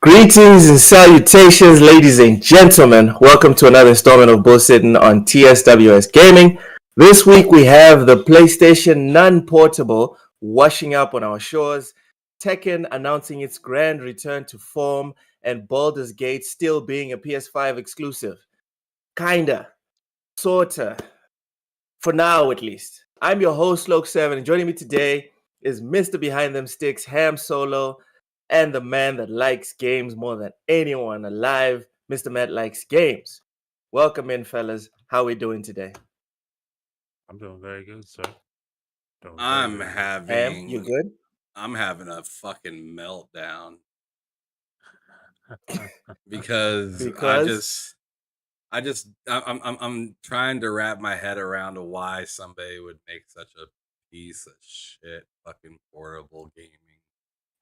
Greetings and salutations, ladies and gentlemen. Welcome to another installment of Bullsitting on TSWS Gaming. This week we have the PlayStation non-portable washing up on our shores, Tekken announcing its grand return to form, and Baldur's Gate still being a PS5 exclusive. Kinda. Sorta. For now, at least. I'm your host, Sloke7, and joining me today is Mr. Behind Them Sticks, Ham Solo, and the man that likes games more than anyone alive, Mr. Matt Likes Games. Welcome in, fellas. How are we doing today? I'm doing very good, sir. I'm Ham, you good? I'm having a fucking meltdown because I'm trying to wrap my head around why somebody would make such a piece of shit fucking portable gaming.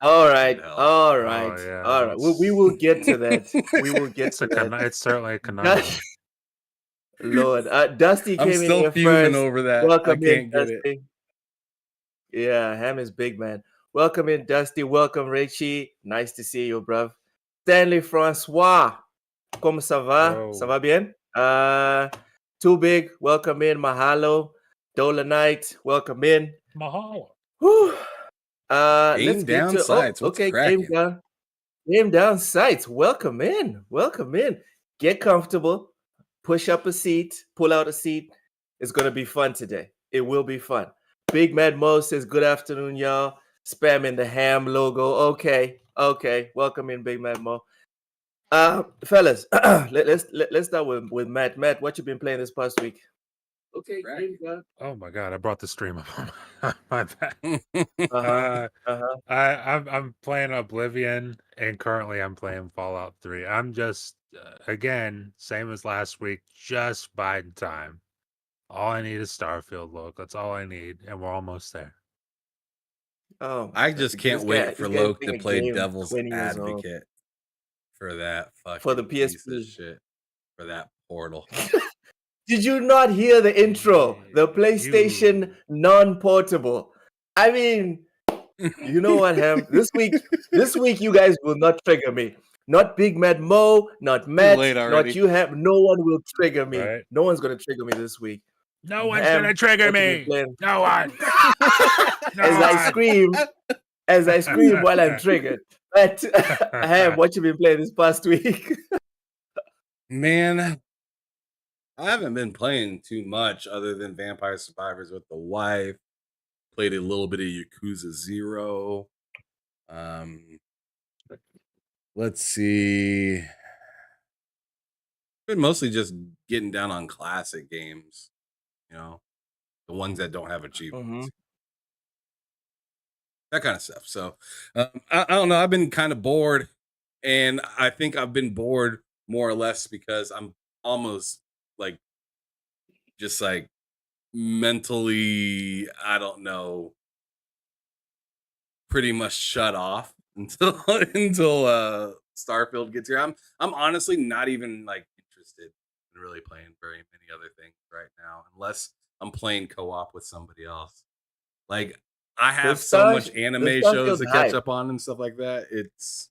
All right. yeah, We will get to that. We will get to that. It's certainly a conundrum. Lord, Dusty I'm came still in here fuming first. over that. Welcome I can't in, get Dusty. it. Yeah, Ham is big, man. Welcome in, Dusty. Welcome, Richie. Nice to see you, bruv. Stanley Francois. Como ça va? Yo. Ça va bien? Too Big. Welcome in. Mahalo. Dola Knight. Welcome in. Mahalo. Whew. Game Let's get down to sites. What's okay, cracking? Game down sites. Welcome in. Get comfortable. Push up a seat. Pull out a seat. It's gonna be fun today. It will be fun. Big Mad Mo says good afternoon, y'all. Spamming the ham logo. Okay. Welcome in, Big Mad Mo. Fellas, let's start with Matt. Matt, what you been playing this past week? Okay, Right. Oh my god, I brought the stream up. My bad. Uh-huh. I'm playing Oblivion, and currently I'm playing Fallout 3. I'm just again, same as last week, just biding time. All I need is Starfield look. That's all I need, and we're almost there. Oh, I just can't wait for this guy's Loke to playing a play game devil's 20 years old. advocate for that For the fucking piece of PSP. shit. For that Portal. Did you not hear the intro? The PlayStation non-portable. I mean, you know what, Ham? This week you guys will not trigger me. Not Big Mad Mo, not Matt, late not already. you, Ham. No one will trigger me. Right. No one's gonna trigger me this week. No one's Ham, gonna trigger what you been me. playing? No one. No As I scream while I'm triggered. But Ham, what you been playing this past week? Man, I haven't been playing too much other than Vampire Survivors with the wife. Played a little bit of Yakuza 0. Let's see. Been mostly just getting down on classic games, the ones that don't have achievements. That kind of stuff. So I don't know. I've been kind of bored, and I think I've been bored more or less because I'm almost just mentally, I don't know, pretty much shut off until Starfield gets here. I'm honestly not even interested in really playing very many other things right now, unless I'm playing co-op with somebody else. I have so much anime shows to catch up on and stuff like that. It's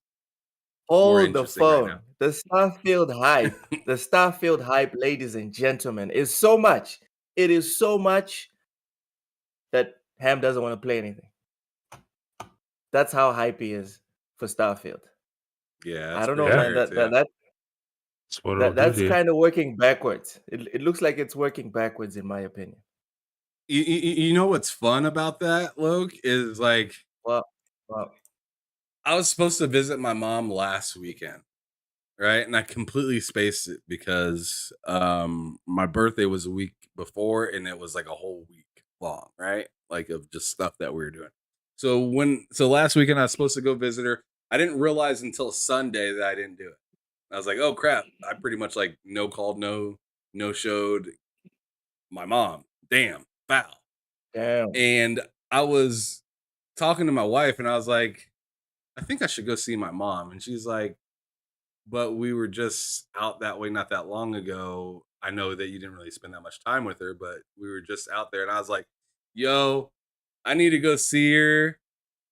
hold the phone. Right, the Starfield hype, ladies and gentlemen, is so much. It is so much that Ham doesn't want to play anything. That's how hype he is for Starfield. Yeah, I don't know, man. That's kind of working backwards. It looks like it's working backwards, in my opinion. You know what's fun about that, Loke, is well, I was supposed to visit my mom last weekend, right? And I completely spaced it because my birthday was a week before, and it was a whole week long, right? Of just stuff that we were doing. So last weekend I was supposed to go visit her. I didn't realize until Sunday that I didn't do it. I was like, oh crap! I pretty much no called, no showed my mom. Damn, foul. Damn. And I was talking to my wife, and I was like, I think I should go see my mom. And she's like, but we were just out that way not that long ago. I know that you didn't really spend that much time with her, but we were just out there. And I was like, yo, I need to go see her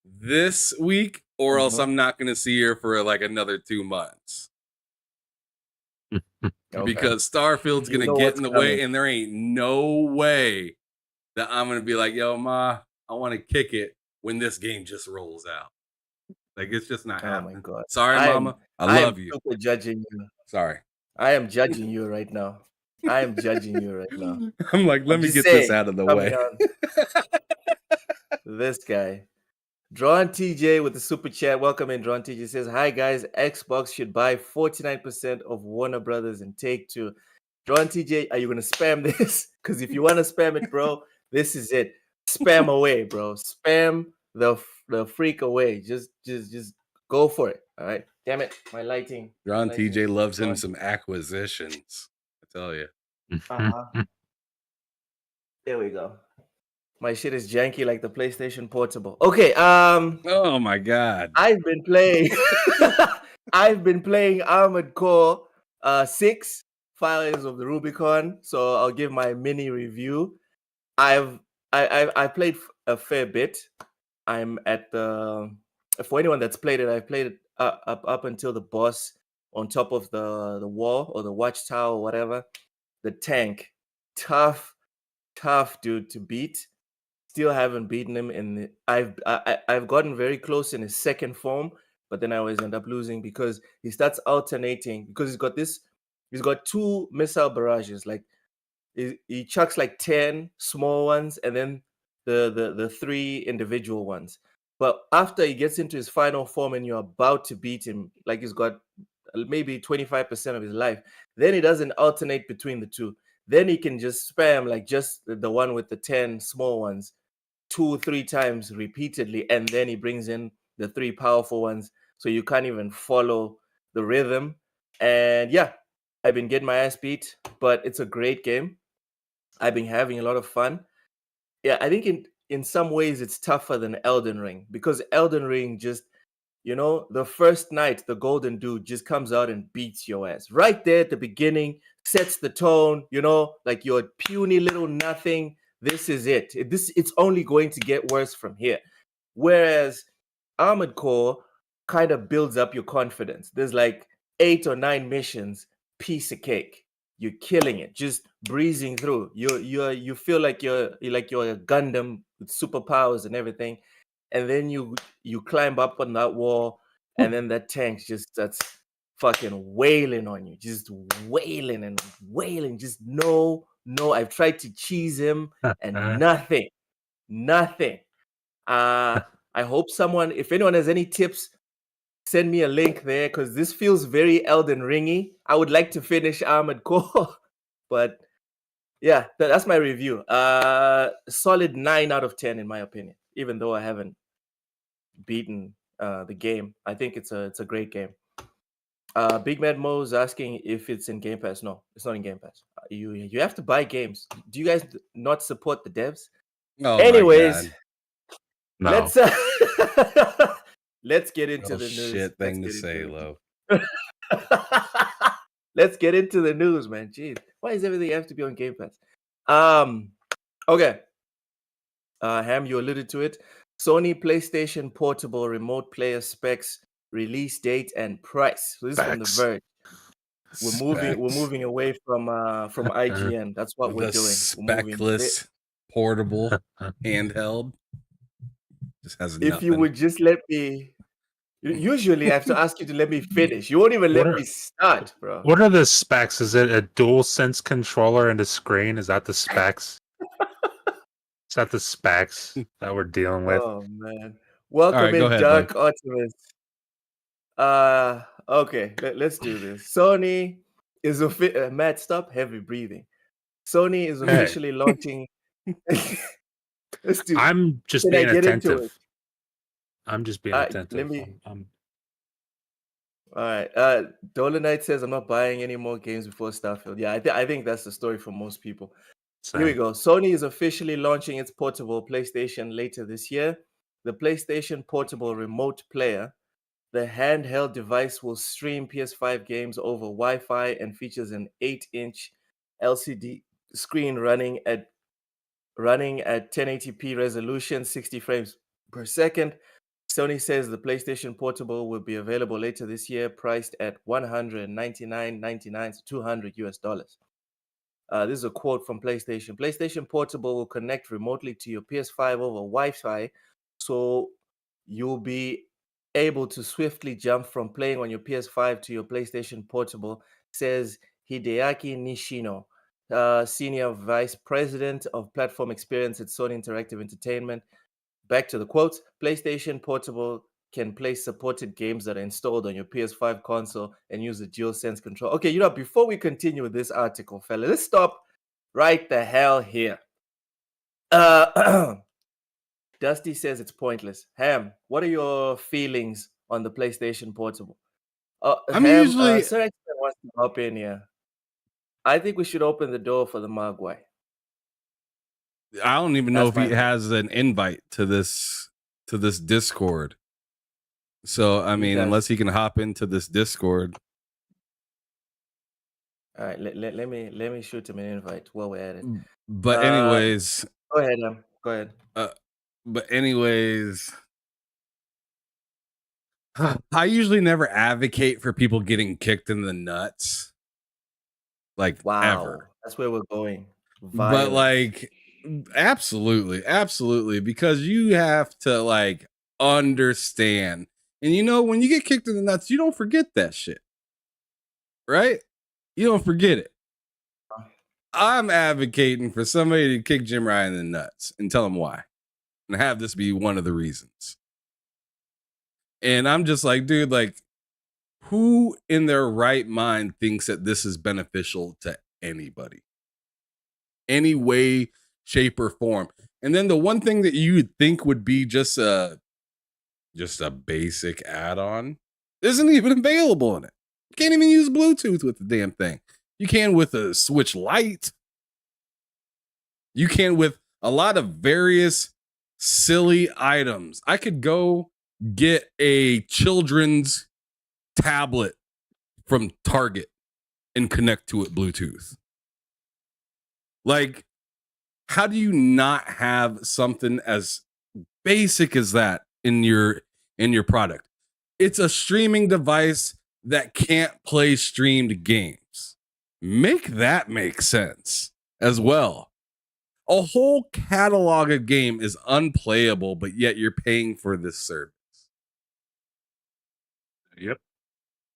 this week, or else I'm not going to see her for another 2 months. Okay. Because Starfield's going to get in the way, and there ain't no way that I'm going to be like, yo, Ma, I want to kick it when this game just rolls out. It's just not happening. Oh my God. Sorry, Mama. I love you. Super judging you. Sorry. I am judging you right now. I'm judging you right now. I'm let me get this out of the way. This guy. Drawn TJ with the super chat. Welcome in, Drawn TJ. Says, hi guys, Xbox should buy 49% of Warner Brothers and Take-Two. Drawn TJ, are you going to spam this? Because if you want to spam it, bro, this is it. Spam away, bro. Spam the freak away. Just go for it. All right. Damn it. My lighting. Drawn TJ loves him some acquisitions. I tell you. There we go. My shit is janky like the PlayStation Portable. Okay. Oh my God. I've been playing. I've been playing Armored Core 6, Fires of the Rubicon. So I'll give my mini review. I played a fair bit. I'm at the. For anyone that's played it, I've played it up until the boss on top of the wall or the watchtower or whatever. The tank, tough dude to beat. Still haven't beaten him I've gotten very close in his second form, but then I always end up losing because he starts alternating because he's got 2 missile barrages. He chucks 10 small ones and then the 3 individual ones. But after he gets into his final form and you're about to beat him, he's got maybe 25% of his life. Then he doesn't alternate between the two. Then he can just spam like just the one with the 10 small ones 2-3 times repeatedly, and then he brings in the 3 powerful ones, so you can't even follow the rhythm. And yeah, I've been getting my ass beat, but it's a great game. I've been having a lot of fun. Yeah, I think in some ways it's tougher than Elden Ring, because Elden Ring just, the first night the golden dude just comes out and beats your ass right there at the beginning, sets the tone, like you're a puny little nothing. This is it. It's only going to get worse from here. Whereas Armored Core kind of builds up your confidence. There's like 8 or 9 missions, piece of cake. You're killing it, just breezing through. You feel like you're a Gundam with superpowers and everything. And then you climb up on that wall, and then that tank just starts fucking wailing on you, just wailing and wailing. Just no. I've tried to cheese him and nothing. I hope if anyone has any tips, send me a link there, because this feels very Elden Ringy. I would like to finish Armored Core, but yeah, that's my review. Solid 9 out of 10 in my opinion, even though I haven't beaten the game. I think it's a great game. Big Mad Mo is asking if it's in Game Pass. No, it's not in Game Pass. You have to buy games. Do you guys not support the devs? Oh, anyways, No. let's get into the news. Shit thing to say, Lo. Let's get into the news, man. Jeez, why does everything have to be on Game Pass? Okay. Ham, you alluded to it. Sony PlayStation Portable Remote Player specs, release date, and price. So this is from The Verge. We're moving away from IGN. That's what we're doing. Speckless portable handheld. Just has if you would just let me. Usually, I have to ask you to let me finish. You won't even let me start, bro. What are the specs? Is it a DualSense controller and a screen? Is that the specs? Is that the specs that we're dealing with? Oh man! Welcome in, Dark Optimus. Okay, let's do this. Sony is Matt, stop heavy breathing. Sony is officially launching. Let's do. I'm just being attentive. I'm just being attentive. All right. Dolomite says, I'm not buying any more games before Starfield. Yeah, I think that's the story for most people. Same. Here we go. Sony is officially launching its portable PlayStation later this year. The PlayStation Portable Remote Player, the handheld device, will stream PS5 games over Wi-Fi and features an 8-inch LCD screen running at 1080p resolution, 60 frames per second. Sony says the PlayStation Portable will be available later this year, priced at $199.99 to $200. This is a quote from PlayStation. PlayStation Portable will connect remotely to your PS5 over Wi-Fi, so you'll be able to swiftly jump from playing on your PS5 to your PlayStation Portable, says Hideaki Nishino, Senior Vice President of Platform Experience at Sony Interactive Entertainment. Back to the quotes. PlayStation Portable can play supported games that are installed on your PS5 console and use the DualSense control. Okay, before we continue with this article, fella, let's stop right the hell here. Dusty says it's pointless. Ham, what are your feelings on the PlayStation Portable? Sir X wants to hop in here. I think we should open the door for the Mogwai. I don't even know if he has an invite to this Discord. So I mean, unless he can hop into this Discord. All right, let me shoot him an invite while we're at it. But anyways, go ahead, go ahead. But anyways, I usually never advocate for people getting kicked in the nuts. Like, wow, ever. That's where we're going. Violence. But like, absolutely, because you have to like understand. And when you get kicked in the nuts, you don't forget that shit, right? You don't forget it. I'm advocating for somebody to kick Jim Ryan in the nuts and tell him why, and have this be one of the reasons. And I'm just like, dude, like, Who in their right mind thinks that this is beneficial to anybody? Any way, shape, or form. And then the one thing that you would think would be just a basic add-on isn't even available in it. You can't even use Bluetooth with the damn thing. You can with a Switch Lite. You can with a lot of various silly items. I could go get a children's tablet from Target and connect to it Bluetooth. Like, how do you not have something as basic as that in your product? It's a streaming device that can't play streamed games. Make that make sense as well. A whole catalog of game is unplayable, but yet you're paying for this service. Yep.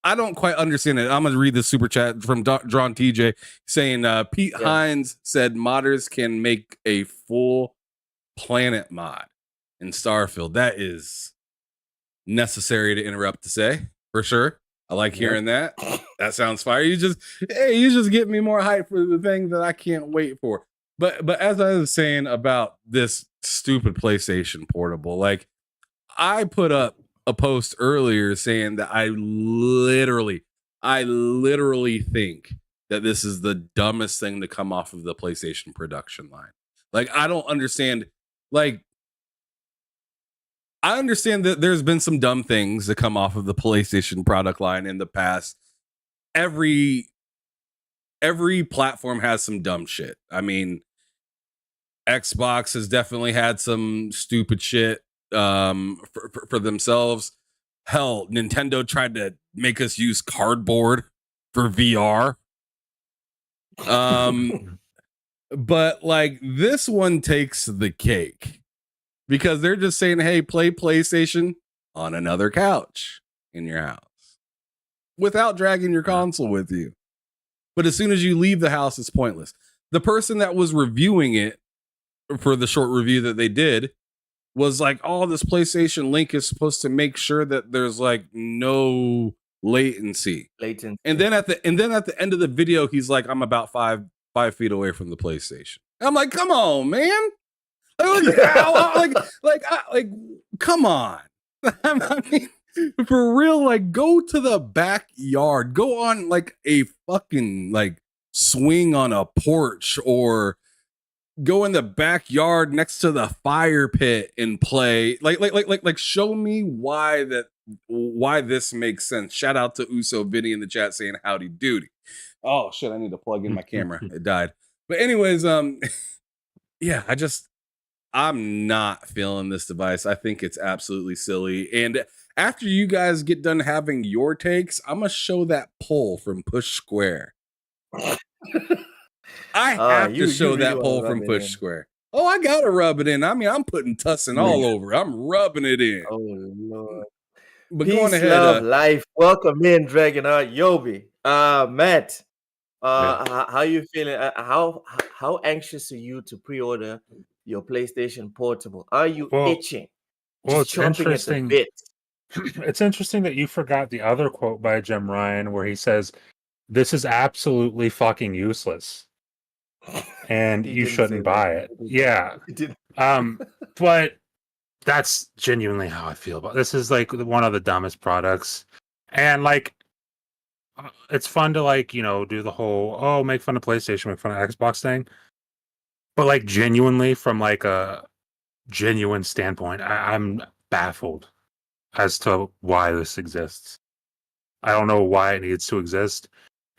I don't quite understand it. I'm going to read the super chat from Drawn TJ saying Pete Hines said modders can make a full planet mod in Starfield. That is necessary to interrupt to say, for sure. I like hearing that. That sounds fire. You just get me more hype for the thing that I can't wait for. But as I was saying about this stupid PlayStation Portable, like, I put up a post earlier saying that I literally think that this is the dumbest thing to come off of the PlayStation production line. Like, I don't understand. Like, I understand that there's been some dumb things that come off of the PlayStation product line in the past. Every platform has some dumb shit. I mean, Xbox has definitely had some stupid shit for themselves. Hell, Nintendo tried to make us use cardboard for VR. But like, this one takes the cake because they're just saying, hey, play PlayStation on another couch in your house without dragging your console with you. But as soon as you leave the house, it's pointless. The person that was reviewing it for the short review that they did was like, oh, this PlayStation Link is supposed to make sure that there's like no latency. And then at the end of the video, he's like, I'm about five feet away from the PlayStation. I'm like, come on, man. Like, come on. I mean, for real, like, go to the backyard. Go on like a fucking like swing on a porch, or go in the backyard next to the fire pit and play. Like show me why this makes sense. Shout out to Uso Vinny in the chat saying howdy doody. Oh shit, I need to plug in my camera. It died. But anyways, yeah, I'm not feeling this device. I think it's absolutely silly. And after you guys get done having your takes, I'm gonna show that poll from Push Square. I have to show that poll from Push Square. Oh, I gotta rub it in. I mean, I'm putting tussin all over. I'm rubbing it in. Oh Lord. But Peace, going ahead, love, life. Welcome in, Dragonheart Yobi. Matt, how you feeling? How anxious are you to pre-order your PlayStation Portable? Are you itching? Well, it's interesting. It's interesting that you forgot the other quote by Jim Ryan where he says, "This is absolutely fucking useless, and you shouldn't buy it." Yeah. But that's genuinely how I feel about this. Is like one of the dumbest products, and like, it's fun to like, you know, do the whole make fun of PlayStation, make fun of Xbox thing, but like genuinely from like a genuine standpoint, I'm baffled as to why this exists. I don't know why it needs to exist,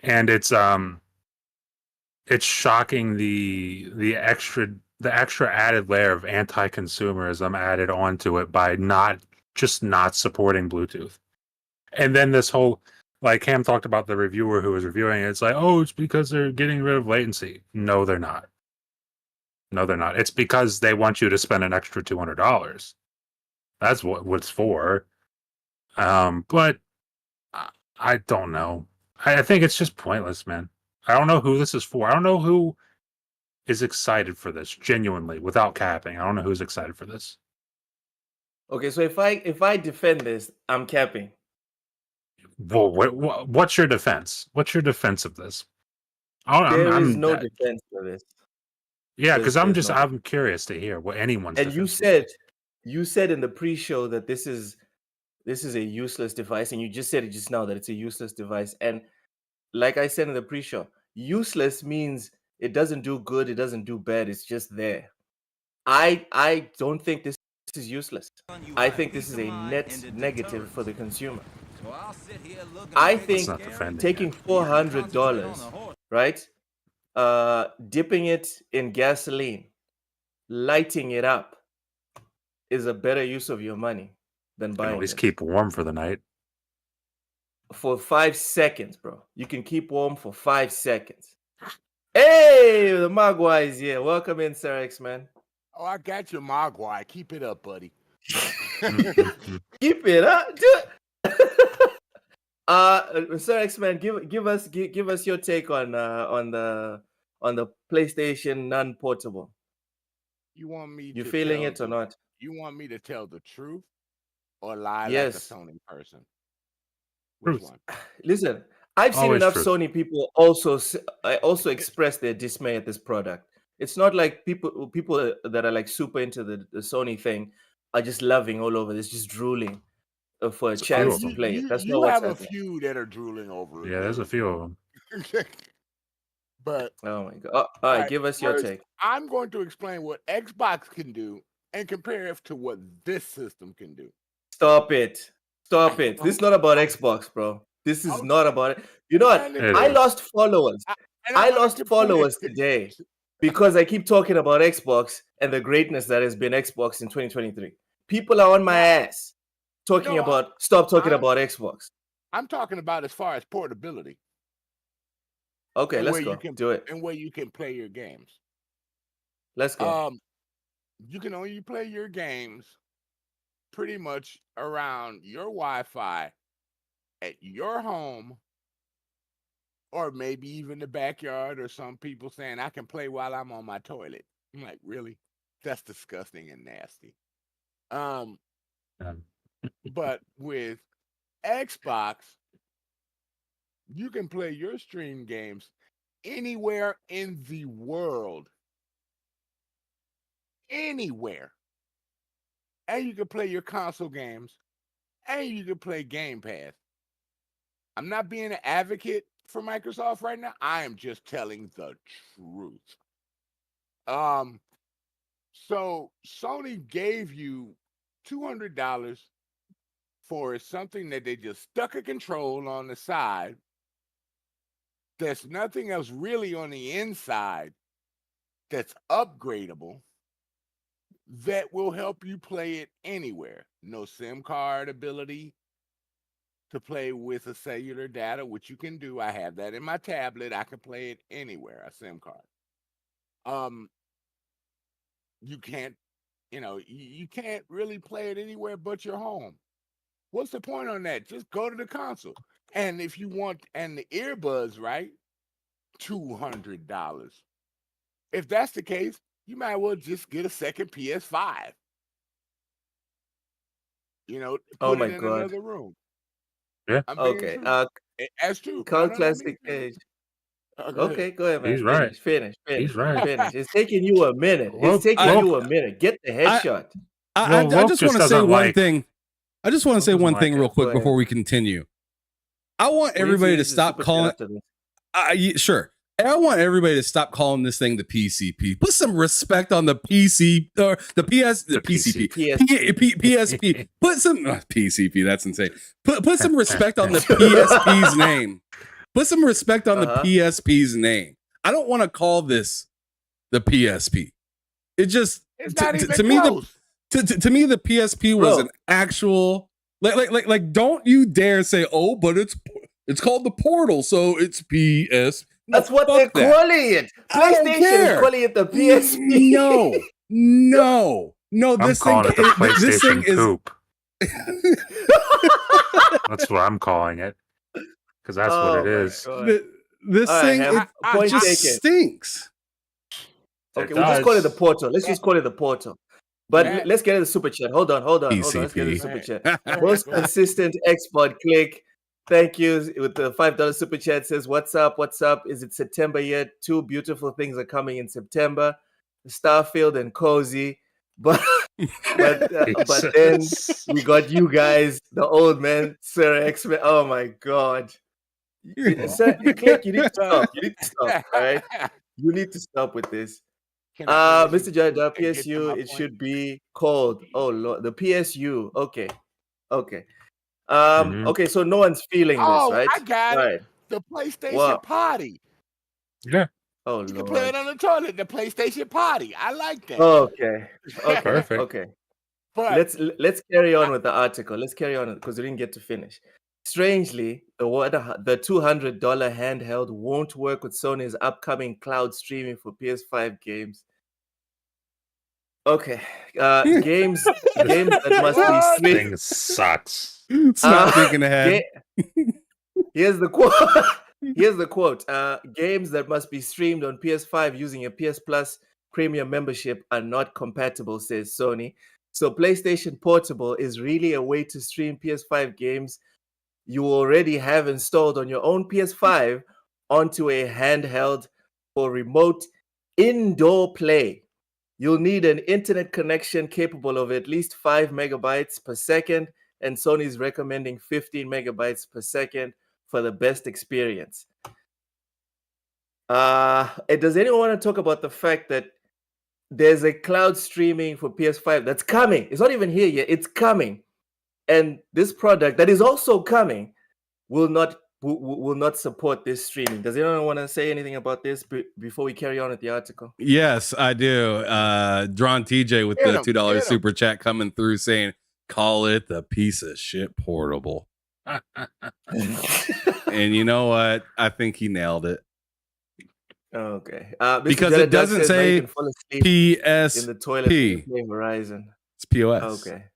and it's shocking the extra added layer of anti-consumerism added onto it by not supporting Bluetooth. And then this whole, like Cam talked about the reviewer who was reviewing it, it's like, oh, it's because they're getting rid of latency. No, they're not. It's because they want you to spend an extra $200. That's what it's for. But I don't know. I think it's just pointless, man. I don't know who this is for. I don't know who is excited for this, genuinely, without capping. I don't know who's excited for this. Okay, so if I defend this, I'm capping. Well, what's your defense? What's your defense of this? There is no defense for this. Yeah, because I'm curious to hear what anyone's. And you said in the pre-show that this is a useless device, and you just said it just now that it's a useless device. And like I said in the pre-show, useless means it doesn't do good, it doesn't do bad, it's just there. I don't think this is useless. I think this is a net negative for the consumer. I think taking $400, right? Dipping it in gasoline, lighting it up is a better use of your money than buying. At least keep warm for the night. For 5 seconds, bro. You can keep warm for 5 seconds. Hey, the Magua is here. Welcome in, Sir X, man. Oh, I got your Magua. Keep it up, buddy. Keep it up. Sir X, man, give us your take on the PlayStation non-portable. You want me? You feeling it or not? You want me to tell the truth or lie like a Sony person? Which one? Listen, I've seen enough Sony people also express their dismay at this product. It's not like people that are like super into the Sony thing are just loving all over this, just drooling for a chance to play it. That's not what's happening. You have a few that are drooling over it. Yeah, there's a few of them. But oh my god! All right, give us your take. I'm going to explain what Xbox can do and compare it to what this system can do. Stop it! This is not about Xbox, bro. This is not about it. You know what? I lost followers. I lost followers today because I keep talking about Xbox and the greatness that has been Xbox in 2023. People are on my ass talking about stop talking about Xbox. I'm talking about as far as portability. Okay, let's go. Do it. And where you can play your games. Let's go. You can only play your games pretty much around your Wi-Fi at your home, or maybe even the backyard, or some people saying I can play while I'm on my toilet. I'm like, really? That's disgusting and nasty. But with Xbox, you can play your stream games anywhere in the world. Anywhere. And you can play your console games, and you can play Game Pass. I'm not being an advocate for Microsoft right now. I am just telling the truth. So Sony gave you $200 for something that they just stuck a control on the side. There's nothing else really on the inside that's upgradable that will help you play it anywhere. No SIM card ability to play with a cellular data, which you can do. I have that in my tablet. I can play it anywhere, a SIM card. You can't, you can't really play it anywhere but your home. What's the point on that? Just go to the console. And if you want, and the earbuds, right? $200. If that's the case, you might well just get a second PS5. Put it in another room. Yeah. Okay. That's true. Call Classic Age. Okay, go ahead, man. He's right. Finish. He's right. Finish. It's taking you a minute. It's taking you a minute. Get the headshot. I just want to say one thing. I just want to say one thing real quick before we continue. I want everybody to stop calling. Sure. I want everybody to stop calling this thing the PCP. Put some respect on the PC or the PSP. Put some PCP. That's insane. Put some respect on the PSP's name. Put some respect on the PSP's name. I don't want to call this the PSP. It just to me the PSP was an actual like. Don't you dare say but it's called the Portal, so it's PS. That's what they're calling it. PlayStation is calling it the PSP. No. This thing is Coupe. That's what I'm calling it, because that's what it is. This thing just stinks. Okay, we'll just call it the Portal. Let's just call it the Portal. But let's get to the super chat. Hold on. Let's get to the super chat. Most consistent export click. Thank you. With the $5 super chat says, "What's up? What's up? Is it September yet? Two beautiful things are coming in September: Starfield and Cozy." But but then we got you guys, the old man, Sir X-Men. Oh my God, Sir Click, you need to stop. You need to stop. All right, you need to stop with this. Mr. Judge, PSU, it should be called. Oh Lord, the PSU. Okay. Okay, so no one's feeling this, right? I got right. it. The PlayStation Party. Yeah. Oh, You Lord. can play it on the toilet. The PlayStation Party. I like that. Okay. Perfect. Okay. But let's carry on with the article. Let's carry on because we didn't get to finish. Strangely, the $200 handheld won't work with Sony's upcoming cloud streaming for PS5 games. Okay, games that must be streamed. Thing sucks. It's not thinking ahead. Here's the quote. Here's the quote. Games that must be streamed on PS5 using a PS Plus premium membership are not compatible, says Sony. So PlayStation Portable is really a way to stream PS5 games you already have installed on your own PS5 onto a handheld for remote indoor play. You'll need an internet connection capable of at least 5 megabytes per second, and Sony's recommending 15 megabytes per second for the best experience. Does anyone want to talk about the fact that there's a cloud streaming for PS5 that's coming? It's not even here yet. It's coming. And this product that is also coming will not support this streaming. Does anyone want to say anything about this before we carry on with the article? Yes, I do. Drawn TJ with the $2 super chat coming through saying, "Call it the piece of shit portable." And you know what? I think he nailed it. Okay. Because it doesn't say PSP in the toilet playing Verizon. It's POS. Okay.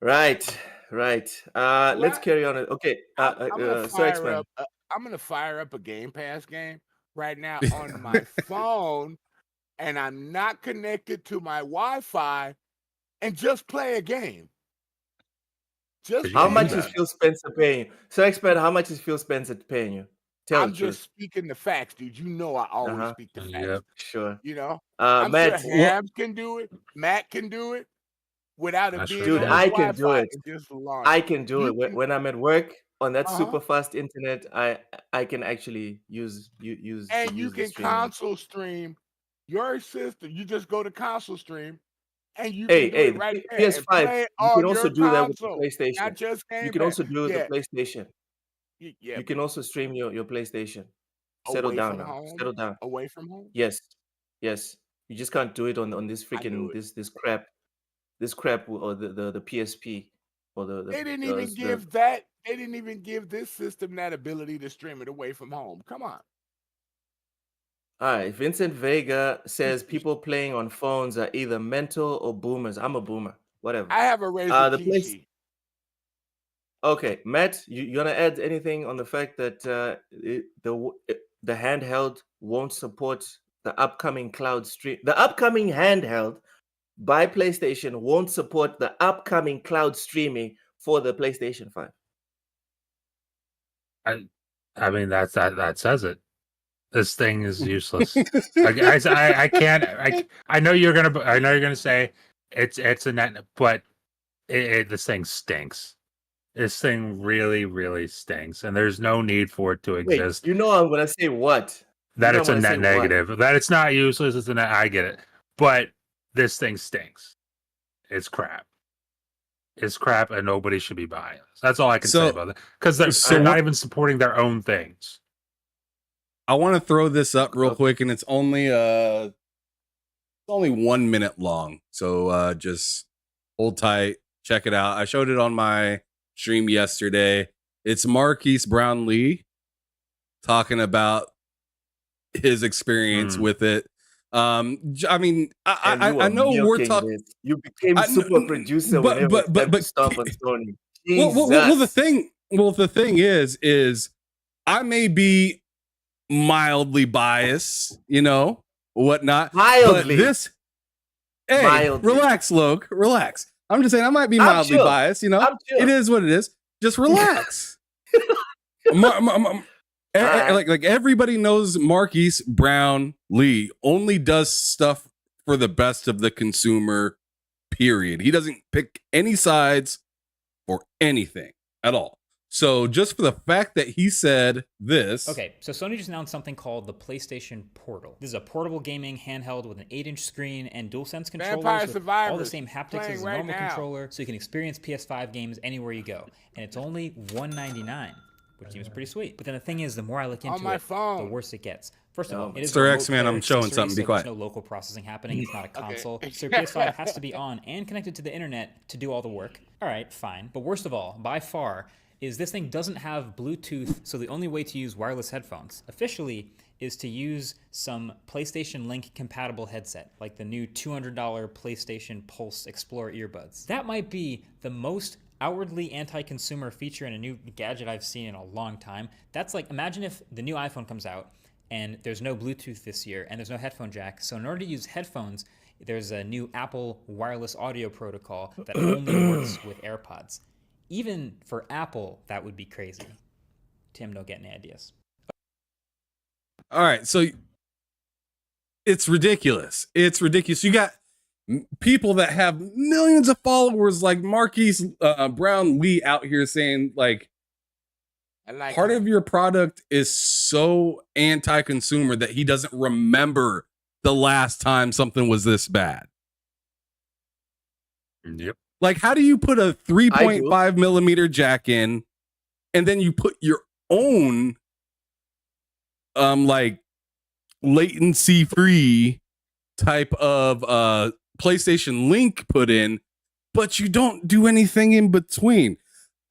Right. Let's carry on. Okay. I'm gonna fire up a Game Pass game right now on my phone, and I'm not connected to my Wi-Fi, and just play a game. How much is Phil Spencer paying you? So, expert, how much is Phil Spencer paying you? I'm just speaking the facts, dude. You know I always speak the facts. Yep. Sure. You know, I'm Matt, sure Hams can do it. Matt can do it without it being. Dude, I can do it. I can do it when I'm at work on that super fast internet. I can actually use. And you can console stream your system. You just go to console stream. And you can do it right there. PS5. You can also do that with the PlayStation. Not just Game you can also do it with the PlayStation. Yeah, you can also stream your PlayStation. Settle down now. Home? Settle down. Away from home? Yes. You just can't do it on this freaking this crap or the PSP or the. They didn't even give that. They didn't even give this system that ability to stream it away from home. Come on. All right, Vincent Vega says people playing on phones are either mental or boomers. I'm a boomer. Whatever. I have a Razer PC. Okay, Matt, you gonna add anything on the fact that the handheld won't support the upcoming cloud stream? The upcoming handheld by PlayStation won't support the upcoming cloud streaming for the PlayStation 5. I mean that says it. This thing is useless. I can't. I know you're gonna say it's a net, but this thing stinks. This thing really, really stinks, and there's no need for it to exist. Wait, I'm gonna say what? That it's a net negative. That it's not useless. It's a net. I get it, but this thing stinks. It's crap. It's crap, and nobody should be buying it. That's all I can say about that. Because they're not even supporting their own things. I want to throw this up real quick, and it's only 1 minute long. So just hold tight, check it out. I showed it on my stream yesterday. It's Marquise Brownlee talking about his experience with it. I mean, I know we're talking. You became super producer, but stop on Sony. Well, the thing is I may be mildly biased, whatnot. Mildly. But mildly. Relax, Loke. Relax. I'm just saying I might be mildly biased, It is what it is. Just relax. Like everybody knows Marquise Brown Lee only does stuff for the best of the consumer, period. He doesn't pick any sides for anything at all. So just for the fact that he said this. Okay, so Sony just announced something called the PlayStation Portal. This is a portable gaming handheld with an 8-inch screen and DualSense controllers with all the same haptics as a normal controller, so you can experience PS5 games anywhere you go. And it's only $199, which seems pretty sweet. But then the thing is, the more I look into it, the worse it gets. First of all, it is Mr. a X-Man, I'm showing something. Be quiet. There's no local processing happening. It's not a console. So your PS5 has to be on and connected to the internet to do all the work. All right, fine. But worst of all, by far, is this thing doesn't have Bluetooth, so the only way to use wireless headphones officially is to use some PlayStation Link compatible headset, like the new $200 PlayStation Pulse Explorer earbuds. That might be the most outwardly anti-consumer feature in a new gadget I've seen in a long time. That's like, imagine if the new iPhone comes out and there's no Bluetooth this year and there's no headphone jack. So in order to use headphones, there's a new Apple wireless audio protocol that only works with AirPods. Even for Apple, that would be crazy. Tim, don't get any ideas. All right, so it's ridiculous. It's ridiculous. You got people that have millions of followers like Marquise Brown Lee out here saying like part of your product is so anti-consumer that he doesn't remember the last time something was this bad. Yep. Like, how do you put a 3.5 millimeter jack in and then you put your own like latency free type of PlayStation Link put in, but you don't do anything in between?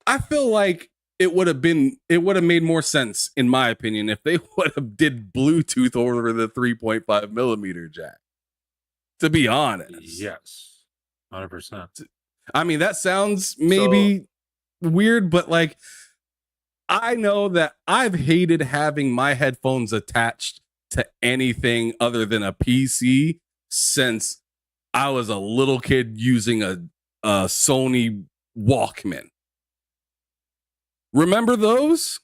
I feel like it would have made more sense, in my opinion, if they would have did Bluetooth over the 3.5 millimeter jack, to be honest. Yes, 100%. I mean, that sounds maybe weird, but like, I know that I've hated having my headphones attached to anything other than a PC since I was a little kid using a Sony Walkman. Remember those?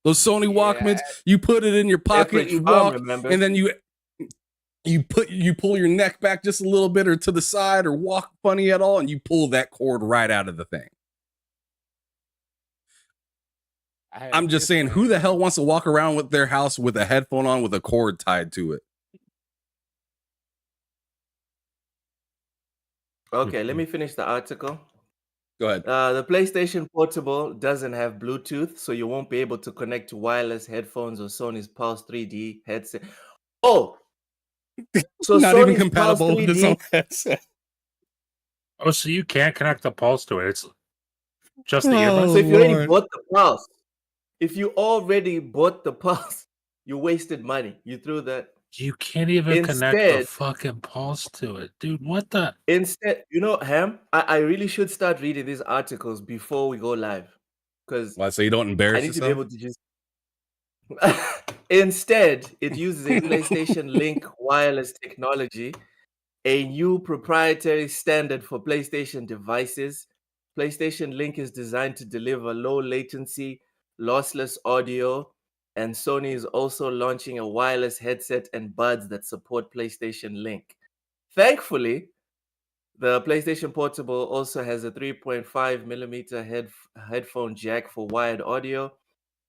Those Sony Walkmans? You put it in your pocket, you walk, and then you pull your neck back just a little bit or to the side or walk funny at all, and you pull that cord right out of the thing. I'm just saying, who the hell wants to walk around with their house with a headphone on with a cord tied to it? Okay, let me finish the article. Go ahead. The PlayStation Portable doesn't have Bluetooth, so you won't be able to connect to wireless headphones or Sony's Pulse 3D headset. Oh! So not Sony's even compatible with its own headset. Oh, so you can't connect the Pulse to it. It's just the earbuds. So if you already bought the Pulse, you wasted money. You threw that. You can't even connect the fucking Pulse to it. Dude, what the? Instead, Ham, I really should start reading these articles before we go live. Because so you don't embarrass I need yourself? to be able to just... Instead, it uses a PlayStation Link wireless technology, a new proprietary standard for PlayStation devices. PlayStation Link is designed to deliver low latency, lossless audio, and Sony is also launching a wireless headset and buds that support PlayStation Link. Thankfully, the PlayStation Portable also has a 3.5 millimeter headphone jack for wired audio.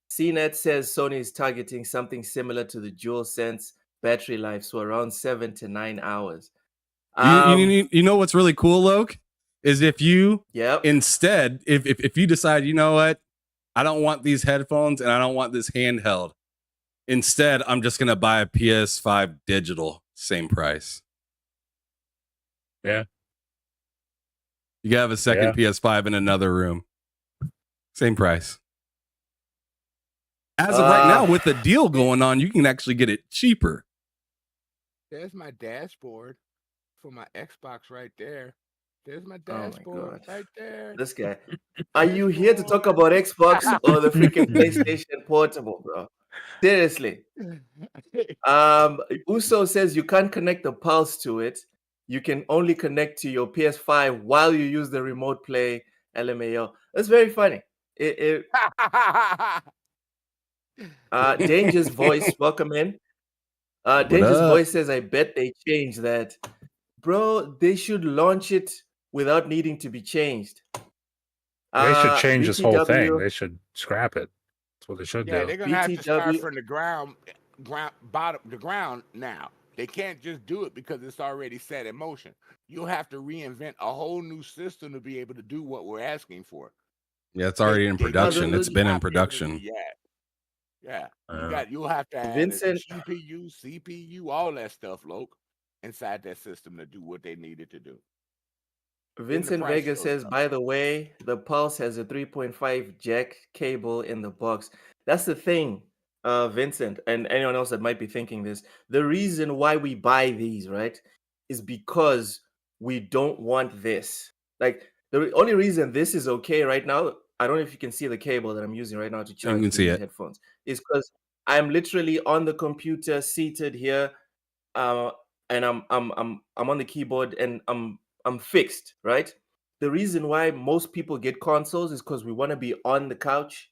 CNET says Sony is targeting something similar to the DualSense battery life, so around 7 to 9 hours. You know what's really cool, Loke? Is if you instead, if you decide, you know what, I don't want these headphones and I don't want this handheld. Instead, I'm just going to buy a PS5 digital, same price. Yeah. You can have a second PS5 in another room. Same price. As of right now, with the deal going on, you can actually get it cheaper. There's my dashboard for my Xbox right there. There's my dashboard right there. This guy. Are you here to talk about Xbox or the freaking PlayStation Portable, bro? Seriously. Uso says you can't connect the Pulse to it. You can only connect to your PS5 while you use the remote play LMAO. That's very funny. It Danger's voice, welcome in. Danger's up? voice says, I bet they changed that. Bro, they should launch it without needing to be changed. They should change this whole thing. BTW, They should scrap it. That's what they should Yeah, do. they're gonna have to start BTW, from the ground now. They can't just do it because it's already set in motion. You'll have to reinvent a whole new system to be able to do what we're asking for. Yeah, it's already in They production. no, It's been in not be able to do production. Yeah. Uh, You'll have to add a Vincent, GPU, CPU, all that stuff, Loke, inside that system to do what they needed to do. Then the Vincent price Vega goes says, up. by the way, the Pulse has a 3.5 jack cable in the box. That's the thing, Vincent, and anyone else that might be thinking this. The reason why we buy these, right, is because we don't want this. Like, the only reason this is okay right now, I don't know if you can see the cable that I'm using right now to You charge can see these it. headphones, is because I'm literally on the computer, seated here, uh, and I'm on the keyboard, and I'm fixed, right? The reason why most people get consoles is because we want to be on the couch.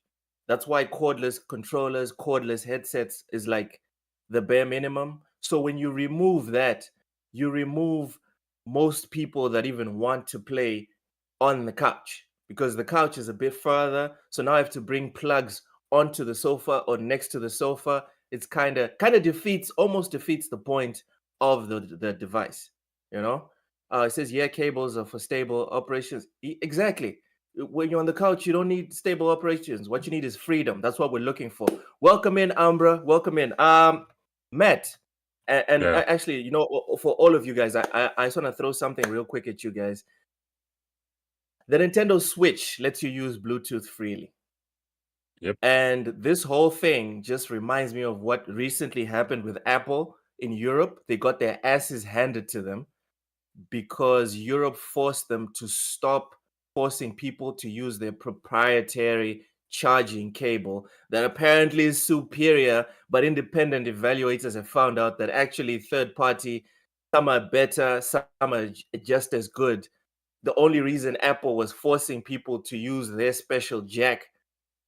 That's why cordless controllers, cordless headsets is like the bare minimum. So when you remove that, you remove most people that even want to play on the couch, because the couch is a bit further. So now I have to bring plugs onto the sofa or next to the sofa. It's kind of almost defeats the point of the device, you know. It says, yeah, cables are for stable operations. Exactly. When you're on the couch, you don't need stable operations. What you need is freedom. That's what we're looking for. Welcome in, Ambra. Welcome in. Matt. And yeah. actually, you know, for all of you guys, I just want to throw something real quick at you guys. The Nintendo Switch lets you use Bluetooth freely. Yep. And this whole thing just reminds me of what recently happened with Apple in Europe. They got their asses handed to them because Europe forced them to stop forcing people to use their proprietary charging cable that apparently is superior, but independent evaluators have found out that actually third party, some are better, some are just as good. The only reason Apple was forcing people to use their special jack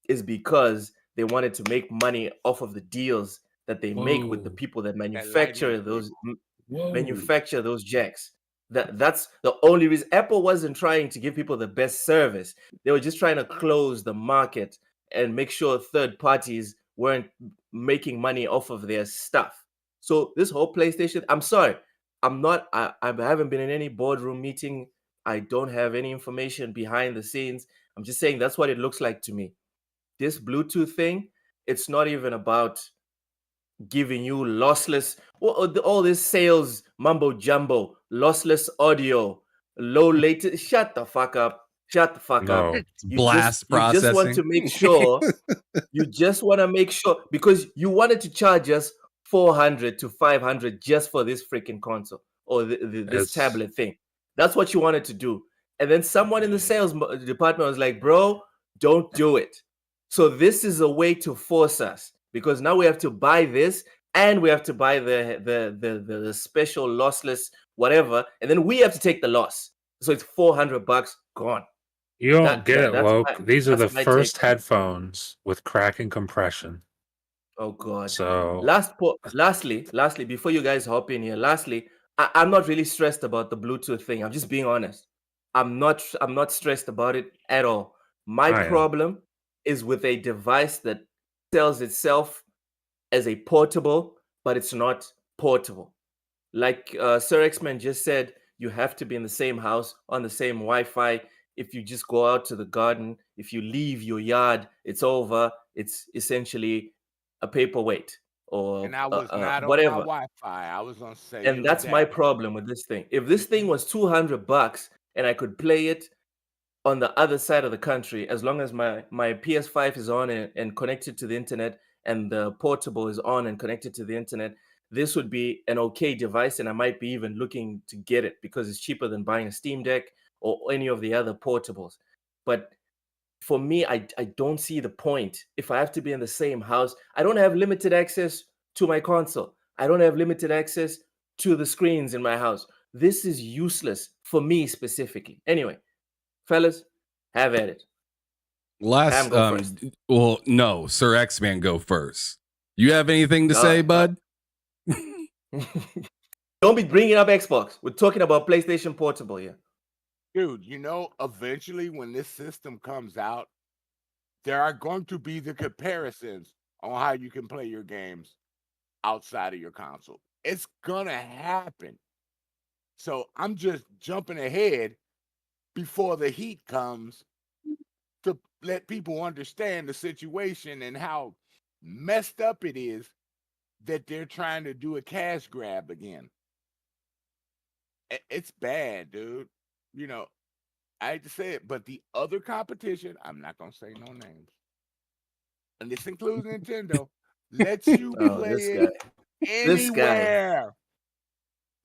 is because they wanted to make money off of the deals that they make with the Whoa. people that That lightning manufacture those cable. Whoa. jacks. That's the only reason. Apple wasn't trying to give people the best service. They were just trying to close the market and make sure third parties weren't making money off of their stuff. So this whole PlayStation, I'm sorry, I haven't been in any boardroom meeting. I don't have any information behind the scenes. I'm just saying that's what it looks like to me. This Bluetooth thing, it's not even about giving you lossless, all this sales mumbo jumbo, lossless audio, low latency. Shut the fuck up. Shut the fuck up. No. It's blast You just want to processing. make sure. You just want to make sure, because you wanted to charge us 400 to 500 just for this freaking console or this It's tablet thing. That's what you wanted to do. And then someone in the sales department was like, bro, don't do it. So this is a way to force us, because now we have to buy this and we have to buy the special lossless whatever, and then we have to take the loss. So it's $400 gone. you don't get it, That's Woke. These are the my take first on it. headphones with cracking compression. Oh God. So Lastly, before you guys hop in here, I'm not really stressed about the Bluetooth thing. I'm just being honest. I'm not stressed about it at all. My I am. problem is with a device that sells itself as a portable, but it's not portable. Like Sir X-Men just said, you have to be in the same house on the same Wi-Fi. If you just go out to the garden, if you leave your yard, it's over. It's essentially a paperweight or And I was not on my whatever. Wi-Fi. I was on cellular. And that's my problem with this thing. If this thing was $200 and I could play it on the other side of the country, as long as my PS5 is on and connected to the internet, and the portable is on and connected to the internet, this would be an okay device, and I might be even looking to get it because it's cheaper than buying a Steam Deck or any of the other portables. But for me, I don't see the point. If I have to be in the same house, I don't have limited access to my console. I don't have limited access to the screens in my house. This is useless for me specifically. Anyway, fellas, have at it. Last, go first. well, no, Sir X-Man, go first. You have anything to say, bud? Don't be bringing up Xbox. We're talking about PlayStation Portable here. Dude, eventually when this system comes out, there are going to be the comparisons on how you can play your games outside of your console. It's gonna happen. So I'm just jumping ahead before the heat comes to let people understand the situation and how messed up it is that they're trying to do a cash grab again. It's bad, dude. I hate to say it, but the other competition, I'm not going to say no names, and this includes Nintendo, lets you play it anywhere.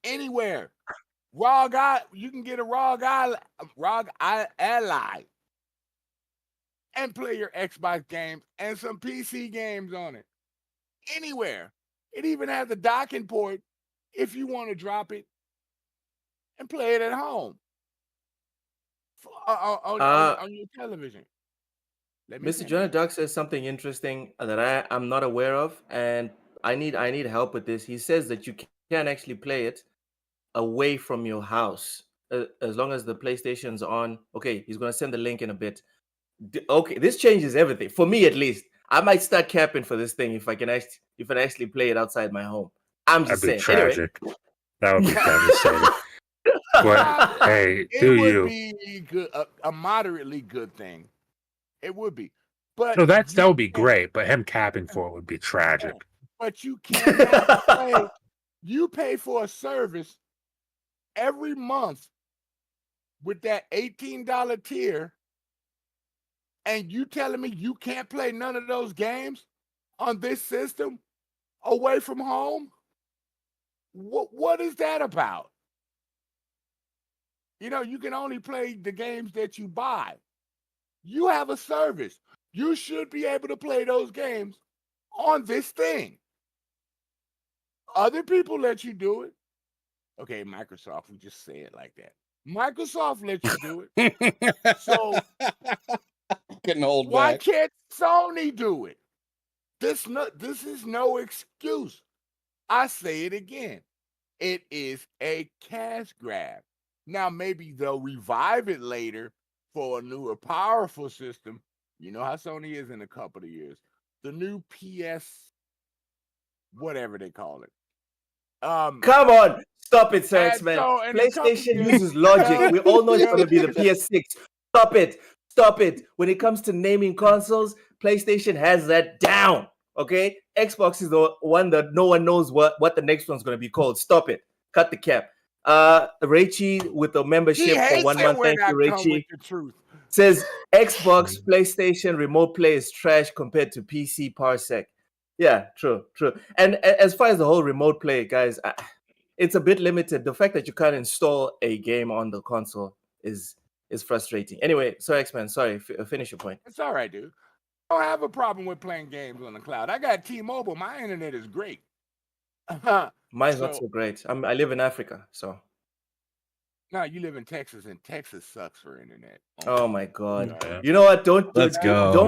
Anywhere. You can get a ROG Ally and play your Xbox games and some PC games on it. Anywhere. It even has a docking port if you want to drop it and play it at home on your television. Mr. Jonah Duck says something interesting that I'm not aware of, and I need help with this. He says that you can actually play it away from your house as long as the PlayStation's on. Okay, he's going to send the link in a bit. Okay, this changes everything for me, at least. I might start capping for this thing if I actually play it outside my home. I'm just saying. Tragic. Anyway. That would be devastating. But hey, it would be good, a moderately good thing. It would be, but no, that would be great. But him capping for it would be tragic. But you cannot play. You pay for a service every month with that $18 tier, and you telling me you can't play none of those games on this system away from home? What is that about? You can only play the games that you buy. You have a service. You should be able to play those games on this thing. Other people let you do it. Okay, Microsoft, we just say it like that. Microsoft lets you do it. So couldn't hold why back. can't Sony do it? This is no excuse. I say it again. It is a cash grab. Now, maybe they'll revive it later for a newer, powerful system. You know how Sony is in a couple of years. The new PS, whatever they call it. Come on, stop it, Sir X-Man. PlayStation uses logic. We all know it's going to be the PS6. Stop it. When it comes to naming consoles, PlayStation has that down. Okay, Xbox is the one that no one knows what the next one's going to be called. Stop it. Cut the cap. Raichi with the membership for 1 month. Thank you, Raichi. Says Xbox, PlayStation, Remote Play is trash compared to PC Parsec. Yeah, true. And as far as the whole Remote Play, guys, it's a bit limited. The fact that you can't install a game on the console is frustrating. Anyway, sorry, X-Man. Sorry, finish your point. It's all right, dude. I don't have a problem with playing games on the cloud. I got T-Mobile. My internet is great. Mine's not so great. I live in Africa, so. No, you live in Texas, and Texas sucks for internet. Oh my God! Yeah. You know what? Don't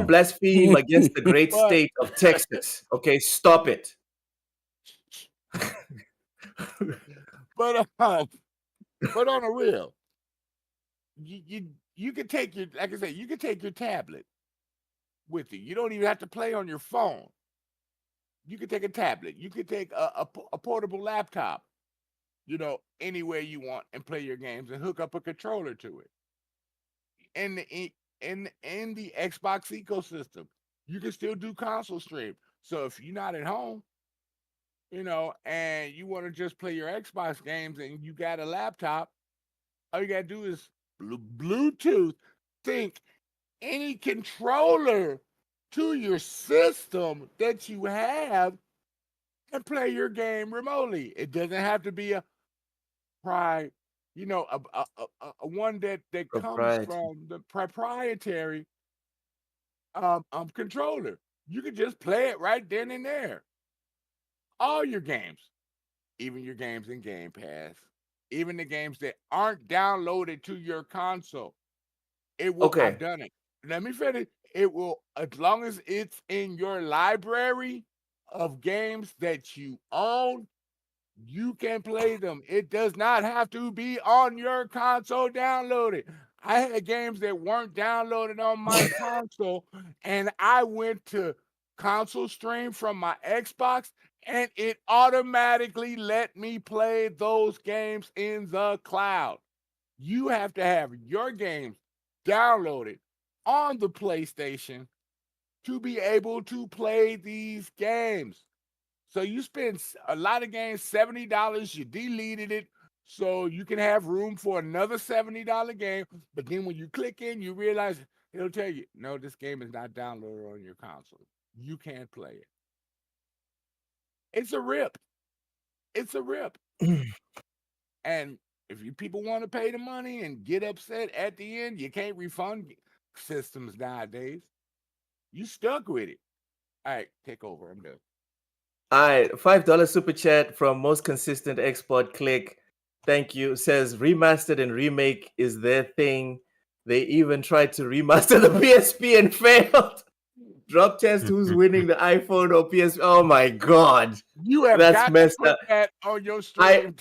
blaspheme against the great state of Texas. Okay, stop it. But on a real, you can take your, like I said, you can take your tablet with you. You don't even have to play on your phone. You can take a tablet. You can take a portable laptop. Anywhere you want and play your games and hook up a controller to it. In the Xbox ecosystem, you can still do console stream. So if you're not at home, and you want to just play your Xbox games and you got a laptop, all you got to do is Bluetooth sync any controller to your system that you have and play your game remotely. It doesn't have to be a one that comes from the proprietary controller. You can just play it right then and there. All your games, even your games in Game Pass, even the games that aren't downloaded to your console. I've done it. Let me finish. it will, as long as it's in your library of games that you own, you can play them. It does not have to be on your console downloaded. I had games that weren't downloaded on my console, and I went to console stream from my Xbox, and it automatically let me play those games in the cloud. You have to have your games downloaded on the PlayStation to be able to play these games. So you spend a lot of games, $70, you deleted it, so you can have room for another $70 game. But then when you click in, you realize it'll tell you, no, this game is not downloaded on your console. You can't play it. It's a rip. It's a rip. And if you people want to pay the money and get upset at the end, you can't refund systems nowadays. You stuck with it. All right, take over. I'm done. All right, $5 super chat from most consistent export click. Thank you. Says remastered and remake is their thing. They even tried to remaster the PSP and failed. Drop test who's winning the iPhone or PSP. Oh my God. You have That's got messed to put up. that on your stream.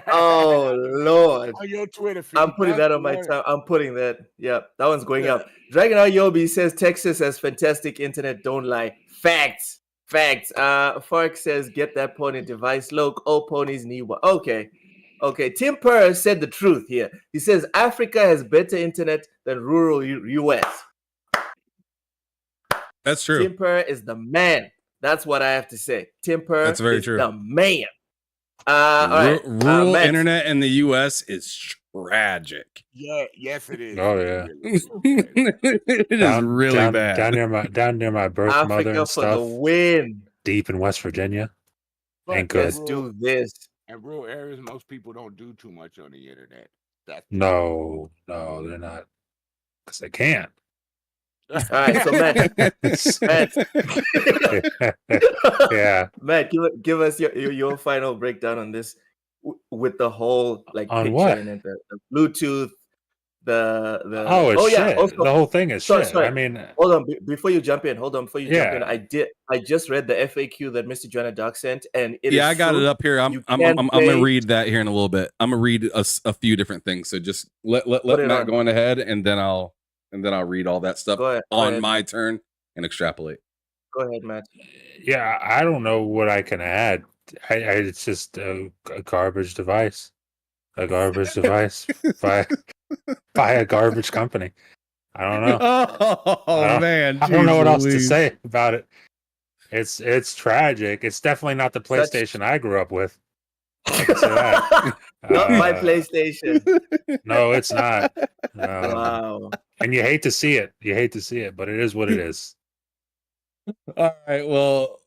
Oh Lord. On your Twitter feed. I'm putting that on my time. I'm putting that. Yeah, that one's going up. Dragon Yobi says Texas has fantastic internet. Don't lie. Facts. Facts. Fark says get that pony device. Look, all ponies need one. Okay. Tim Purr said the truth here. He says Africa has better internet than rural US. That's true. Tim Purr is the man. That's what I have to say. Tim Purr That's very is true. the man. All right. Rural internet in the US is tragic. Yeah, yes, it is. Oh yeah, it is really bad. Down near my birth mother Africa and for stuff. the win. Deep in West Virginia. But Ain't good. Let's do this. In rural areas, most people don't do too much on the internet. No, they're not, because they can't. All right, so Matt, Yeah. Matt, give us your final breakdown on this with the whole like On picture what? in it, the Bluetooth, the It's shit. yeah, also, the whole thing is shit. sorry. I mean, hold on before you jump in. Jump in. Yeah. I just read the FAQ that Mr. Joanna Doc sent, and I got it up here. I'm gonna read that here in a little bit. I'm gonna read a few different things. So just let Matt go on ahead, and then I'll read all that stuff on my turn and extrapolate. Go ahead, Matt. Yeah, I don't know what I can add. It's just a garbage device. A garbage device by a garbage company. I don't know. Man, I don't know what else to say about it. It's tragic. It's definitely not the PlayStation I grew up with. I can say that. Not my PlayStation. No, it's not. Wow. And you hate to see it. But it is what it is. All right. Well.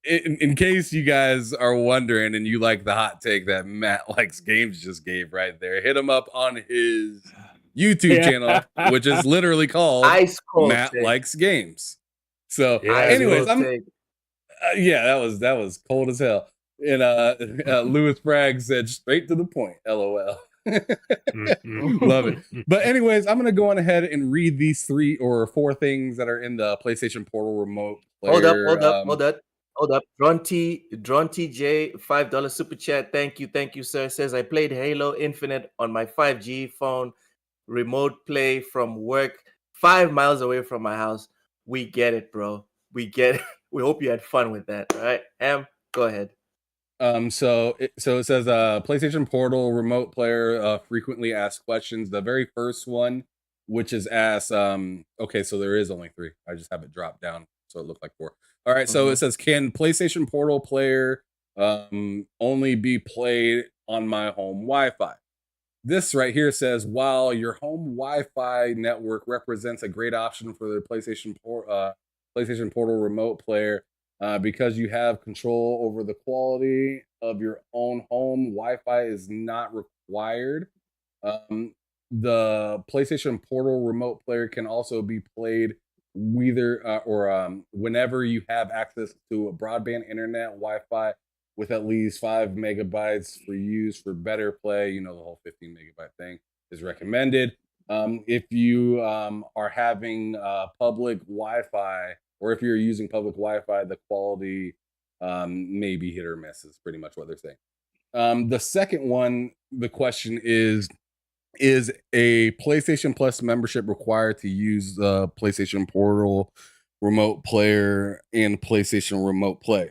In case you guys are wondering, and you like the hot take that Matt Likes Games just gave right there, hit him up on his YouTube channel, which is literally called Matt Likes Games. So, anyways, that was cold as hell. And Louis Bragg said straight to the point. LOL. Love it. But anyways, I'm gonna go on ahead and read these 3 or 4 things that are in the PlayStation Portal Remote player. Hold up. Dron TJ, $5 super chat. Thank you, sir. Says I played Halo Infinite on my 5G phone, remote play from work, 5 miles away from my house. We get it, bro. We get it. We hope you had fun with that. All right, go ahead. So it says PlayStation Portal Remote player frequently asked questions. The very first one, which is asked, okay, so there is only 3. I just have it dropped down so it looked like 4. All right, so it says, can PlayStation Portal player only be played on my home Wi-Fi? This right here says, while your home Wi-Fi network represents a great option for the PlayStation Portal Remote player, because you have control over the quality of your own home, Wi-Fi is not required. The PlayStation Portal Remote player can also be played whenever you have access to a broadband internet Wi-Fi with at least 5 megabytes for use for better play. You know, the whole 15 megabyte thing is recommended. If you are having public Wi-Fi, or if you're using public Wi-Fi, the quality may be hit or miss. Is pretty much what they're saying. The second one, the question is a PlayStation Plus membership required to use the PlayStation Portal Remote Player and PlayStation Remote Play?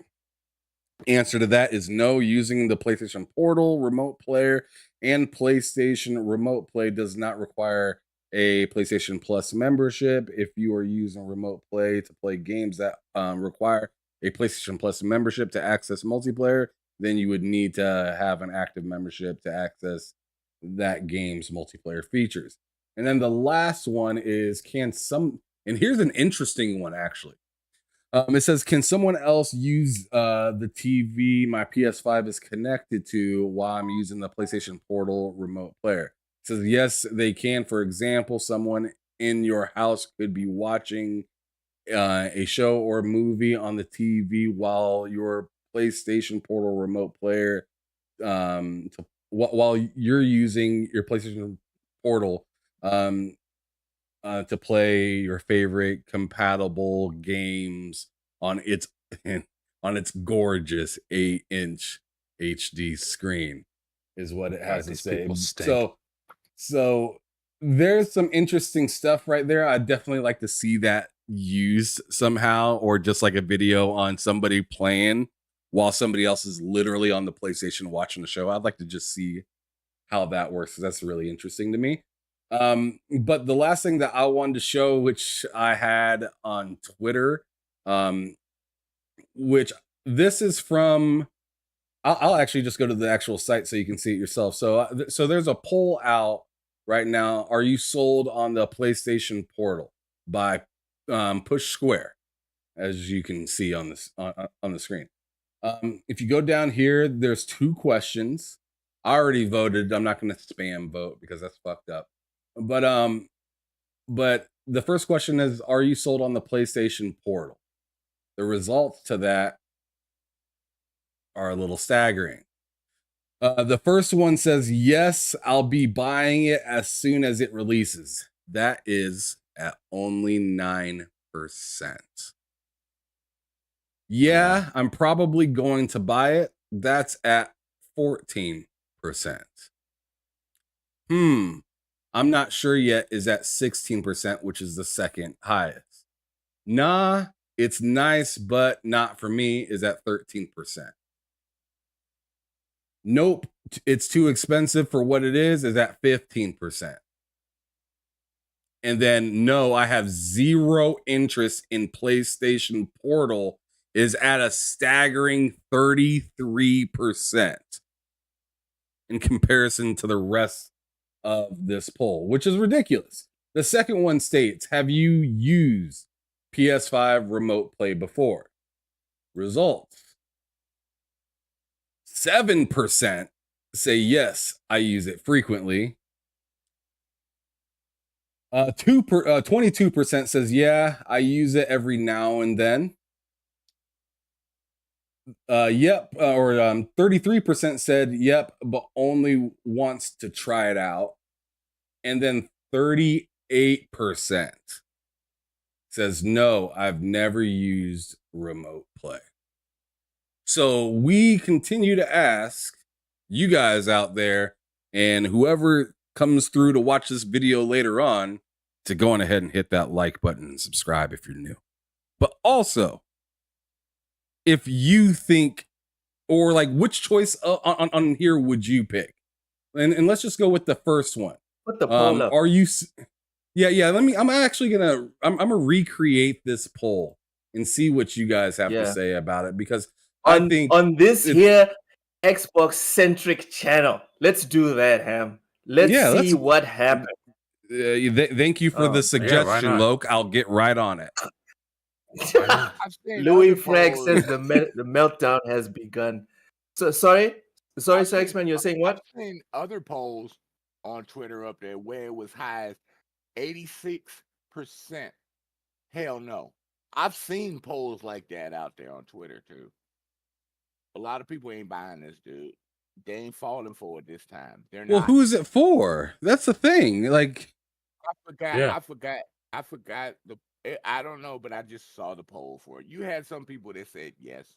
Answer to that is no. Using the PlayStation Portal Remote Player and PlayStation Remote Play does not require a PlayStation Plus membership. If you are using Remote Play to play games that require a PlayStation Plus membership to access multiplayer, then you would need to have an active membership to access that game's multiplayer features. And then the last one is and here's an interesting one actually. It says, can someone else use the TV my PS5 is connected to while I'm using the PlayStation Portal Remote Player? It says, yes, they can. For example, someone in your house could be watching a show or movie on the TV while your PlayStation Portal Remote Player while you're using your PlayStation Portal to play your favorite compatible games on its gorgeous 8-inch HD screen, is what it has to say. So there's some interesting stuff right there. I'd definitely like to see that used somehow, or just like a video on somebody playing while somebody else is literally on the PlayStation watching the show. I'd like to just see how that works, because that's really interesting to me. But the last thing that I wanted to show, which I had on Twitter, which this is from, I'll actually just go to the actual site so you can see it yourself. So there's a poll out right now. Are you sold on the PlayStation Portal by Push Square, as you can see on this on the screen. If you go down here, there's 2 questions. I already voted. I'm not going to spam vote because that's fucked up. But the first question is, are you sold on the PlayStation Portal? The results to that are a little staggering. The first one says, yes, I'll be buying it as soon as it releases. That is at only 9%. Yeah, I'm probably going to buy it. That's at 14%. I'm not sure yet is at 16%, which is the second highest. Nah, it's nice, but not for me, is at 13%. Nope, it's too expensive for what it is at 15%. And then no, I have zero interest in PlayStation Portal is at a staggering 33% in comparison to the rest of this poll, which is ridiculous. The second one states, have you used PS5 Remote Play before? Results. 7% say yes, I use it frequently. 22% says yeah, I use it every now and then. 33% said yep, but only wants to try it out. And then 38% says no, I've never used Remote Play. So we continue to ask you guys out there, and whoever comes through to watch this video later on, to go on ahead and hit that like button and subscribe if you're new. But also, if you think, or like, which choice on here would you pick? And let's just go with the first one. Put the poll up. Are you? Yeah. I'm actually gonna recreate this poll and see what you guys have to say about it, because I think on this here Xbox centric channel, let's do that, Ham. Let's see what happens. Thank you for the suggestion, Loke. I'll get right on it. Louis Frank says the meltdown has begun. So sorry, Sexman, you're saying what? I've seen other polls on Twitter up there where it was high as 86%. Hell no. I've seen polls like that out there on Twitter too. A lot of people ain't buying this, dude. They ain't falling for it this time. They're not. Well, who's it for? That's the thing. Like, Yeah. I forgot I don't know, but I just saw the poll for it. You had some people that said yes,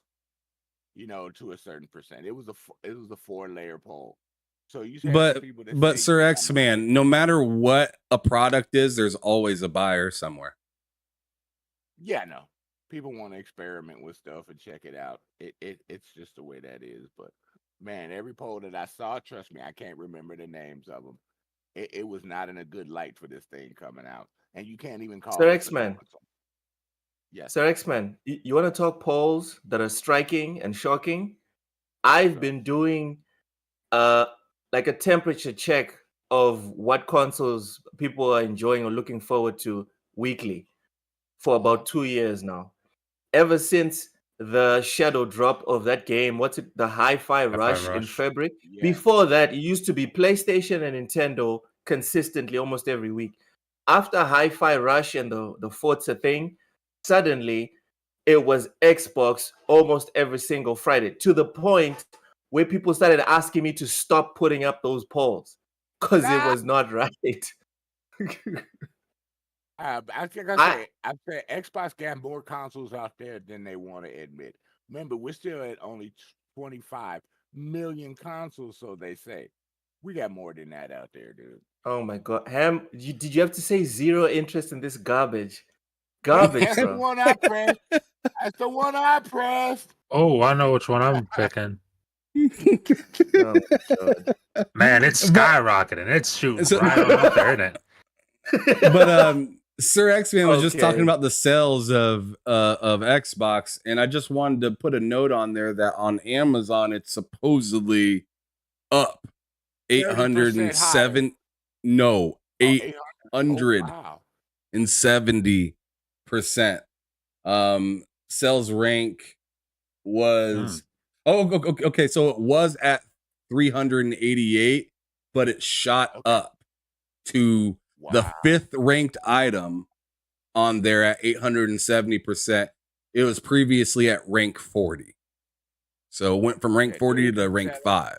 to a certain percent. It was a 4-layer poll. So you had some people that But said Sir yeah. X Man, no matter what a product is, there's always a buyer somewhere. Yeah, no. People want to experiment with stuff and check it out. It's just the way that is. But man, every poll that I saw, trust me, I can't remember the names of them. It was not in a good light for this thing coming out, and you can't even call Sir this X-Man. Yes. Sir X-Man, you want to talk polls that are striking and shocking? I've Sure. been doing like a temperature check of what consoles people are enjoying or looking forward to weekly for about 2 years now. Ever since the shadow drop of that game, what's it, the Hi-Fi Rush in February? Yeah. Before that, it used to be PlayStation and Nintendo consistently almost every week. After Hi-Fi Rush and the Forza thing, suddenly it was Xbox almost every single Friday, to the point where people started asking me to stop putting up those polls because it was not right. I think I said Xbox got more consoles out there than they want to admit. Remember, we're still at only 25 million consoles, so they say. We got more than that out there, dude. Oh my God, Ham! Did you have to say zero interest in this garbage? Garbage, That's the bro. one I pressed. That's the one I pressed. Oh, I know which one I'm picking. Oh my God. Man, it's skyrocketing. It's shooting right on up there, isn't it? But Sir X-Man was just talking Okay. about the sales of Xbox, and I just wanted to put a note on there that on Amazon it's supposedly up 807 no 870%. Sales rank was okay, so it was at 388, but it shot up to the 5th ranked item on there at 870%. It was previously at rank 40. So it went from rank 40 to rank 5.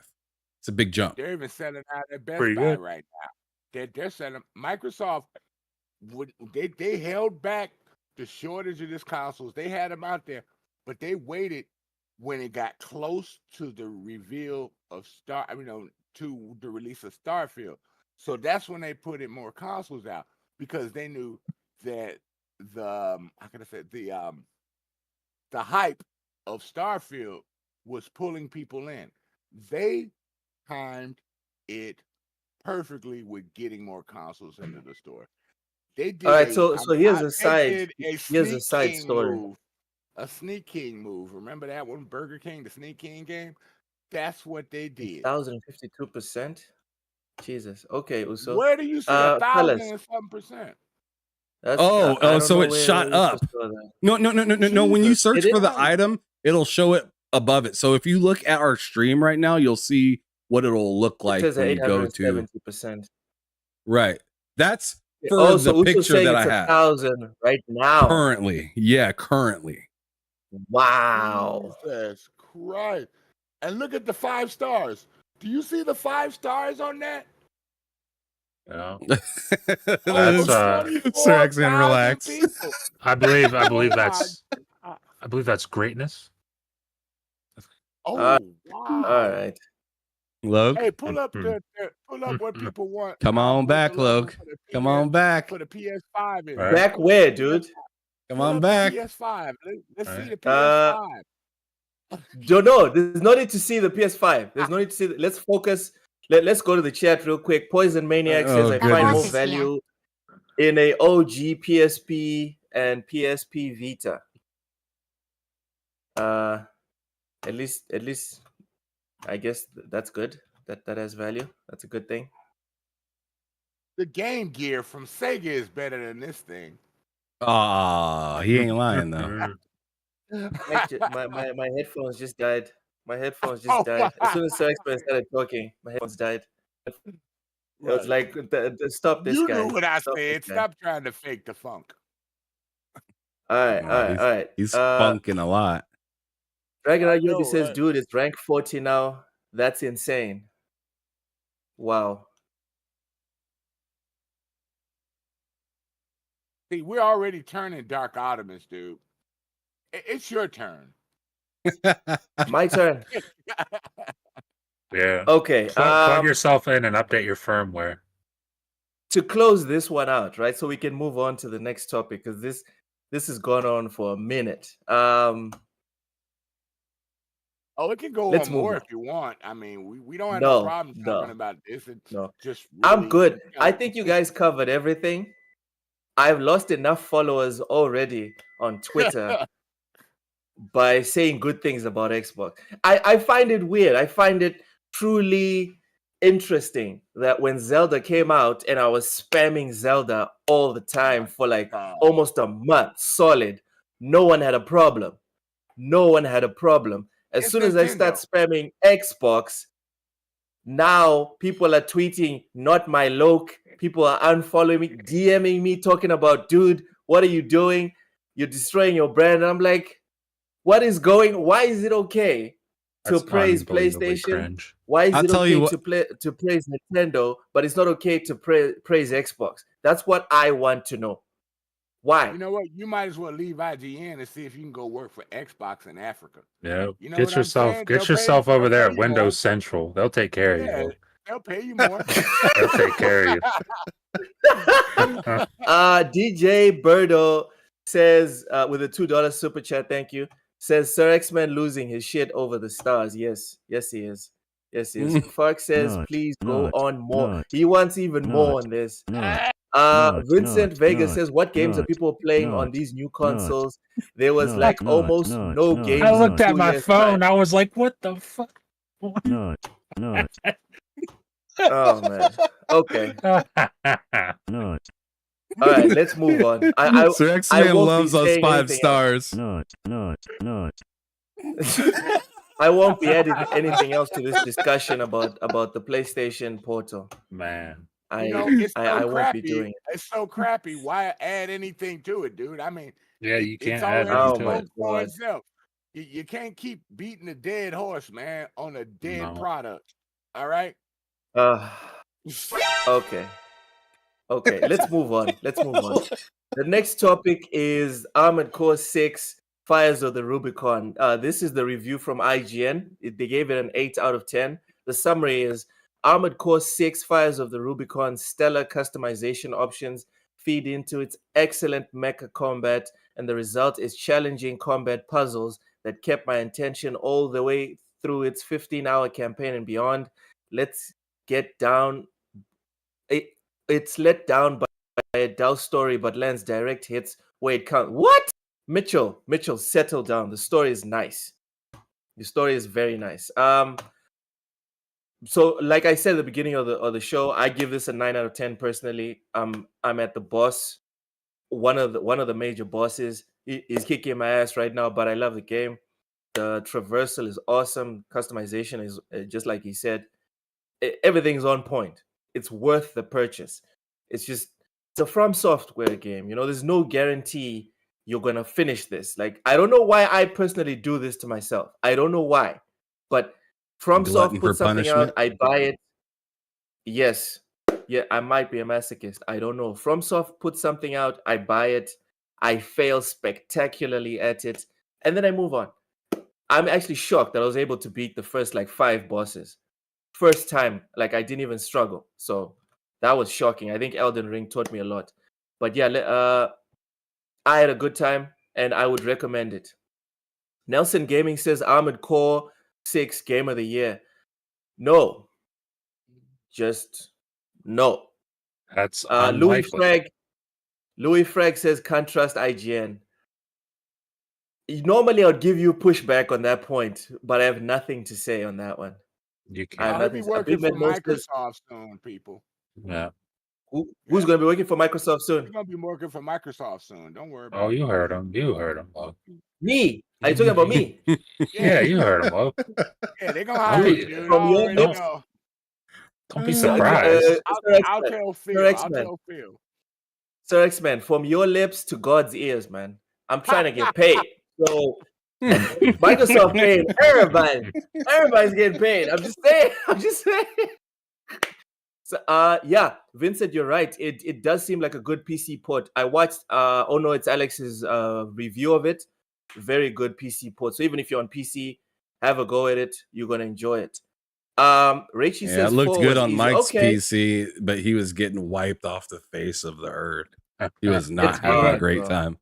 It's a big jump. They're even selling out at Best Pretty Buy good. right now. They're selling. Microsoft, they held back the shortage of these consoles. They had them out there, but they waited when it got close to the reveal of to the release of Starfield. So that's when they put in more consoles out, because they knew that the hype of Starfield was pulling people in. They timed it perfectly with getting more consoles into the store. They did. All right, so here's a side story. A Sneak King move. Remember that one, Burger King, the Sneak King game? That's what they did. 1,052%. Jesus. Okay, Uso. Where do you see 1,007%? So it shot up. No. When you search for the item, it'll show it above it. So if you look at our stream right now, you'll see what it'll look like when you go to. Right. That's for the picture that I have. 1,000 right now. Currently. Yeah, currently. Wow. Jesus Christ. And look at the 5 stars. Do you see the 5 stars on that? Yeah. That's Sir X-Man, relax. I believe that's greatness. Oh, wow. All right. Log. Hey, pull up what people want. Come on back, Log. Come on back. For the PS5. Back where, dude? Come on back. PS5. Let's see the PS5. No, there's no need to see the PS5. There's no need to see. Let's focus. Let's go to the chat real quick. Poison Maniac says, I find more value in a OG PSP and PSP Vita. At least, I guess that's good. That has value. That's a good thing. The Game Gear from Sega is better than this thing. He ain't lying though. my headphones just died. My headphones just died. As soon as Sir X-Man started talking, my headphones died. It was like, stop this guy. You knew what I said. Stop trying to fake the funk. All right. He's funking a lot. Dragon Yogi says, dude, it's rank 40 now. That's insane. Wow. See, we're already turning Dark Ottomans, dude. It's your turn. My turn. Yeah. Okay. Plug yourself in and update your firmware. To close this one out, right? So we can move on to the next topic because this has gone on for a minute. Oh, it can go Let's on move more on. if you want. I mean, we don't have no problem talking no, about this. It's no. just I'm really, good. you I know, think you guys covered everything. I've lost enough followers already on Twitter by saying good things about Xbox. I find it weird. I find it truly interesting that when Zelda came out and I was spamming Zelda all the time for like almost a month solid, no one had a problem. No one had a problem. As It's soon as I start Nintendo. spamming Xbox, now people are tweeting, not my loc. People are unfollowing me, DMing me, talking about, dude, what are you doing? You're destroying your brand. And I'm like, what is going? Why is it okay to That's praise unbelievably PlayStation? cringe. Why is I'll it tell you okay what- to praise Nintendo, but it's not okay to praise Xbox? That's what I want to know. Why? You know what? You might as well leave IGN and see if you can go work for Xbox in Africa. Yeah. You know Get what I'm saying? yourself They'll pay- over they'll there pay at you more. Windows Central. They'll take care of Yeah, you. they'll pay you more. They'll take care of you. DJ Birdo says with a $2 super chat, thank you. Says Sir X-Men losing his shit over the stars. Yes, he is. Yes, he is. Fark says, please go on more. He wants even more on this. Vincent Vega says, what games are people playing on these new consoles? There was like almost no games. I looked in at 2 my years' phone. time. I was like, what the fuck? Oh man. Okay. All right, let's move on. Sir I X-Man won't loves be us saying 5 anything else. stars. I won't be adding anything else to this discussion about the PlayStation Portal. Man. You know, it's so I won't be crappy. doing it. It's so crappy. Why add anything to it, dude? I mean, Yeah, you it's can't add already anything to my it. spoke for God. itself. You can't keep beating a dead horse, man, on a dead No. product. All right. Okay. Okay, let's move on. The next topic is Armored Core 6 Fires of the Rubicon. This is the review from IGN. They gave it an 8 out of 10. The summary is Armored Core 6 Fires of the Rubicon's stellar customization options feed into its excellent mecha combat, and the result is challenging combat puzzles that kept my attention all the way through its 15-hour campaign and beyond. Let's get down. It's let down by a dull story, but lands direct hits where it counts. What? Mitchell, settle down. The story is nice. The story is very nice. So like I said at the beginning of the show, I give this a 9 out of 10 personally. I'm at the boss. One of the major bosses. He's kicking my ass right now, but I love the game. The traversal is awesome. Customization is just like he said. Everything's on point. It's worth the purchase. It's a From Software game. You know, there's no guarantee you're gonna finish this. Like, I don't know why I personally do this to myself. I don't know why, but From Soft Glutton put for something out, punishment? I buy it. Yes, yeah, I might be a masochist. I don't know. From Soft put something out, I buy it. I fail spectacularly at it, and then I move on. I'm actually shocked that I was able to beat the first like 5 bosses. First time, like I didn't even struggle. So that was shocking. I think Elden Ring taught me a lot. But yeah, I had a good time and I would recommend it. Nelson Gaming says Armored Core 6 Game of the Year. No. Just no. That's Louis unlikely. Frag says can't trust IGN. Normally I'd give you pushback on that point, but I have nothing to say on that one. You I have can't. He'll be nothing. working for Big Man says, Microsoft soon, people. Yeah. who's going to be working for Microsoft soon? He's gonna be working for Microsoft soon. Don't worry about Oh, it. you heard him. You heard him. Lo. Me? Are you talking about me? Yeah, you heard him. Lo. Yeah, they're gonna hire you, dude. I From your already lips? know. Don't be surprised. I'll tell Phil. Sir I'll X-Men. tell Phil. Sir X-Men, from your lips to God's ears, man. I'm trying to get paid. So Microsoft paying everybody. Everybody's getting paid. I'm just saying. So, yeah, Vincent, you're right. It does seem like a good PC port. I watched. Oh no, it's Alex's review of it. Very good PC port. So even if you're on PC, have a go at it. You're gonna enjoy it. Rachie Yeah, says it looked 4 good was on easy. Mike's Okay, PC, but he was getting wiped off the face of the earth. He was it's not having a hard, great bro. time.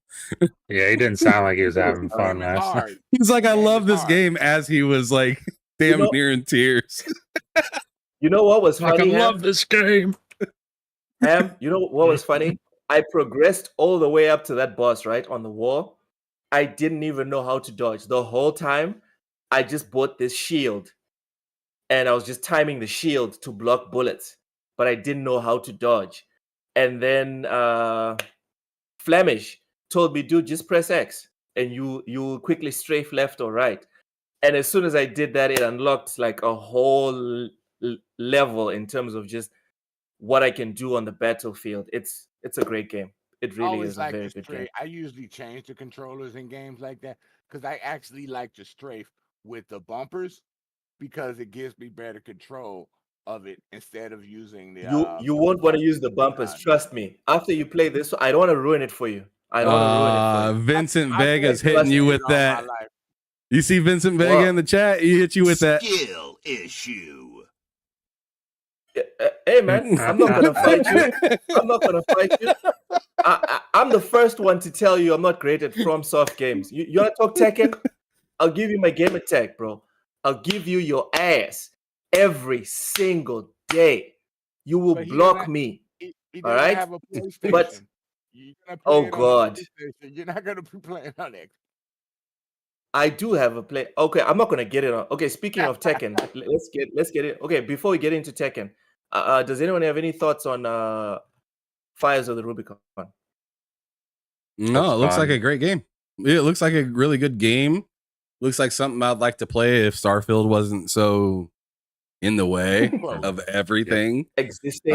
Yeah, he didn't sound like he was It was having hard. fun Game is last night. hard. He's like, I Game love is this hard. game, as he was like damn know- near in tears. You know what was Like, I funny? love this game. Ham, you know what was funny? I progressed all the way up to that boss, right, on the wall. I didn't even know how to dodge. The whole time, I just bought this shield. And I was just timing the shield to block bullets. But I didn't know how to dodge. And then Flemish told me, dude, just press X. And you quickly strafe left or right. And as soon as I did that, it unlocked like a whole level in terms of just what I can do on the battlefield. It's a great game. It I really always is a like very to good strafe. game. I usually change the controllers in games like that because I actually like to strafe with the bumpers because it gives me better control of it instead of using the. You won't want to use the bumpers. Trust me. After you play this, I don't want to ruin it for you. I don't want to ruin it for you. Vincent I Vega's played hitting you it with all my that. life. You see Vincent Vega What? in the chat? He hit you with that. Skill issue. Hey man, I'm not gonna fight you. I'm not gonna fight you. I'm the first one to tell you I'm not great at FromSoft games. You wanna talk Tekken? I'll give you my game attack, bro. I'll give you your ass every single day. You will But he block doesn't- me. He All doesn't right? have a PlayStation. But- You're gonna play Oh, it on God. the PlayStation. You're not gonna be playing on X. I do have a play. Okay, I'm not gonna get it on. Okay, speaking of Tekken, let's get it. Okay, before we get into Tekken, does anyone have any thoughts on Fires of the Rubicon? No, it looks like fun. a great game. It looks like a really good game. Looks like something I'd like to play if Starfield wasn't so in the way of everything. Existing.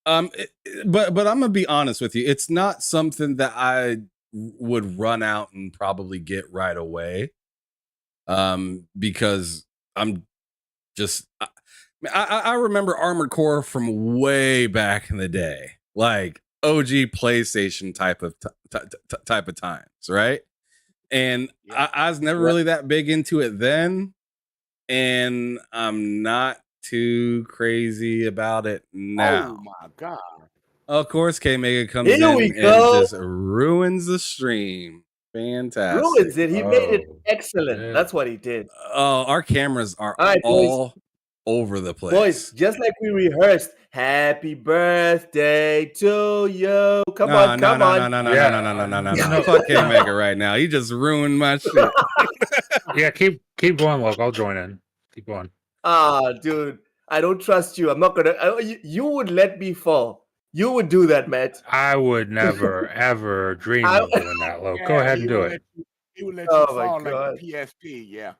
But I'm gonna be honest with you. It's not something that I would run out and probably get right away. Because I'm just I remember Armored Core from way back in the day, like OG PlayStation type of times, right? And Yeah. I was never really that big into it then, and I'm not too crazy about it now. Oh my god! Of course, K Mega comes Here in we and go. just ruins the stream. Fantastic. Ruins it. He made it Oh, excellent. yeah. That's what he did. Oh, our cameras are All right, boys. all over the place. Boys, just like we rehearsed, happy birthday to you. Come on. No. Fuck K Mega right now. He just ruined my shit. Yeah, keep going, look. I'll join in. Keep going. Dude, I don't trust you. I'm not gonna. You would let me fall. You would do that, Matt. I would never, ever dream of doing that, Loke. Go ahead and do it. He would let Oh you my fall God. like the PSP. Yeah.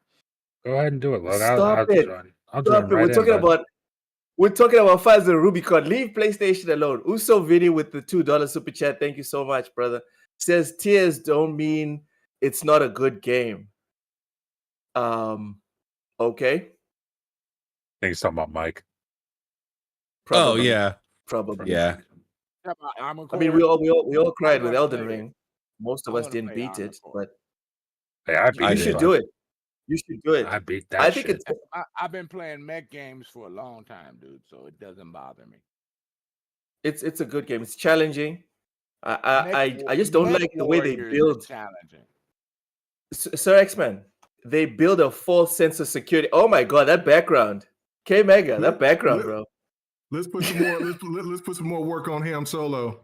Go ahead and do it, Loke. Stop I'll it. join. I'll Stop join it. right in, We're talking about Fires of the Rubicon. Leave PlayStation alone. Uso Vini with the $2 super chat. Thank you so much, brother. Says tears don't mean it's not a good game. Okay. I think he's talking about Mike. Oh yeah. Probably. Yeah. I mean, we all cried with gonna Elden play it. Ring. Most of I'm us gonna didn't play beat Armored it, Core. but Hey, I beat I you did. should do it. You should do it. I beat that I think shit. it's I've been playing mech games for a long time, dude, so it doesn't bother me. it's a good game. It's challenging. I just don't Mech like the way they Warriors build. is challenging. Sir X-Men, they build a false sense of security. Oh my god, that background. K Mega, that background, bro. Let's put some more. let's put some more work on Ham Solo.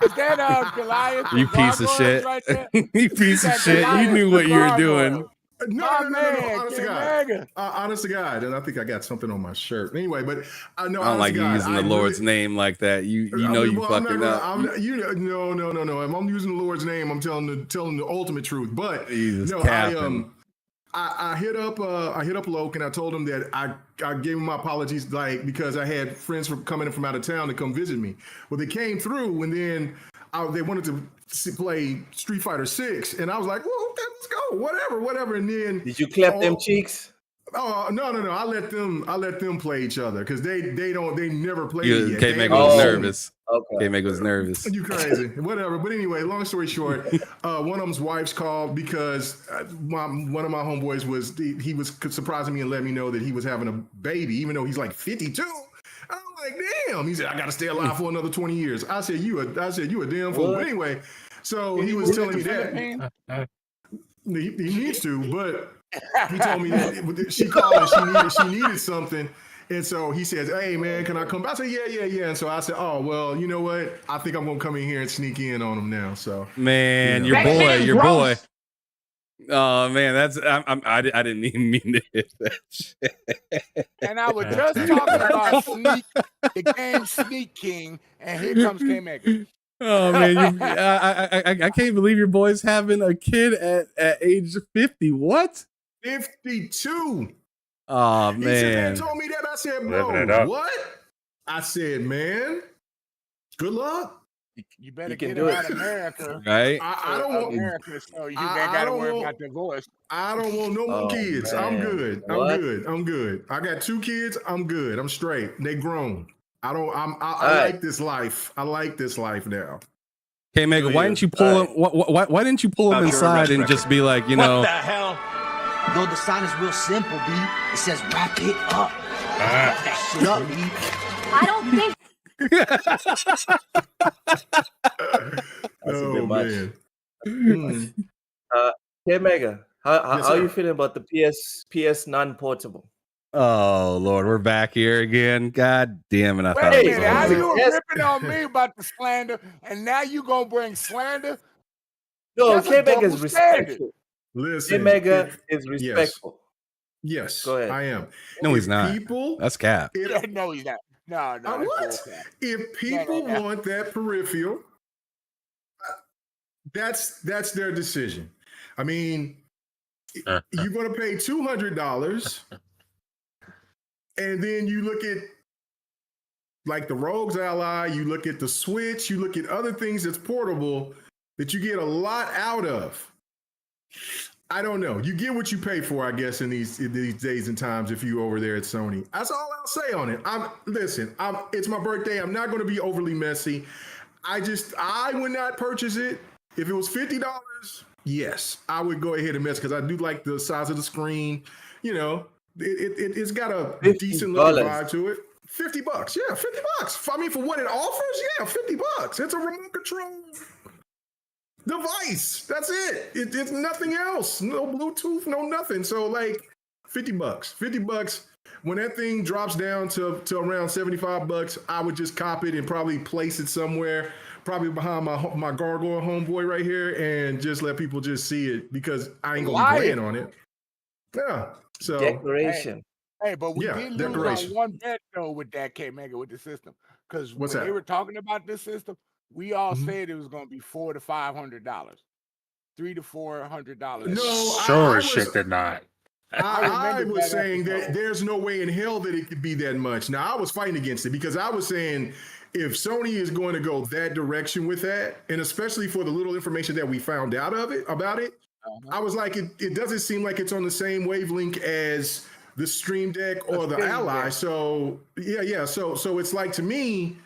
Is that Goliath? You the piece of gargoyles shit. Right there? You piece of That shit. You Goliath knew the what you were gargoyles. doing. No. Honest to King God. Mega. Honest to God. And I think I got something on my shirt. Anyway, but I know. I don't like you God, using the Lord's name like that. You I know mean, you well, I'm not fucking gonna- up. I'm- no. If I'm using the Lord's name, I'm telling the ultimate truth. But Jesus, no, capping. I hit up Loke and I told him that I gave him my apologies, like, because I had friends from coming in from out of town to come visit me. Well, they came through and then they wanted to play Street Fighter 6, and I was like, well, okay, let's go, whatever. And then Did you clap them cheeks? Oh no! I let them play each other because they never played it yet. K-Mega was nervous. Okay. K-Mega was nervous. You crazy? Whatever. But anyway, long story short, one of them's wife's called because one of my homeboys was surprising me and let me know that he was having a baby, even though he's like 52. I'm like, damn. He said, I got to stay alive for another 20 years. I said, you a damn fool. But anyway, so he was telling me that he needs to, but he told me that she called and she needed something. And so he says, hey, man, can I come back? I said, yeah. And so I said, oh, well, you know what? I think I'm going to come in here and sneak in on him now. So, man, your boy. Oh, man, I didn't even mean to hit that shit. And I was just talking about the game Sneak King, and here comes K-Mega. Oh, man, I can't believe your boy's having a kid at age 50. What? 52. Oh, man. He said, they told me that. I said, bro, what? I said, man, good luck. You better get him out of America. Right? I don't want America, so you ain't got to worry about divorce. I don't want no more kids. Man. I'm good. I'm good. I got 2 kids. I'm good. I'm straight. They grown. I like this life. I like this life now. Okay, Mega, why didn't you pull him? Why didn't you pull him inside and just be like, you know? What the hell? Though the sign is real simple, B. It says wrap it up. Wrap that shit up, B. I don't think. That's a bit much. Hey, Mega, how are you feeling about the PS non-portable? Oh, Lord, we're back here again. God damn it. Wait a minute, how you were ripping on me about the slander, and now you going to bring slander? No, K-Mega is respectful. Listen, K-Mega is respectful. Yes, go ahead. I am. No, he's not. That's cap. No, he's not. No. What? If people want that peripheral, that's their decision. I mean, you're going to pay $200, and then you look at like the Rogues Ally, you look at the Switch, you look at other things that's portable that you get a lot out of. I don't know. You get what you pay for, I guess, in these days and times if you over there at Sony. That's all I'll say on it. It's my birthday. I'm not going to be overly messy. I would not purchase it. If it was $50, yes, I would go ahead and mess because I do like the size of the screen. You know, it's got a decent little vibe to it. $50, yeah, $50. I mean, for what it offers, yeah, $50. It's a remote control device. That's it. It's nothing else. No Bluetooth, no nothing. So like $50. $50. When that thing drops down to around $75, I would just cop it and probably place it somewhere, probably behind my gargoyle homeboy right here, and just let people just see it because I ain't gonna be playing on it. Yeah. So decoration. Hey, but we did lose on one bet though with that K-Mega with the system. Because when they were talking about this system, we all said it was going to be $400 to $500, $300 to $400. No, sure shit did not. I was saying that there's no way in hell that it could be that much. Now I was fighting against it because I was saying if Sony is going to go that direction with that, and especially for the little information that we found out about it, I was like, it doesn't seem like it's on the same wavelength as the Stream Deck or the Ally. So yeah. So it's like, to me,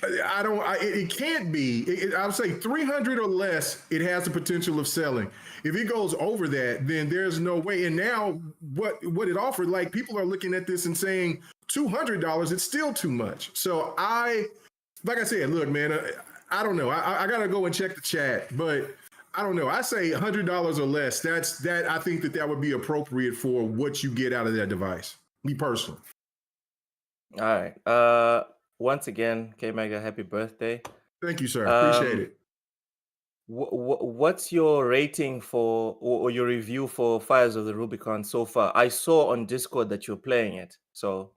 it can't be. I would say 300 or less, it has the potential of selling. If it goes over that, then there's no way. And now what it offered, like people are looking at this and saying $200, it's still too much. So like I said, look, man, I don't know. I got to go and check the chat, but I don't know. I say $100 or less. I think that would be appropriate for what you get out of that device. Me personally. All right. Once again, K-Mega, happy birthday. Thank you, sir. Appreciate it. What's your rating for or your review for Fires of the Rubicon so far? I saw on Discord that you're playing it, so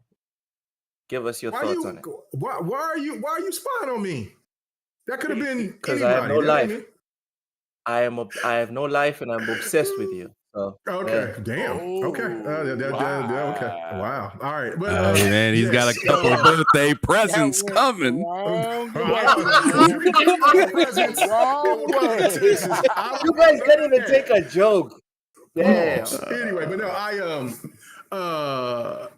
give us your thoughts on it. Why are you spying on me? That could have been because I have no life. I have no life, and I'm obsessed with you. So, okay, damn. Okay, okay. Wow. All right. But, man, he's got a couple of birthday presents coming. You guys can't even take a joke. Damn. Anyway, but no, Yeah,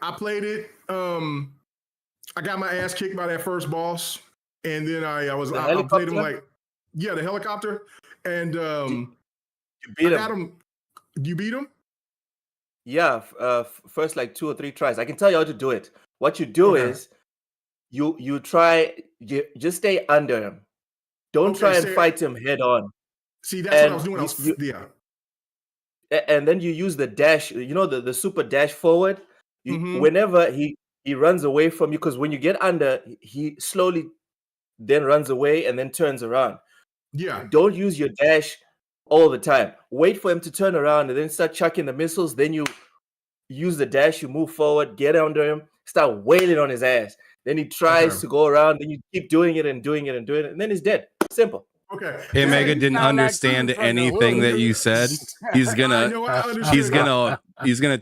I played it. I got my ass kicked by that first boss, and then I played him like, the helicopter, and you beat I got him. You beat him? Yeah, first like 2 or 3 tries. I can tell you how to do it. What you do is you just stay under him. Don't try and fight him head on. See, that's what I was doing. And then you use the dash, the super dash forward. Whenever he runs away from you, because when you get under, he slowly then runs away and then turns around. Yeah. Don't use your dash all the time. Wait for him to turn around and then start chucking the missiles. Then you use the dash, you move forward, get under him, start wailing on his ass. Then he tries to go around, then you keep doing it and doing it and doing it, and then he's dead. Simple. Okay. Hey, Mega didn't understand anything that you said. He's gonna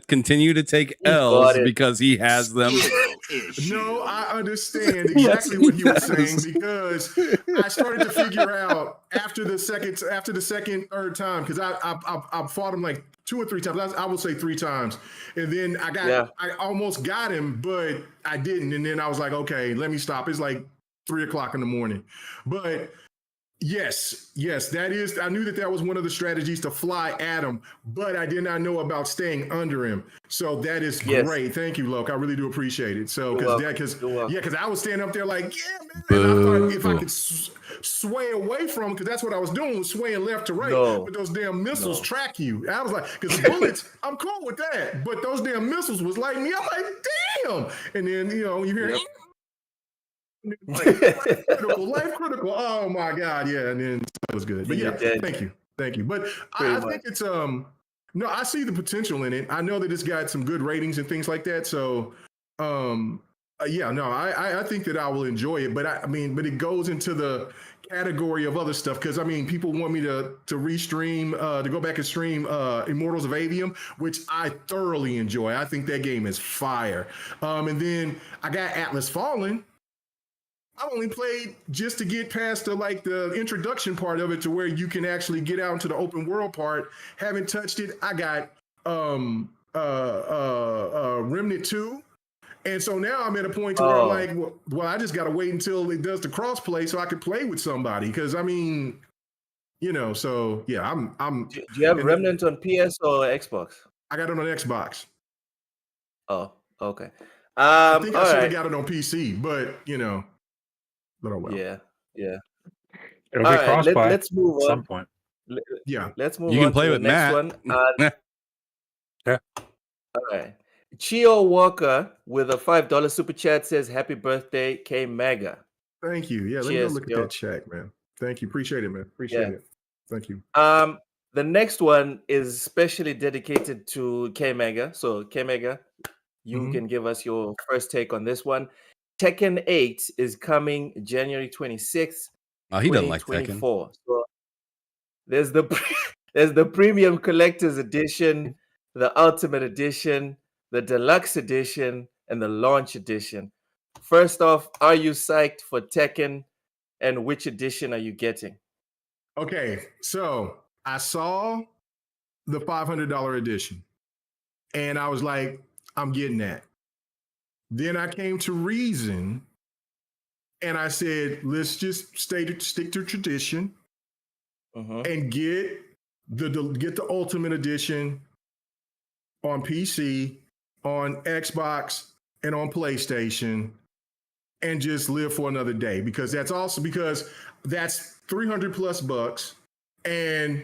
continue to take L's because he has them. No, I understand exactly what he was saying, because I started to figure out after the third time, because I fought him like 2 or 3 times. I would say 3 times, and then I almost got him, but I didn't. And then I was like, okay, let me stop. It's like 3 o'clock in the morning, but. Yes, that is. I knew that was one of the strategies to fly at him, but I did not know about staying under him. So that is great. Thank you, Loke. I really do appreciate it. So because I was standing up there like, man. And I thought if I could sway away from him, because that's what I was doing, was swaying left to right. But those damn missiles track you. I was like, because bullets, I'm cool with that, but those damn missiles was lighting me. I'm like, damn. And then you hear. Life critical. Oh my God, yeah, and then that was good. But thank you. But I think it's no, I see the potential in it. I know that it's got some good ratings and things like that. So I think that I will enjoy it. But but it goes into the category of other stuff, because people want me to restream, to go back and stream Immortals of Avium, which I thoroughly enjoy. I think that game is fire. And then I got Atlas Fallen. I only played just to get past the introduction part of it, to where you can actually get out into the open world part. Haven't touched it. I got Remnant 2. And so now I'm at a point where I'm like, well, I just got to wait until it does the crossplay so I can play with somebody. Because so yeah, I'm. Do you have Remnant on PS or Xbox? I got it on Xbox. Oh, okay. I think I should have got it on PC, but But oh well. Yeah. It'll be cross-buy let's move on. At some point. Let's move on. You can play with the next Matt. one. Yeah. All right. Chio Walker with a $5 super chat says, "Happy birthday, K Mega." Thank you. Yeah, let me go look at that check, man. Thank you. Appreciate it, man. Appreciate it. Thank you. The next one is specially dedicated to K Mega. So K Mega, you can give us your first take on this one. Tekken 8 is coming January 26th. Oh, he doesn't like Tekken. So there's the premium collector's edition, the ultimate edition, the deluxe edition, and the launch edition. First off, are you psyched for Tekken, and which edition are you getting? Okay, so I saw the $500 edition, and I was like, I'm getting that. Then I came to reason, and I said, let's just stick to tradition and get the Ultimate Edition on PC, on Xbox, and on PlayStation, and just live for another day, because that's $300 plus bucks, and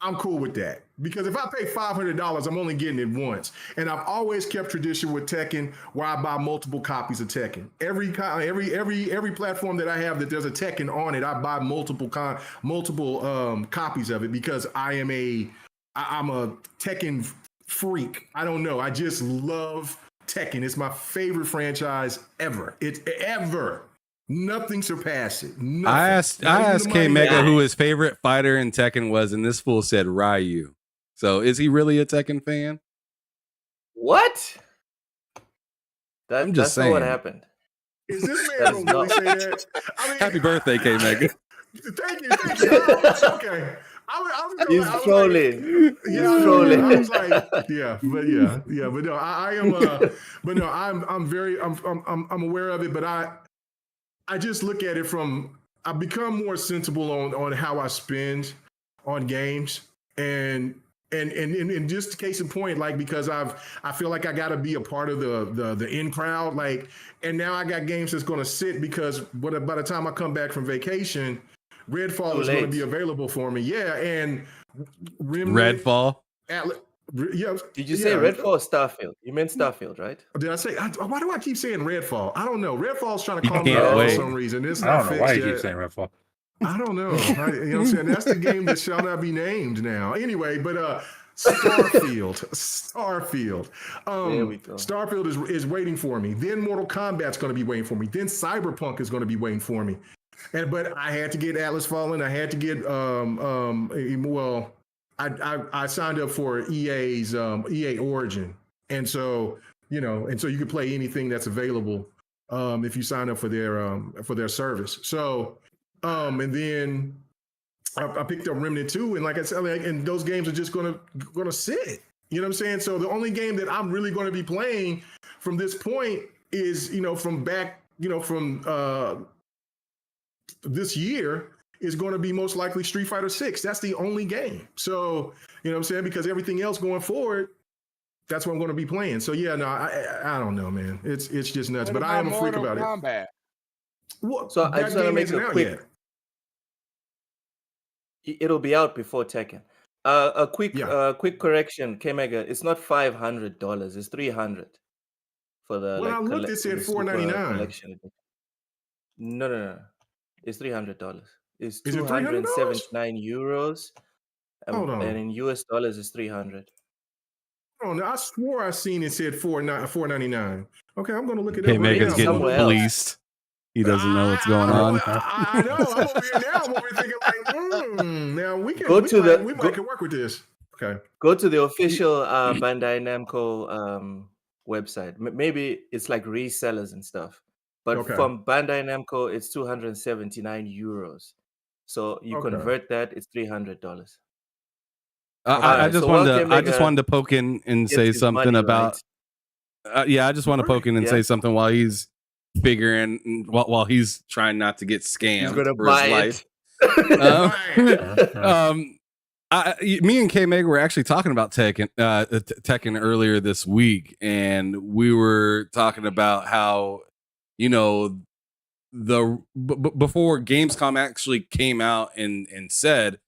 I'm cool with that. Because if I pay $500, I'm only getting it once. And I've always kept tradition with Tekken, where I buy multiple copies of Tekken. Every platform that I have that there's a Tekken on it, I buy multiple copies of it, because I'm a Tekken freak. I don't know. I just love Tekken. It's my favorite franchise ever. It's ever. Nothing surpasses it. Nothing. I asked K Mega who his favorite fighter in Tekken was, and this fool said Ryu. So is he really a Tekken fan? What? I'm just saying. Not what happened. Is this man gonna really say that? Happy birthday, K Mega. Thank you. Okay. He's trolling. I was like, but no, I am, but no, I'm aware of it, but I just look at it from, I've become more sensible on how I spend on games, and just case in point, like, because I feel like I got to be a part of the in crowd, like, and now I got games that's going to sit, because by the time I come back from vacation, Redfall is going to be available for me. Yeah, and Redfall. Did you say Redfall or Starfield? You meant Starfield, right? Did I say? Why do I keep saying Redfall? I don't know. Redfall's trying to calm me can't down for wait. some reason. It's I not don't know fixed why you yet. keep saying Redfall. I don't know. You know what I'm saying? That's the game that shall not be named now. Anyway, but Starfield. There we go. Starfield is waiting for me. Then Mortal Kombat's going to be waiting for me. Then Cyberpunk is going to be waiting for me. But I had to get Atlas Fallen. I had to get I signed up for EA's EA Origin, and so you can play anything that's available if you sign up for their service. So and then I picked up Remnant 2, and like I said, and those games are just gonna sit. You know what I'm saying? So the only game that I'm really going to be playing from this point is from back from this year is going to be most likely Street Fighter 6. That's the only game. So, you know what I'm saying? Because everything else going forward, that's what I'm going to be playing. So yeah, no, I don't know, man. It's just nuts. But I am a freak about it. Well, so I just want to make a quick. It'll be out before Tekken. A quick correction, K-Mega. It's not $500. It's $300 for the. Well, I looked. It said $499. No. It's $300. It's 279 euros. And in US dollars, it's 300. Oh no! I swore I seen it said $499. Okay, I'm gonna look it up. K-Mega's getting policed. He doesn't know what's going on. I know. I'm over here now. I'm over here thinking like, now we can work with this. Okay. Go to the official Bandai Namco website. Maybe it's like resellers and stuff. But from Bandai Namco, it's 279 euros. So you convert that, it's $300. I just wanted to poke in and say something about. Right? I just want to poke in and say something while he's figuring, while he's trying not to get scammed. He's gonna buy it. Me and K-Meg were actually talking about Tekken earlier this week, and we were talking about how, before Gamescom actually came out and said,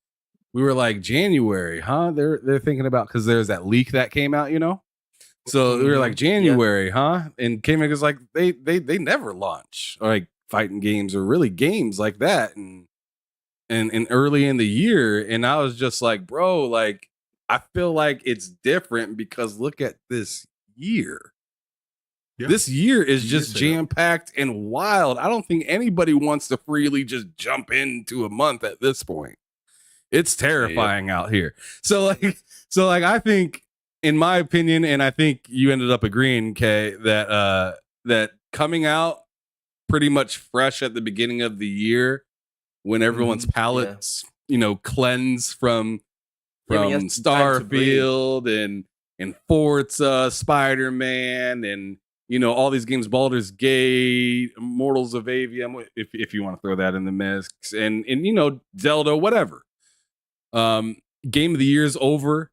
we were like, January, huh? They're thinking about, because there's that leak that came out, So we were like, January, huh? And K-Meg was like, they never launch like fighting games or really games like that, and early in the year. And I was just like, bro, like, I feel like it's different because look at this year. Yeah. This year is just jam-packed and wild. I don't think anybody wants to freely just jump into a month at this point. It's terrifying out here. So I think, in my opinion, and I think you ended up agreeing, Kay, that coming out pretty much fresh at the beginning of the year, when everyone's palates, cleanse from Starfield and Forza, Spider-Man, and all these games, Baldur's Gate, Immortals of Avium, if you want to throw that in the mix, and Zelda, whatever. Game of the year's over.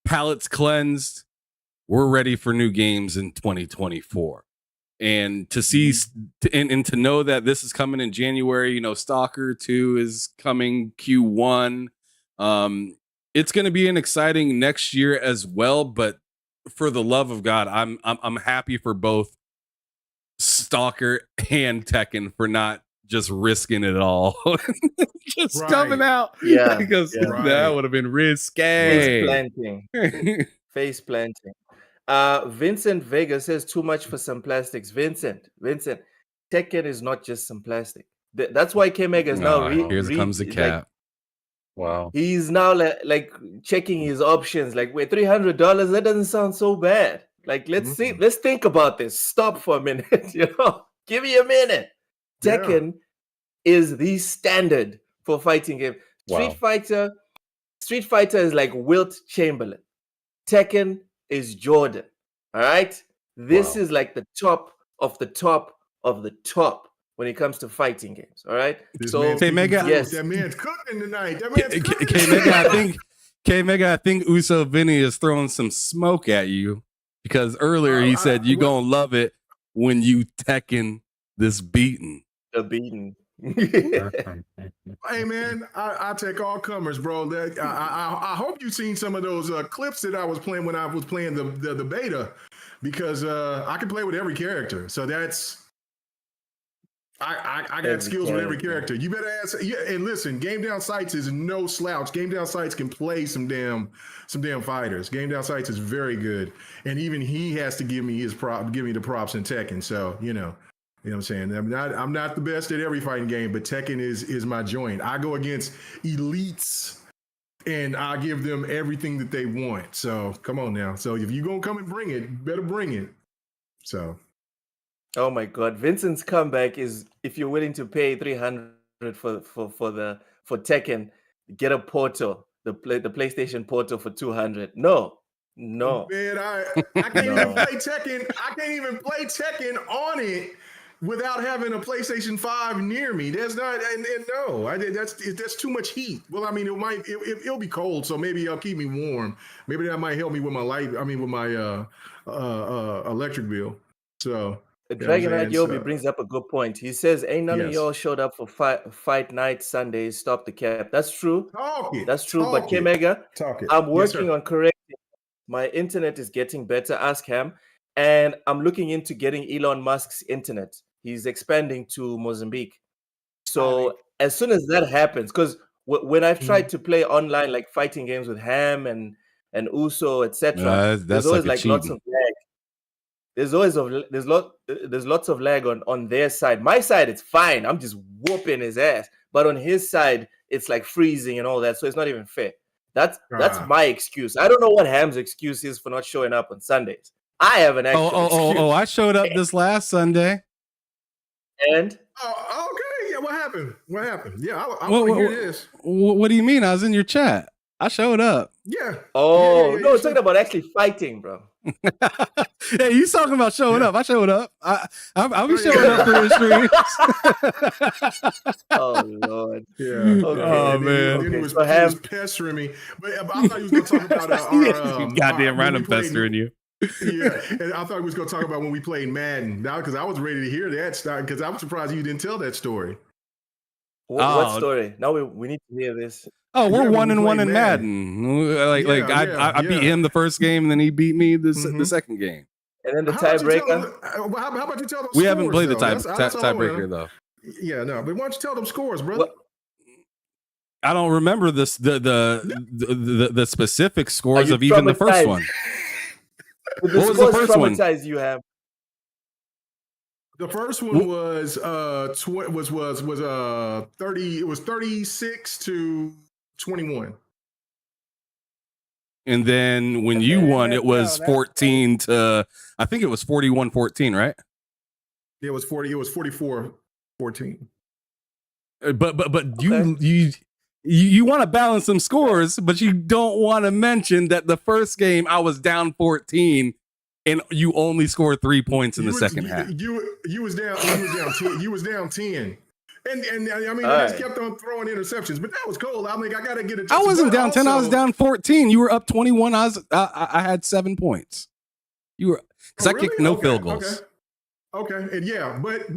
Palates cleansed. We're ready for new games in 2024. And to see and to know that this is coming in January, Stalker 2 is coming Q1. It's going to be an exciting next year as well, but for the love of God, I'm happy for both Stalker and Tekken for not just risking it all. Coming out. Yeah. Because that would have been risque. Face planting. Vincent Vega says too much for some plastics. Vincent, Tekken is not just some plastic. That's why K-Mega is now here comes the cap. Wow. He's now like checking his options. Like, wait, $300? That doesn't sound so bad. Like, let's think about this. Stop for a minute. Give me a minute. Tekken is the standard for fighting game. Street Fighter Street Fighter is like Wilt Chamberlain. Tekken is Jordan. All right? This is like the top of the top of the top when it comes to fighting games. All right? Yes. That man's cooking tonight. That man's cooking. K-Mega, I think Uso Vinny is throwing some smoke at you because earlier he said you're going to love it when you Tekken this beating. The beating. Hey man, I take all comers, bro. I hope you've seen some of those clips that I was playing when I was playing the beta, because I can play with every character. So that's I got skills with every character. You better ask. Yeah, and listen, Game Down Sights is no slouch. Game Down Sights can play some damn fighters. Game Down Sights is very good, and even he has to give me the props in Tekken. So you know what I'm saying. I'm not the best at every fighting game, but Tekken is my joint. I go against elites, and I give them everything that they want. So come on now. So if you're gonna come and bring it, you better bring it. So. Oh my God! Vincent's comeback is, if you're willing to pay $300 for Tekken, get a Portal, the PlayStation Portal for $200. No. Man, I can't even play Tekken. I can't even play Tekken on it without having a PlayStation 5 near me. There's not, and no, that's too much heat. Well, I mean, it'll be cold, so maybe it'll keep me warm. Maybe that might help me with my with my electric bill. So. Dragon Knight Yobi brings up a good point. He says, ain't none of y'all showed up for fight night Sundays. Stop the cap. That's true. That's true. But K-Mega, I'm working on correcting. My internet is getting better. Ask Ham. And I'm looking into getting Elon Musk's internet. He's expanding to Mozambique. So as soon as that happens, because when I've tried to play online, like fighting games with Ham and Uso, etc., there's always like lots of lag. There's lots of lag on their side. My side, it's fine. I'm just whooping his ass. But on his side, it's like freezing and all that. So it's not even fair. That's my excuse. I don't know what Ham's excuse is for not showing up on Sundays. I have an actual excuse. I showed up this last Sunday. And? Okay. Yeah, what happened? Yeah, I want to hear this. What do you mean? I was in your chat. I showed up. Yeah. Oh, no, it's talking about actually fighting, bro. Hey, you talking about showing up? I showed up. I'll be showing up for the streams. Oh Lord. Yeah. Okay. Oh man. Then he was pestering me, but I thought he was going to talk about our goddamn right, I'm pestering you. Yeah, and I thought he was going to talk about when we played Madden. Now, because I was ready to hear that start, because I'm surprised you didn't tell that story. What story? Now we need to hear this. Oh, we're 1-1 in Madden. I beat him the first game, and then he beat me the second game. And then the tiebreaker. How about you tell them? We haven't played the tiebreaker though. Yeah, no. But why don't you tell them scores, brother? I don't remember the specific scores of even the first one. What was the first one? You have. The first one was 30. It was 36-21. And then when you won, it was 14 to, I think it was 41-14, right? It was 40. It was 44-14. But you want to balance some scores, but you don't want to mention that the first game I was down 14 and you only scored 3 points in the second half. You was down 10. You was down 10. And I mean, they just kept on throwing interceptions, but that was cool. I mean, I got to get it. I wasn't down 10. I was down 14. You were up 21. I had 7 points. You were, because I kicked no field goals. Okay. And yeah, but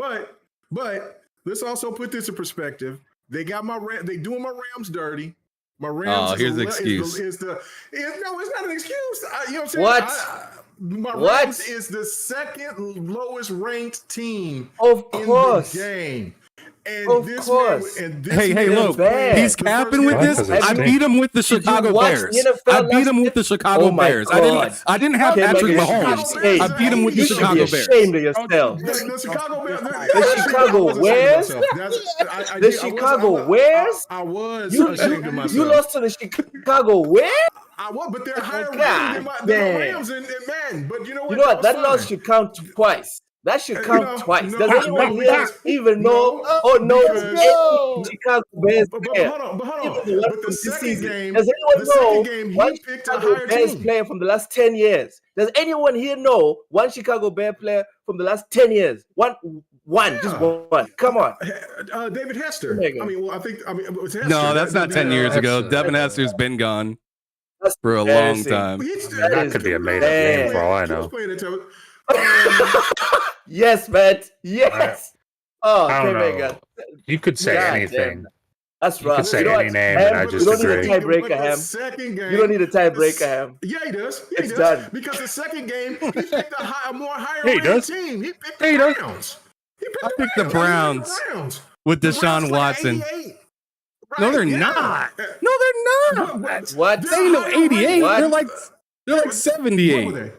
let's also put this in perspective. They got they doing my Rams dirty. My Rams. Here's the excuse. No, it's not an excuse. You know what I'm saying? What? Rams is the second lowest ranked team in the game. And of this course. Hey, look, he's capping with this. I beat him with the Chicago Bears. I beat him with the Chicago Bears. I didn't have Patrick Mahomes. I beat him with the Chicago Bears. Ashamed of yourself. The Chicago Bears. The Chicago Bears? I was ashamed of myself. You lost to the Chicago Bears? I was, but they're higher ranked than the Rams and Madden. But you know what? That loss should count twice. That should count twice. Does no, anyone no, here because- even know? no, Oh no, because- any Chicago Bears But player. hold on, Even the one But from the this second season. game, Does anyone know he one picked a Chicago higher Bears team. player from the last 10 years? Does anyone here know one Chicago Bear player from the last 10 years? One, just one. Come on. David Hester. Omega. It was Hester. No, that's not 10 years ago. Hester. Devin Hester's been gone That's for a long embarrassing. time. That could be a made-up game for all I know. Yes, Matt. Yes. Oh, I don't okay, know. Mega. You could say God anything. damn. That's You right. could say know any what? name, Ham, and I you just don't need a agree. tiebreaker, Ham. You don't need a tiebreaker, Ham. Yeah, he does. Yeah, It's he does. done. Because the second game, he picked a higher Yeah, he rated does. team. He picked Yeah, he the does. Browns. I picked the Browns with The Browns Deshaun like Watson. 88. No, Right, they're yeah. not. No, they're not. What? They ain't no 88. What? They're like What were 78. they?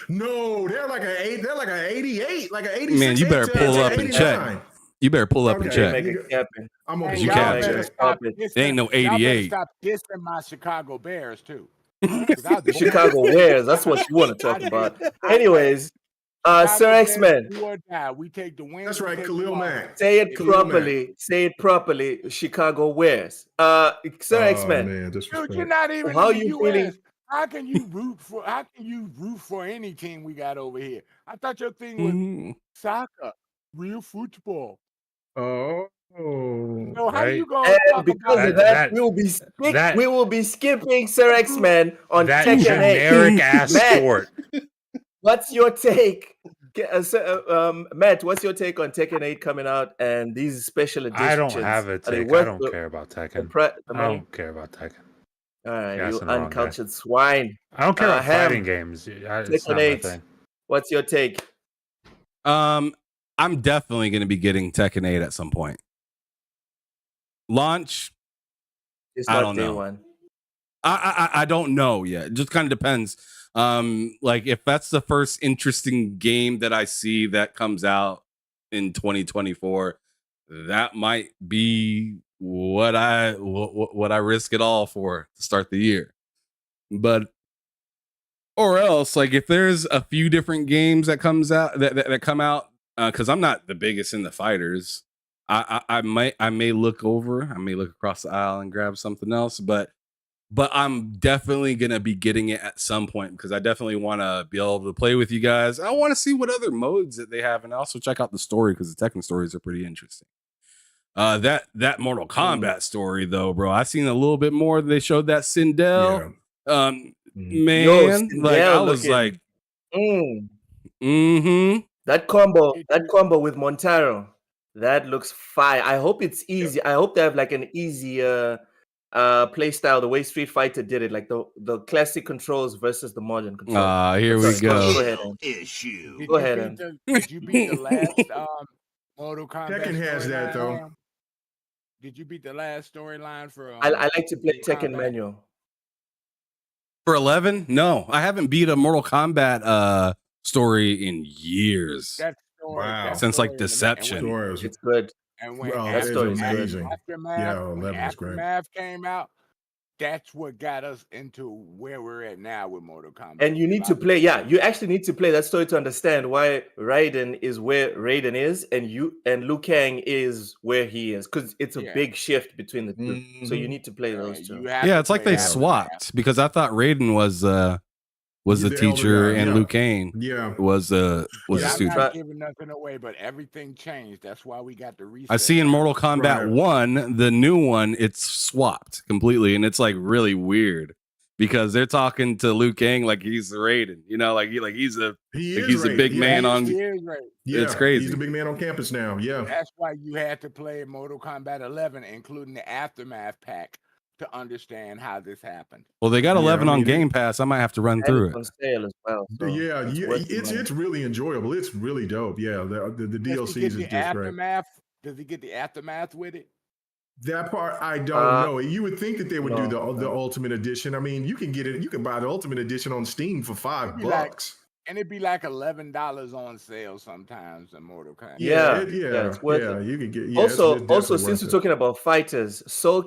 No, they're like an 8. They're like an 88, like an 86. Man, you better pull up and check. 89. You better pull up and Okay. check. Mega capping. I'm gonna You pull can't. up and Mega check. stop stop it. dissing- They ain't no y'all better 88. Stop dissing my Chicago Bears too. 'Cause I was Chicago Bears. That's what you want to talk about. Anyways, Sir X-Men. Do or die. We take the win. That's we right, take Khalil the loss. Mack. Say it Khalil properly. Say it properly. Chicago Wears. Sir X-Men. Man, Dude, disrespect. you're not even How in the you US. feeling? How can you root for any team we got over here? I thought your thing was Mm. soccer, real football. Oh. So how Right. you gonna And talk because about of that- that, that- we will be skipping Sir X-Men on That Tekken 8. generic ass Matt. sport. What's your take? Matt, what's your take on Tekken 8 coming out and these special editions? I don't have a Are they take. I worth don't the- care about the Tekken. the I money? don't care about Tekken. All right, Yeah, you that's the wrong guy. uncultured swine. I don't care about Ham, fighting games. It's Tekken not my 8. thing. What's your take? I'm definitely going to be getting Tekken 8 at some point. Launch, It's I not don't day know. one. I don't know yet. It just kind of depends. Like if that's the first interesting game that I see that comes out in 2024, that might be what I risk it all for to start the year. But or else, like if there's a few different games that comes out that come out, because I'm not the biggest in the fighters. I may look across the aisle and grab something else, but I'm definitely gonna be getting it at some point because I definitely want to be able to play with you guys. I want to see what other modes that they have, and also check out the story because the Tekken stories are pretty interesting. That Mortal Kombat story though, bro, I seen a little bit more. They showed that Sindel. Man, Yo, like I Sindel was looking- like, Mm. That combo with Montaro, that looks fire. I hope it's easy. I hope they have like an easier play style, the way Street Fighter did it, like the classic controls versus the modern controls. here we Sorry, go. Go ahead. Issue. Go ahead, Em. Did you beat the last Mortal Kombat? Tekken has that, storyline, though. Ham? Did you beat the last storyline for? I like to play Mortal Tekken Kombat? manual. For 11, no, I haven't beat a Mortal Kombat story in years. That story, Wow. that Since, story like, in the- Deception. and when- Stories. It's good. And when Oh, that story is amazing. Aftermath, Yeah, when 11 was great. Aftermath came out, that's what got us into where we're at now with Mortal Kombat. And you need to play, you actually need to play that story to understand why Raiden is where Raiden is and Liu Kang is where he is, because it's a Yeah. big shift between the two. So you Mhm. need to play those two. Yeah, it's like they swapped because I thought Raiden was the The elder teacher guy, and yeah. Liu Kang Yeah. was the I'm student. not giving nothing away, but everything changed. That's why we got the reset. I see in Mortal Kombat Right. 1, the new one, it's swapped completely, and it's like really weird because they're talking to Liu Kang like he's Raiden, you know, like he's a He Like is he's a right. big Yeah, man on. He is right. Yeah, It's crazy. He's the big man on campus now. Yeah. That's why you had to play Mortal Kombat 11, including the Aftermath pack, to understand how this happened. Well, they got Yeah, 11 I on mean, Game Pass. I might have to run And through it's on it. sale as well. So Yeah, worth the money. it's really enjoyable. It's really dope. Yeah, the Does he DLCs get is the just great. Aftermath? Does he get the Aftermath with it? That part I don't Uh, know. You would think that they would do no, the Ultimate Edition. I mean, you can get it. You can buy the Ultimate Edition on Steam for $5. It'd be like- And it'd be like $11 on sale sometimes in Mortal Kombat. Yeah, yeah, it's worth it. You could get. Yeah, also, it's definitely since worth we're it. talking about fighters, Soul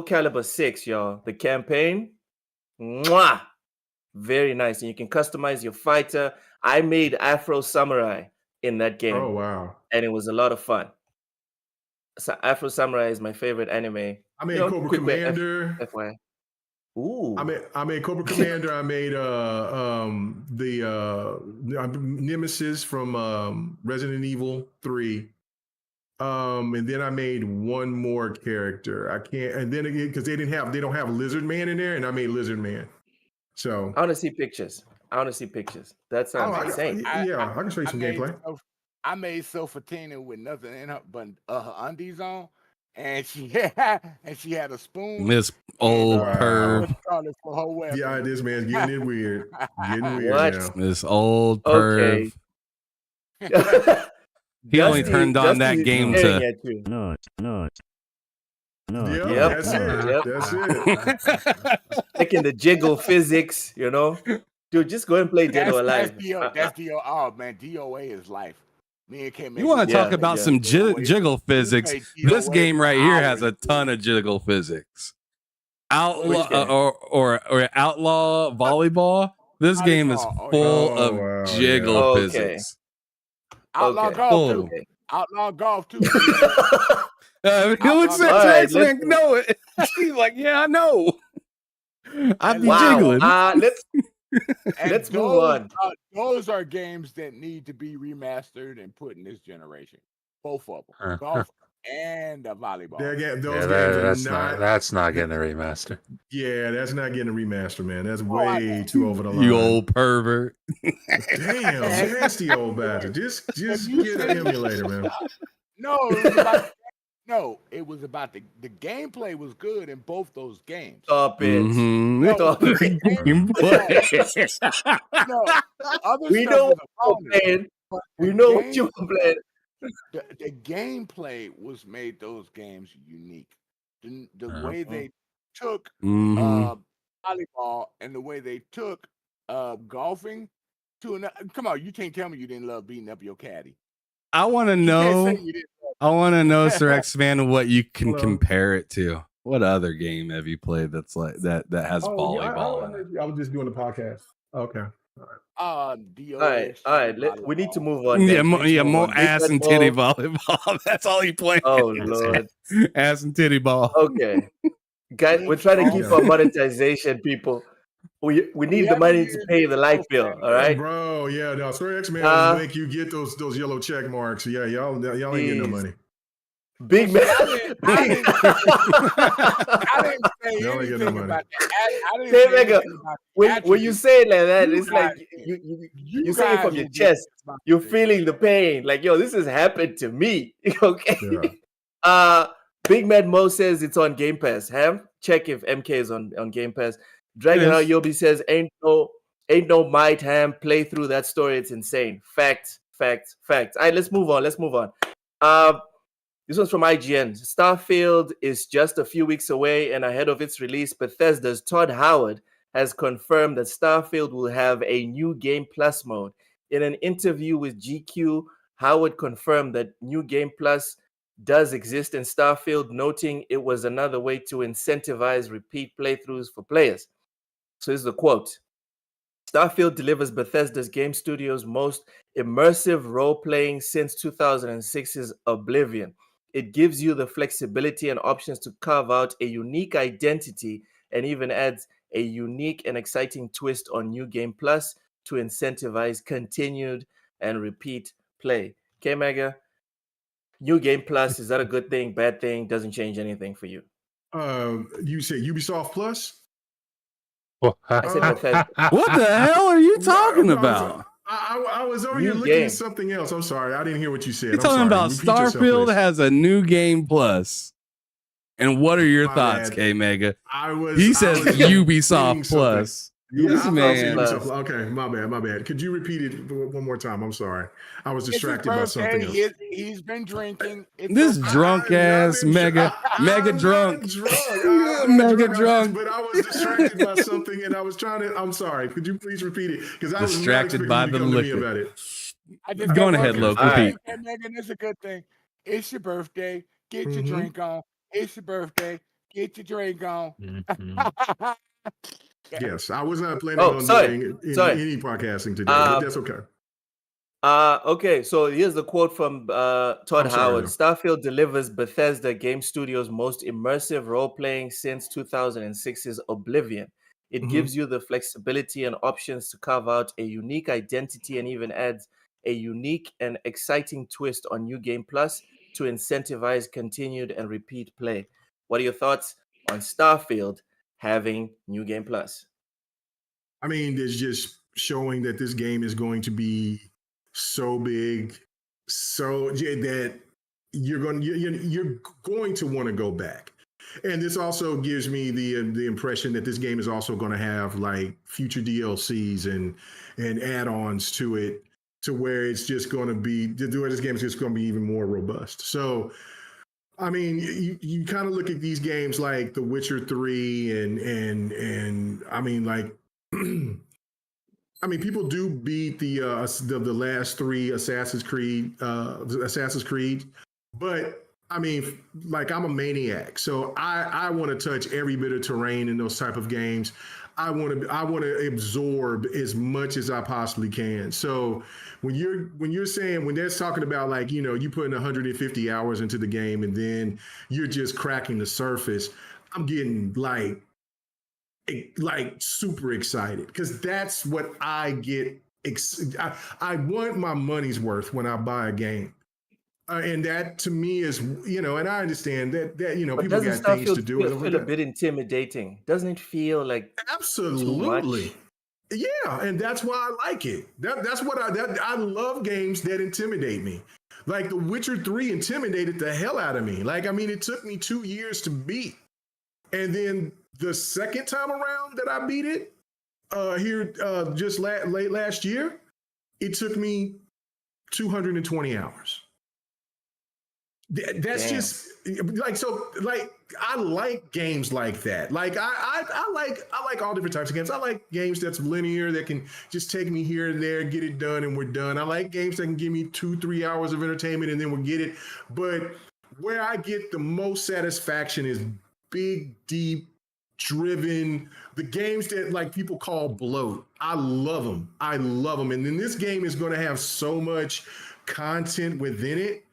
Calibur 6, y'all, the campaign, mwah, very nice, and you can customize your fighter. I made Afro Samurai in that game. Oh wow! And it was a lot of fun. So Afro Samurai is my favorite anime. I made Cobra Commander. FYI. Ooh. I made Cobra Commander. I made Nemesis from Resident Evil 3. And then I made one more character. I can't, and then again, because they don't have Lizard Man in there, and I made Lizard Man. So I want to see pictures. That sounds insane. I can show you some gameplay. I made Sofatina with nothing in her but her undies on, and she had a spoon. Miss old perv. For her weapon. Yeah, this man's getting it weird. Getting weird now. This old perv. He only turned on that game to. No. Yep, that's it. Taking the jiggle physics, you know. Dude, just go and play Dead or Alive. That's DOA. Oh man, DOA is life. Me and Kim. You want to talk about some jiggle physics? This game right here has a ton of jiggle physics. Outlaw or outlaw volleyball. This game is full of jiggle physics. Outlaw golf too. Outlaw golf too. He looks at Jackson and know it. He's like, yeah, I know. I be jiggling. Let's move on. Those are games that need to be remastered and put in this generation. Both of them, golf and volleyball. That's not getting a remaster. Yeah, that's not getting a remaster, man. That's way too over the line. You old pervert. Damn, nasty old bastard. Just get an emulator, man. It was about the gameplay was good in both those games. Stop it. Stop it. We know what you're playing. We know what you're playing. The gameplay was made those games unique. The way they took volleyball and the way they took golfing to another. Come on, you can't tell me you didn't love beating up your caddy. I want to know, Sir X-Man, what you can compare it to. What other game have you played that's like that has volleyball? I was just doing the podcast. Okay. All right. We need to move on. More ass and titty volleyball. That's all you play. Oh Lord, ass and titty ball. Okay, guys, we're trying to keep our monetization, people. We need the money to pay the light bill. All right, bro. Yeah, no. Sir X-Man will make you get those yellow check marks. Yeah, y'all ain't getting no money. Big man. I didn't say anything about that. When you say it like that, it's like you say it from your chest. You're feeling the pain. Like, yo, this has happened to me. Okay. Yeah. Big Mad Mo says it's on Game Pass. Ham, check if MK is on Game Pass. Dragon Out Yobi says ain't no might Ham play through that story. It's insane. Facts. All right, let's move on. This one's from IGN. Starfield is just a few weeks away, and ahead of its release, Bethesda's Todd Howard has confirmed that Starfield will have a new Game Plus mode. In an interview with GQ, Howard confirmed that New Game Plus does exist in Starfield, noting it was another way to incentivize repeat playthroughs for players. So here's the quote. Starfield delivers Bethesda's game studio's most immersive role-playing since 2006's Oblivion. It gives you the flexibility and options to carve out a unique identity and even adds a unique and exciting twist on New Game Plus to incentivize continued and repeat play. K-Mega, New Game Plus, is that a good thing, bad thing, doesn't change anything for you? You say Ubisoft Plus? I said Bethesda. What the hell are you talking about? I was over here looking at something else. I'm sorry. I didn't hear what you said. You're talking about Starfield has a new game plus. And what are your thoughts, K-Mega? He says Ubisoft Plus. Yeah, man. Okay, my bad. Could you repeat it one more time? I'm sorry. I was distracted by something else. He's been drinking. This drunk ass mega drunk. Mega drunk. But I was distracted by something and I was trying to. I'm sorry. Could you please repeat it? Because I was distracted by the liquor. About it. Go on ahead, Loke. Repeat. Megan, it's a good thing. It's your birthday. Get your drink on. It's your birthday. Get your drink on. Yes, I was not planning Oh, on sorry. doing Sorry. any podcasting today, but that's okay. Okay, so here's the quote from Todd I'm sorry, Howard. though. Starfield delivers Bethesda Game Studios' most immersive role-playing since 2006's Oblivion. It Mhm. gives you the flexibility and options to carve out a unique identity and even adds a unique and exciting twist on New Game Plus to incentivize continued and repeat play. What are your thoughts on Starfield having New Game Plus? I mean, it's just showing that this game is going to be so big, so that you're going to want to go back. And this also gives me the impression that this game is also going to have like future DLCs and add-ons to it, to where it's just going to be this game is just going to be even more robust. So, I mean, you kind of look at these games like The Witcher 3 and I mean, like I mean, people do beat the last three Assassin's Creed, but I mean, like I'm a maniac, so I want to touch every bit of terrain in those type of games. I want to absorb as much as I possibly can. So when they're talking about like, you know, you putting 150 hours into the game and then you're just cracking the surface, I'm getting like super excited, because that's what I get. I want my money's worth when I buy a game. And that to me is, you know, and I understand that you know, But people doesn't got things to Starfield do. feel a bit intimidating? Doesn't it feel like Absolutely. too much? Yeah, and that's why I like it. That's what I love games that intimidate me. Like The Witcher 3 intimidated the hell out of me. Like, I mean, it took me 2 years to beat. And then the second time around that I beat it, just late last year, it took me 220 hours. That's Damn. just like, so like I like games like that. Like I like all different types of games. I like games that's linear, that can just take me here and there, get it done, and we're done. I like games that can give me 2-3 hours of entertainment and then we'll get it. But where I get the most satisfaction is big, deep, driven, the games that like people call bloat. I love them. And then this game is going to have so much content within it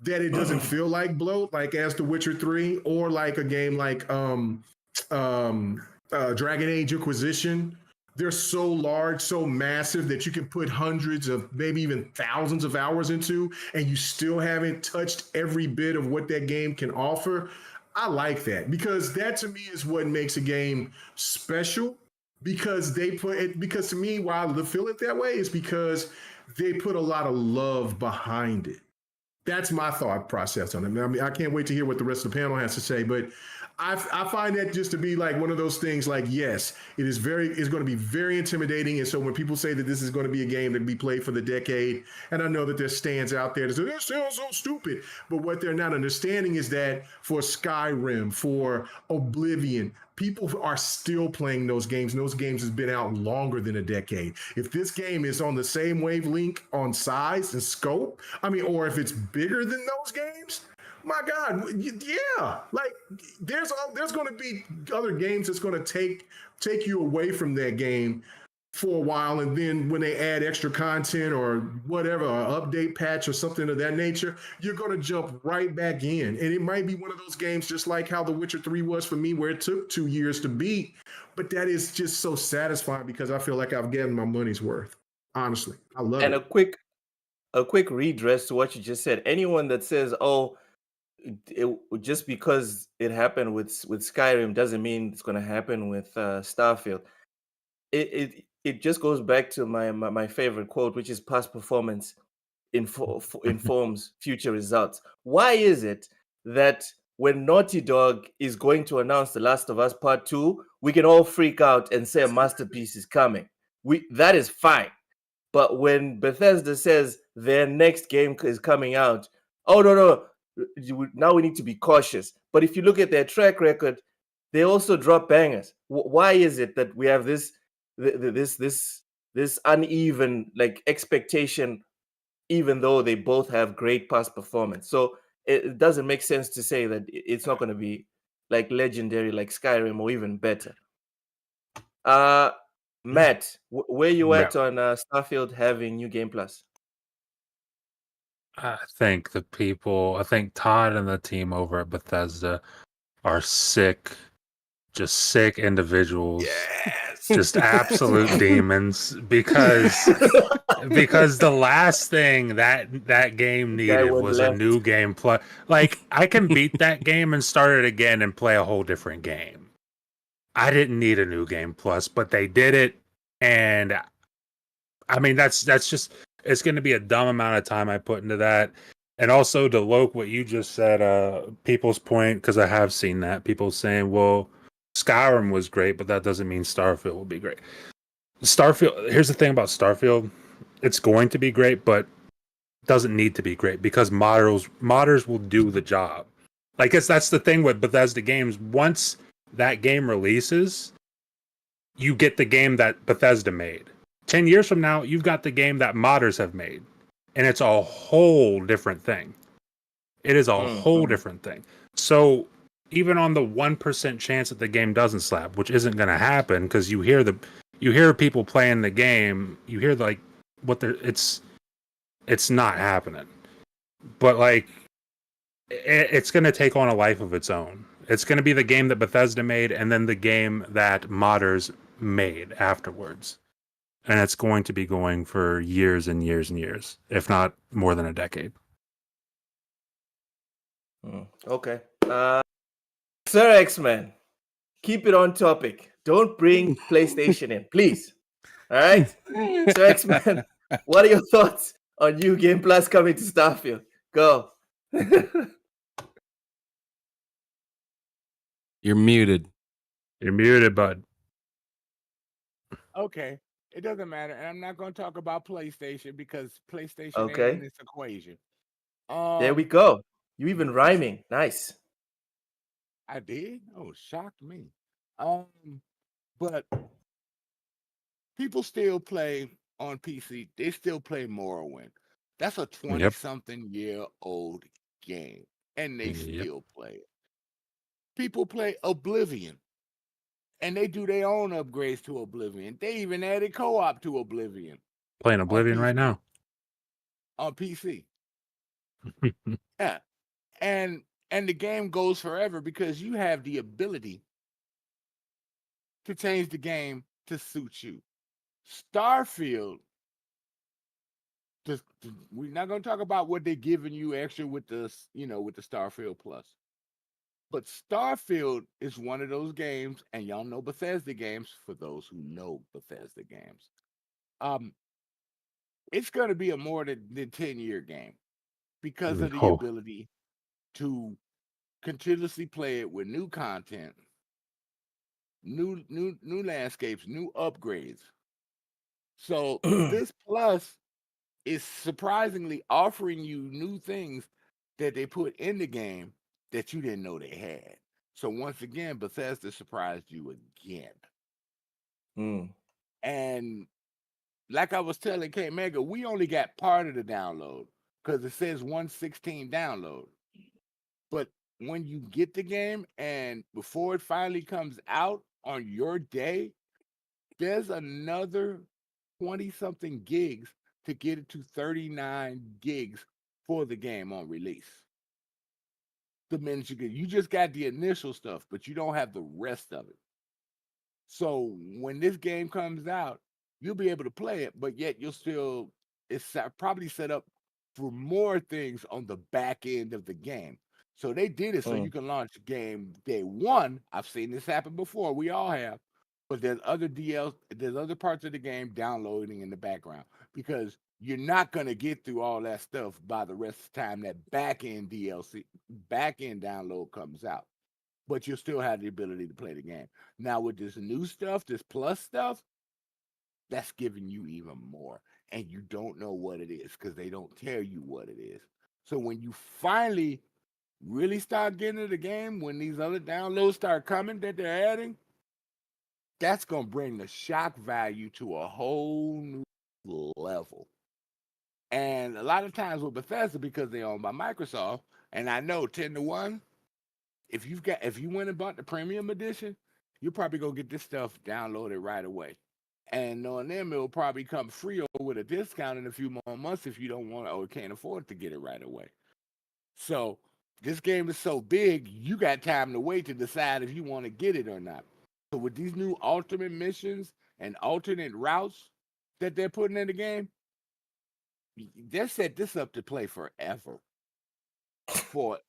that it doesn't feel like bloat, like as The Witcher 3, or like a game like Dragon Age Inquisition. They're so large, so massive that you can put hundreds of, maybe even thousands of hours into, and you still haven't touched every bit of what that game can offer. I like that, because that to me is what makes a game special. Because to me, why I feel it that way is because they put a lot of love behind it. That's my thought process on it. I mean, I can't wait to hear what the rest of the panel has to say, but I find that just to be like one of those things. Like, yes, it's going to be very intimidating. And so when people say that this is going to be a game that be played for the decade, and I know that there's stands out there that say, that sounds so stupid. But what they're not understanding is that for Skyrim, for Oblivion, people are still playing those games. And those games has been out longer than a decade. If this game is on the same wavelength on size and scope, I mean, or if it's bigger than those games, my God, yeah. Like there's going to be other games that's going to take you away from that game for a while, and then when they add extra content or whatever, an update patch or something of that nature, you're going to jump right back in. And it might be one of those games, just like how The Witcher 3 was for me, where it took 2 years to beat, but that is just so satisfying because I feel like I've gotten my money's worth. Honestly, I love it. And a quick redress to what you just said. Anyone that says, "Oh, just because it happened with Skyrim doesn't mean it's going to happen with Starfield," it just goes back to my favorite quote, which is "Past performance informs future results." Why is it that when Naughty Dog is going to announce The Last of Us Part 2, we can all freak out and say a masterpiece is coming? That is fine. But when Bethesda says their next game is coming out, oh no, now we need to be cautious. But if you look at their track record, they also drop bangers. Why is it that we have this uneven like expectation, even though they both have great past performance? So it doesn't make sense to say that it's not going to be like legendary like Skyrim or even better. Matt, where you at Matt. on Starfield having New Game Plus? I think Todd and the team over at Bethesda are sick, just sick individuals, just absolute demons. Because the last thing that game needed was a new game plus. Like, I can beat that game and start it again and play a whole different game. I didn't need a new game plus, but they did it, and I mean that's just, it's going to be a dumb amount of time I put into that. And also to Loke, what you just said, people's point, because I have seen that people saying, well, Skyrim was great, but that doesn't mean Starfield will be great. Starfield, here's the thing about Starfield, it's going to be great, but doesn't need to be great because modders will do the job. I guess that's the thing with Bethesda games. Once that game releases, you get the game that Bethesda made. 10 years from now, you've got the game that modders have made. And it's a whole different thing. It is a whole different thing. So even on the 1% chance that the game doesn't slap, which isn't going to happen, because you hear people playing the game, you hear like what they're, it's not happening. But like, it's going to take on a life of its own. It's going to be the game that Bethesda made and then the game that modders made afterwards. And it's going to be going for years and years and years, if not more than a decade. Okay. Sir X-Man, keep it on topic. Don't bring PlayStation in, please. All right? Sir X-Man, what are your thoughts on New Game Plus coming to Starfield? Go. You're muted. You're muted, bud. Okay, it doesn't matter, and I'm not going to talk about PlayStation because PlayStation ain't Okay. in this equation. There we go. You even rhyming. Nice. I did? Oh, shocked me. But people still play on PC. They still play Morrowind. That's a 20-something-year-old game, and they still play it. People play Oblivion, and they do their own upgrades to Oblivion. They even added co-op to Oblivion. Playing Oblivion right now. On PC. Yeah. And the game goes forever because you have the ability to change the game to suit you. Starfield, we're not going to talk about what they're giving you extra with the Starfield Plus. But Starfield is one of those games, and y'all know Bethesda games, for those who know Bethesda games. It's going to be a more than 10-year game because of the ability to continuously play it with new content, new landscapes, new upgrades. So this Plus is surprisingly offering you new things that they put in the game that you didn't know they had. So once again, Bethesda surprised you again. And like I was telling K Mega, we only got part of the download because it says 116 download. But when you get the game and before it finally comes out on your day, there's another 20-something gigs to get it to 39 gigs for the game on release. The minute you just got the initial stuff, but you don't have the rest of it. So when this game comes out, you'll be able to play it, but yet it's probably set up for more things on the back end of the game. So they did it so you can launch game day one. I've seen this happen before. We all have. But there's other there's other parts of the game downloading in the background because you're not going to get through all that stuff by the rest of the time that back-end download comes out. But you'll still have the ability to play the game. Now with this new stuff, this Plus stuff, that's giving you even more. And you don't know what it is because they don't tell you what it is. So when you finally really start getting into the game, when these other downloads start coming that they're adding, that's going to bring the shock value to a whole new level. And a lot of times with Bethesda, because they're owned by Microsoft, and I know 10-1, if you went and bought the premium edition, you're probably gonna get this stuff downloaded right away. And knowing them, it'll probably come free or with a discount in a few more months if you don't want or can't afford to get it right away. So this game is so big, you got time to wait to decide if you want to get it or not. So with these new alternate missions and alternate routes that they're putting in the game, they set this up to play forever. Forever.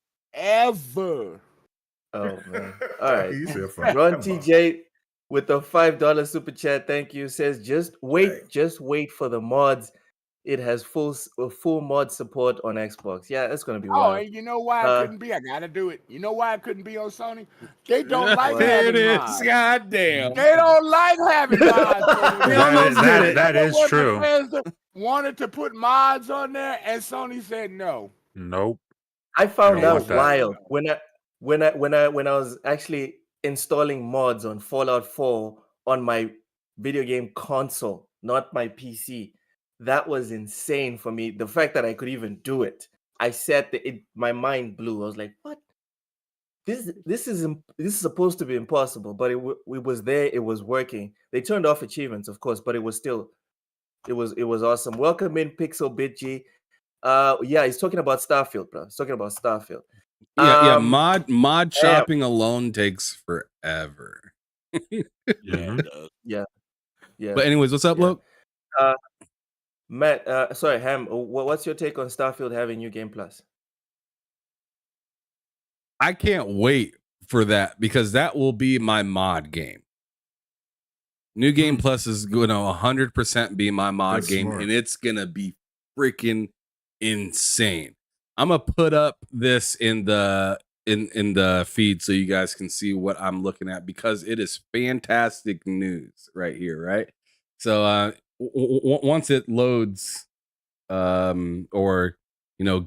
Oh man! All right, He said forever. Ron TJ with the $5 super chat. Thank you. Says just wait for the mods. It has full mod support on Xbox. Yeah, that's gonna be Oh, wild. and you know why I couldn't be? I gotta do it. You know why I couldn't be on Sony? They don't like having mods. God damn. They don't like having mods. That is true. Wanted to put mods on there, and Sony said no. Nope. I found don't out want that. wild when I was actually installing mods on Fallout 4 on my video game console, not my PC. That was insane for me. The fact that I could even do it, I said my mind blew. I was like, "What? This is supposed to be impossible," but it was there. It was working. They turned off achievements, of course, but it was still, it was awesome. Welcome in, Pixel Bitg. Yeah, he's talking about Starfield, bro. He's talking about Starfield. Yeah, mod shopping alone takes forever. Yeah. But anyways, what's up, Luke? Matt, sorry, Ham. What's your take on Starfield having New Game Plus? I can't wait for that because that will be my mod game. New Game Plus is going to 100% be my mod That's game, smart. and it's going to be freaking insane. I'm gonna put up this in the feed so you guys can see what I'm looking at because it is fantastic news right here, right? So once it loads, or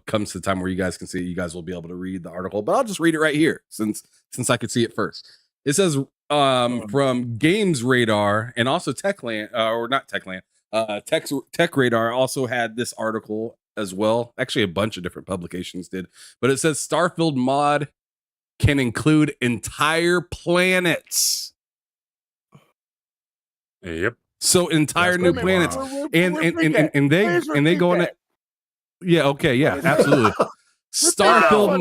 comes to the time where you guys can see it, you guys will be able to read the article. But I'll just read it right here since I could see it first. It says from Games Radar and also Techland, or not Techland, Tech Radar also had this article as well. Actually, a bunch of different publications did, but it says Starfield mod can include entire planets. Yep. So entire new planets, and they go in. Yeah. Okay. Yeah. Absolutely. Starfield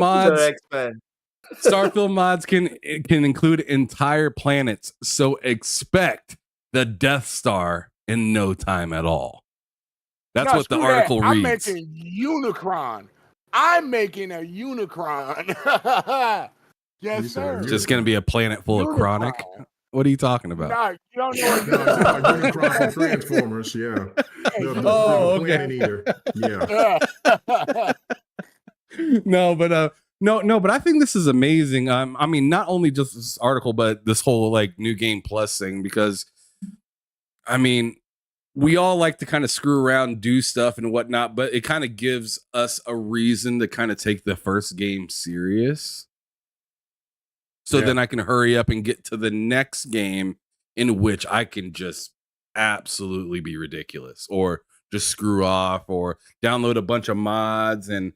mods can include entire planets. So expect the Death Star in no time at all. That's what the article reads. I'm making Unicron. I'm making a Unicron. Yes, sir. Just going to be a planet full of chronic. What are you talking about? No, you don't know. Unicron from Transformers. Yeah. Okay. Yeah. No, but I think this is amazing. I mean, not only just this article, but this whole New Game Plus thing, because I mean, we all like to kind of screw around, do stuff and whatnot, but it kind of gives us a reason to kind of take the first game serious. So then I can hurry up and get to the next game in which I can just absolutely be ridiculous or just screw off or download a bunch of mods. And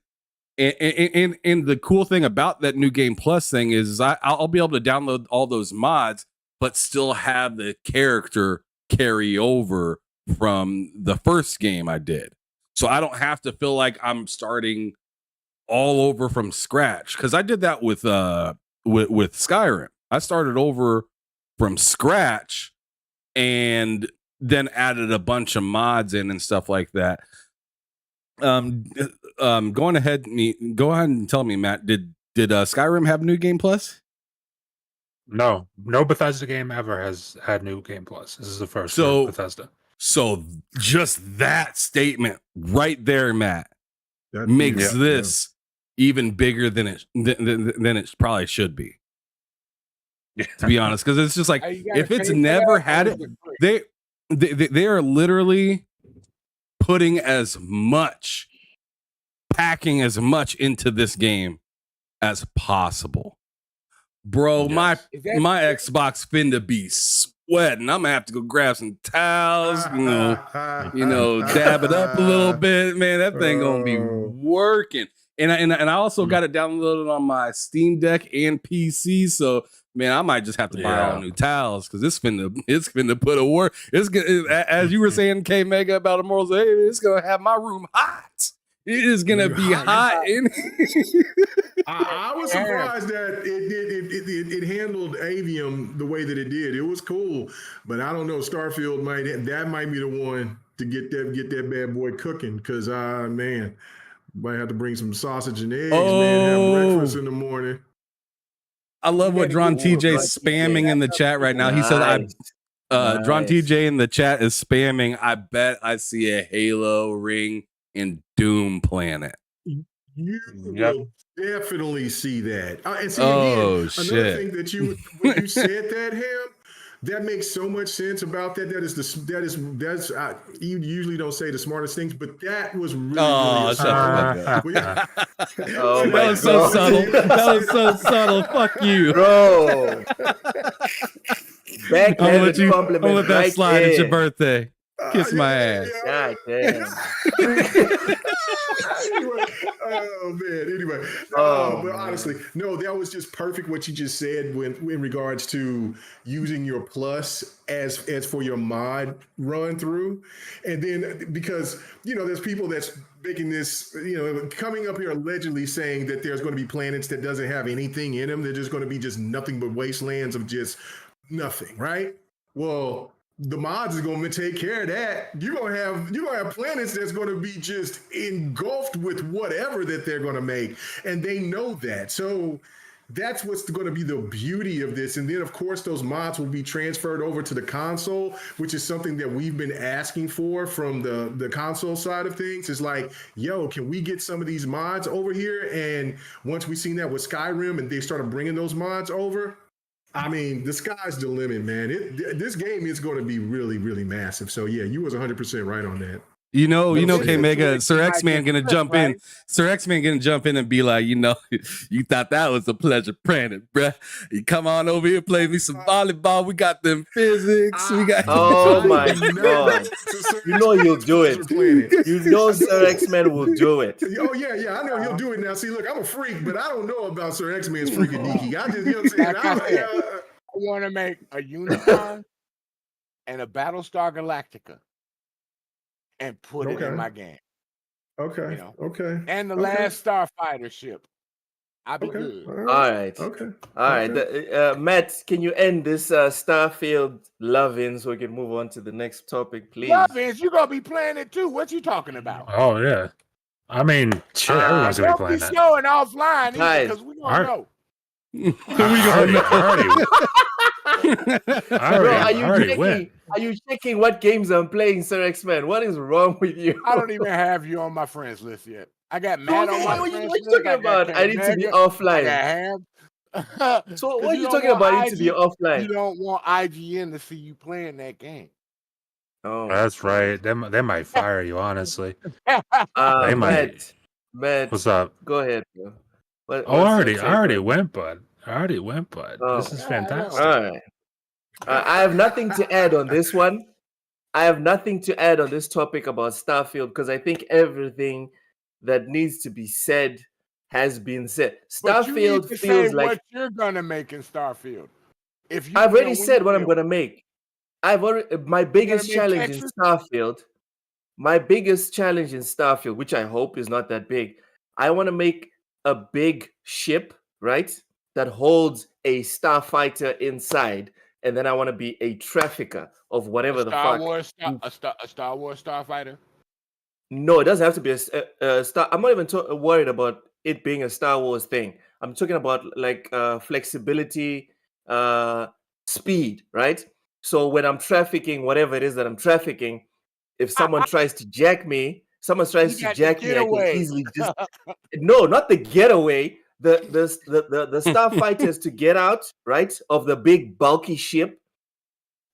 the cool thing about that New Game Plus thing is I'll be able to download all those mods, but still have the character carry over from the first game I did. So I don't have to feel like I'm starting all over from scratch. Cause I did that with Skyrim. I started over from scratch and then added a bunch of mods in and stuff like that. Go ahead and tell me, Matt, did Skyrim have New Game Plus? No Bethesda game ever has had New Game Plus. This is the first for Bethesda. So just that statement right there, Matt, makes this even bigger than it probably should be. To be honest, because it's just like if it's never had it, they are literally putting packing as much into this game as possible. Bro, my Xbox finna be sweating. I'm gonna have to go grab some towels, dab it up a little bit. Man, that thing gonna be working. And I also got it downloaded on my Steam Deck and PC. So Man, I might just have to buy all new towels because it's finna put a war. As you were saying, K Mega about Immortals, hey, it's gonna have my room hot. It is gonna be hot in here. I was surprised that it handled Avium the way that it did. It was cool, but I don't know. Starfield might be the one to get that bad boy cooking because man, might have to bring some sausage and eggs, man. Have breakfast in the morning. I love what Dron TJ's spamming in the chat right now. He says, Dron TJ in the chat is spamming. I bet I see a Halo ring in Doom Planet. You will definitely see that. And see, another thing that when you said that, Ham, that makes so much sense about that. That's you usually don't say the smartest things, but that was really that was so subtle. That was so subtle. Fuck you, bro. I'll let that slide. It's your birthday. Kiss my ass. God damn. Anyway. But honestly, no, that was just perfect what you just said in regards to using your plus as for your mod run through. And then because, there's people that's making this, coming up here allegedly saying that there's going to be planets that doesn't have anything in them. They're just going to be just nothing but wastelands of just nothing, right? Well, the mods is going to take care of that. You're going to have planets that's going to be just engulfed with whatever that they're going to make, and they know that. So that's what's going to be the beauty of this. And then, of course, those mods will be transferred over to the console, which is something that we've been asking for from the console side of things. It's like, yo, can we get some of these mods over here? And once we seen that with Skyrim and they started bringing those mods over, I mean, the sky's the limit, man. This game is going to be really, really massive. So yeah, you was 100% right on that. K Mega, Sir X-Man gonna jump in. Sir X-Man gonna jump in and be like, you thought that was a pleasure planet, bruh. You come on over here, play me some volleyball. We got them physics. We got. Oh my god! You'll do it. Sir X-Man will do it. Oh yeah, I know he'll do it now. See, look, I'm a freak, but I don't know about Sir X-Man's freaking geeky. I just, I want to make a unicorn and a Battlestar Galactica. And put it in my game. Okay. Okay. And the last Starfighter ship. I'll be good. All right. Okay. All right. Matt, can you end this Starfield love-in so we can move on to the next topic, please? Love-ins, you're going to be playing it too. What you talking about? Oh, yeah. I mean, shit, everyone's going to be playing that. Don't be showing offline because we going to know. Are you checking what games I'm playing, Sir X-Man? What is wrong with you? I don't even have you on my friends list yet. I got Matt on my friends list. What are you talking about? I need to be offline. So what are you talking about? I need to be offline. You don't want IGN to see you playing that game. Oh, that's right. They might fire you, honestly. They might. Matt, what's up? Go ahead, bro. I already went, bud. This is fantastic. All right. I have nothing to add on this one. I have nothing to add on this topic about Starfield because I think everything that needs to be said has been said. Starfield feels like what you're gonna make in Starfield. I've already said what I'm gonna make. My biggest challenge in Starfield. My biggest challenge in Starfield, which I hope is not that big. I want to make a big ship, right, that holds a starfighter inside, and then I want to be a trafficker of whatever the fuck. A Star Wars starfighter? No, it doesn't have to be a star. I'm not even worried about it being a Star Wars thing. I'm talking about like flexibility, speed, right? So when I'm trafficking, whatever it is that I'm trafficking, if someone tries to jack me, I can easily just no, not the getaway. The starfighters to get out, right, of the big bulky ship,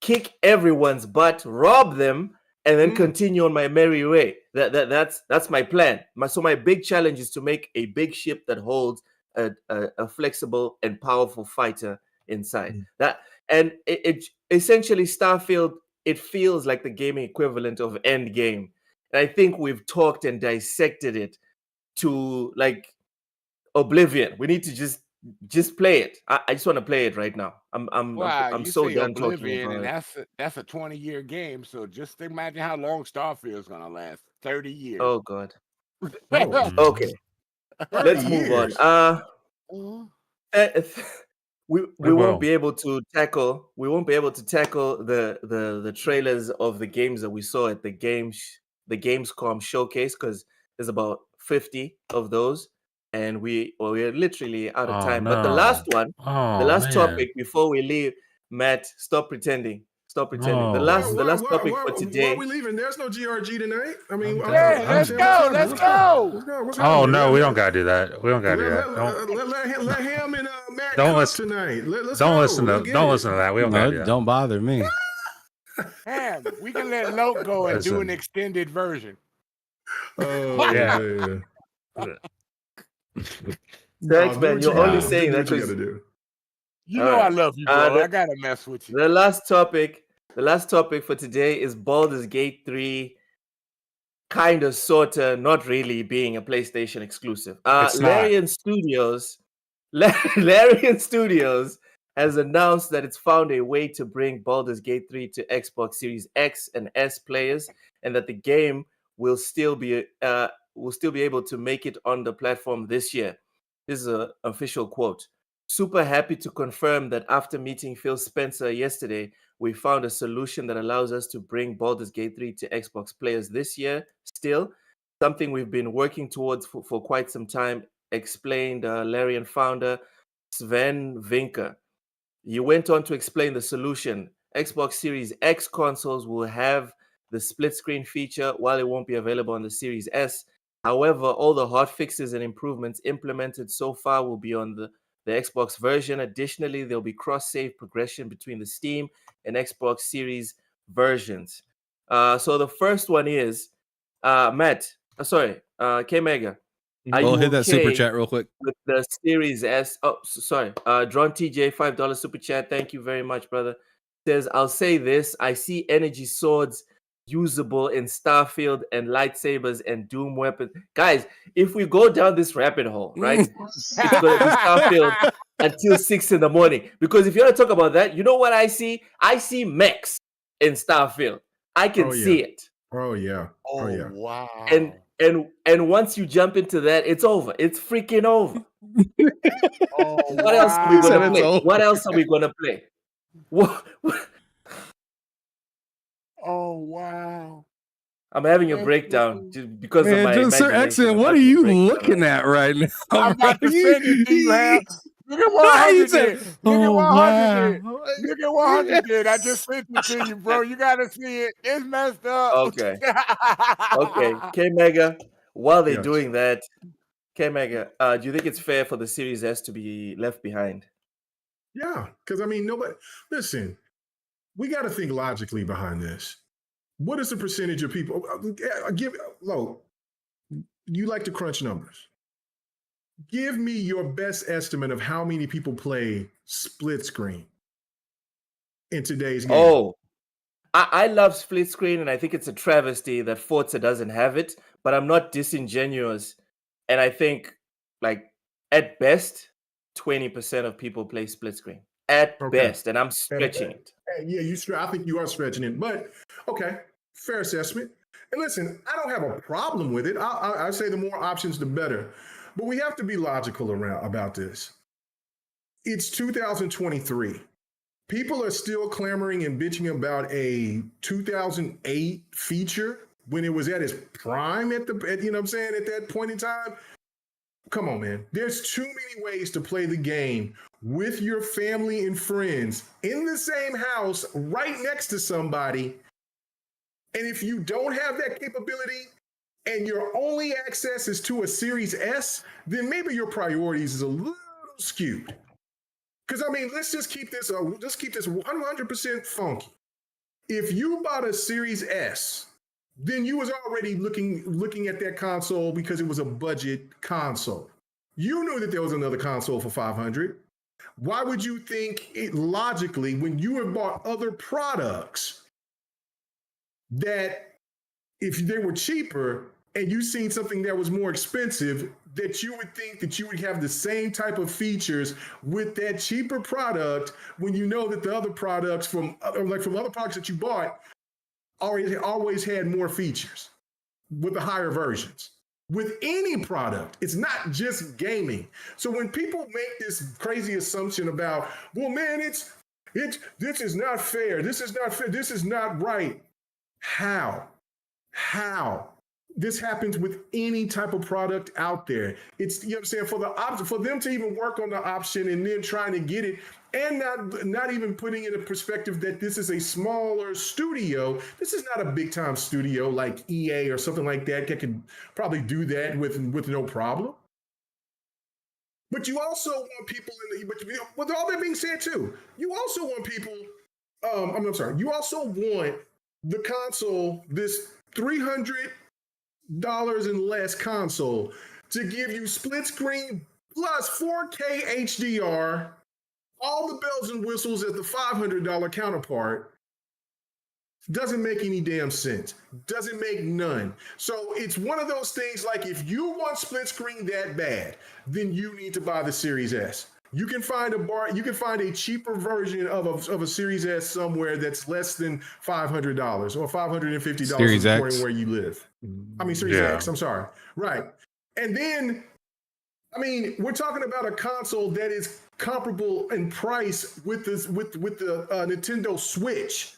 kick everyone's butt, rob them, and then continue on my merry way. That's my plan. My big challenge is to make a big ship that holds a flexible and powerful fighter inside. It essentially Starfield. It feels like the gaming equivalent of Endgame, and I think we've talked and dissected it to like Oblivion. We need to just just play it. I just want to play it right now. Wow, I'm you so say done talking Oblivion, about and it. that's a 20-year game. So just imagine how long Starfield's gonna last. 30 years. Oh God. Oh, Okay, 30 let's move on. years. Mhm. Eh, we We won't will. be able to tackle the trailers of the games that we saw at the Gamescom showcase, because there's about 50 of those, and we're literally out of Oh time. But the last no. one, the Oh last man. topic before we leave, Matt, stop pretending. Stop pretending. The No. last topic for Why are today. we leaving? There's no GRG tonight. I mean, I'm Yeah, done. let's I'm- go. Let's go. What's Oh happening? no, we don't gotta do that. We don't gotta do Let, that. Don't let him and Matt Don't cook listen- tonight. Let's don't go. listen to Let's get don't it. listen to that. We don't gotta do that. Don't bother me. Damn, we can let Loke go and do an Listen. extended version. Oh, Yeah. man. Thanks, do man. what You're you only gotta- saying do that what you because gotta do. You All know I right. love you, bro. The- I gotta mess with you. The last topic for today is Baldur's Gate 3, kind of, sort of, not really being a PlayStation exclusive. It's not. Larian Studios has announced that it's found a way to bring Baldur's Gate 3 to Xbox Series X and S players, and that the game will still be able to make it on the platform this year. This is an official quote. Super happy to confirm that after meeting Phil Spencer yesterday, we found a solution that allows us to bring Baldur's Gate 3 to Xbox players this year, still, something we've been working towards for quite some time, explained Larian founder Sven Vinker. He went on to explain the solution. Xbox Series X consoles will have the split screen feature, while it won't be available on the Series S. However, all the hot fixes and improvements implemented so far will be on the Xbox version. Additionally, there'll be cross-save progression between the Steam and Xbox Series versions. So the first one is Matt. K-Mega. Are you Hit that super okay chat real quick. with the Series S? Oh, sorry. Drawn TJ, $5 super chat. Thank you very much, brother. Says, I'll say this. I see energy swords usable in Starfield and lightsabers and Doom weapons. Guys, if we go down this rabbit hole, right, it's going to be Starfield until 6 in the morning. Because if you want to talk about that, you know what I see? I see mechs in Starfield. I can see it. Oh, yeah. Oh, yeah. Wow. And once you jump into that, it's over. It's freaking over. Oh, What else are we He said gonna it's play? over. What else are we gonna play? What? Oh, wow. I'm having a breakdown because of Man, my just Sir imagination. Exit, I'm what are having a you breakdown. looking at right now? I'm about to bro? send it to you, Ham. Look at 100 did. Look at 100 did. Look at 100 did. I just sent it to you, bro. You gotta see it. It's messed up. Okay. Okay, K-Mega, while they're Yes. doing that, K-Mega, do you think it's fair for the Series S to be left behind? Yeah, because I mean, nobody. Listen, we got to think logically behind this. What is the percentage of people? Lo, you like to crunch numbers. Give me your best estimate of how many people play split screen in today's game. Oh, I love split screen, and I think it's a travesty that Forza doesn't have it, but I'm not disingenuous. And I think, like, at best, 20% of people play split screen. At Okay. best, and I'm stretching it. Yeah, I think you are stretching it, but okay, fair assessment. And listen, I don't have a problem with it. I say the more options, the better. But we have to be logical about this. It's 2023. People are still clamoring and bitching about a 2008 feature when it was at its prime at you know what I'm saying, at that point in time. Come on, man. There's too many ways to play the game with your family and friends in the same house, right next to somebody. And if you don't have that capability and your only access is to a Series S, then maybe your priorities is a little skewed. Because I mean, let's just keep this 100% funky. If you bought a Series S, then you was already looking at that console because it was a budget console. You knew that there was another console for $500. Why would you think it logically, when you have bought other products, that if they were cheaper and you seen something that was more expensive, that you would think that you would have the same type of features with that cheaper product when you know that the other products from other products that you bought always had more features with the higher versions. With any product, it's not just gaming. So when people make this crazy assumption about, well, man, this is not fair. This is not fair. This is not right. How? This happens with any type of product out there. It's, you know what I'm saying, for them to even work on the option and then trying to get it, and not even putting in a perspective that this is a smaller studio. This is not a big time studio like EA or something like that can probably do that with no problem. But you also want people with all that being said too, you also want people, you also want the console, this $300 and less console, to give you split screen plus 4K HDR, all the bells and whistles at the $500 counterpart. Doesn't make any damn sense. Doesn't make none. So it's one of those things like, if you want split screen that bad, then you need to buy the Series S. You can find a cheaper version of a Series S somewhere that's less than $500 or $550 Series according X. where you live. I mean, Series X, I'm sorry. Right. And then, I mean, we're talking about a console that is comparable in price with the Nintendo Switch.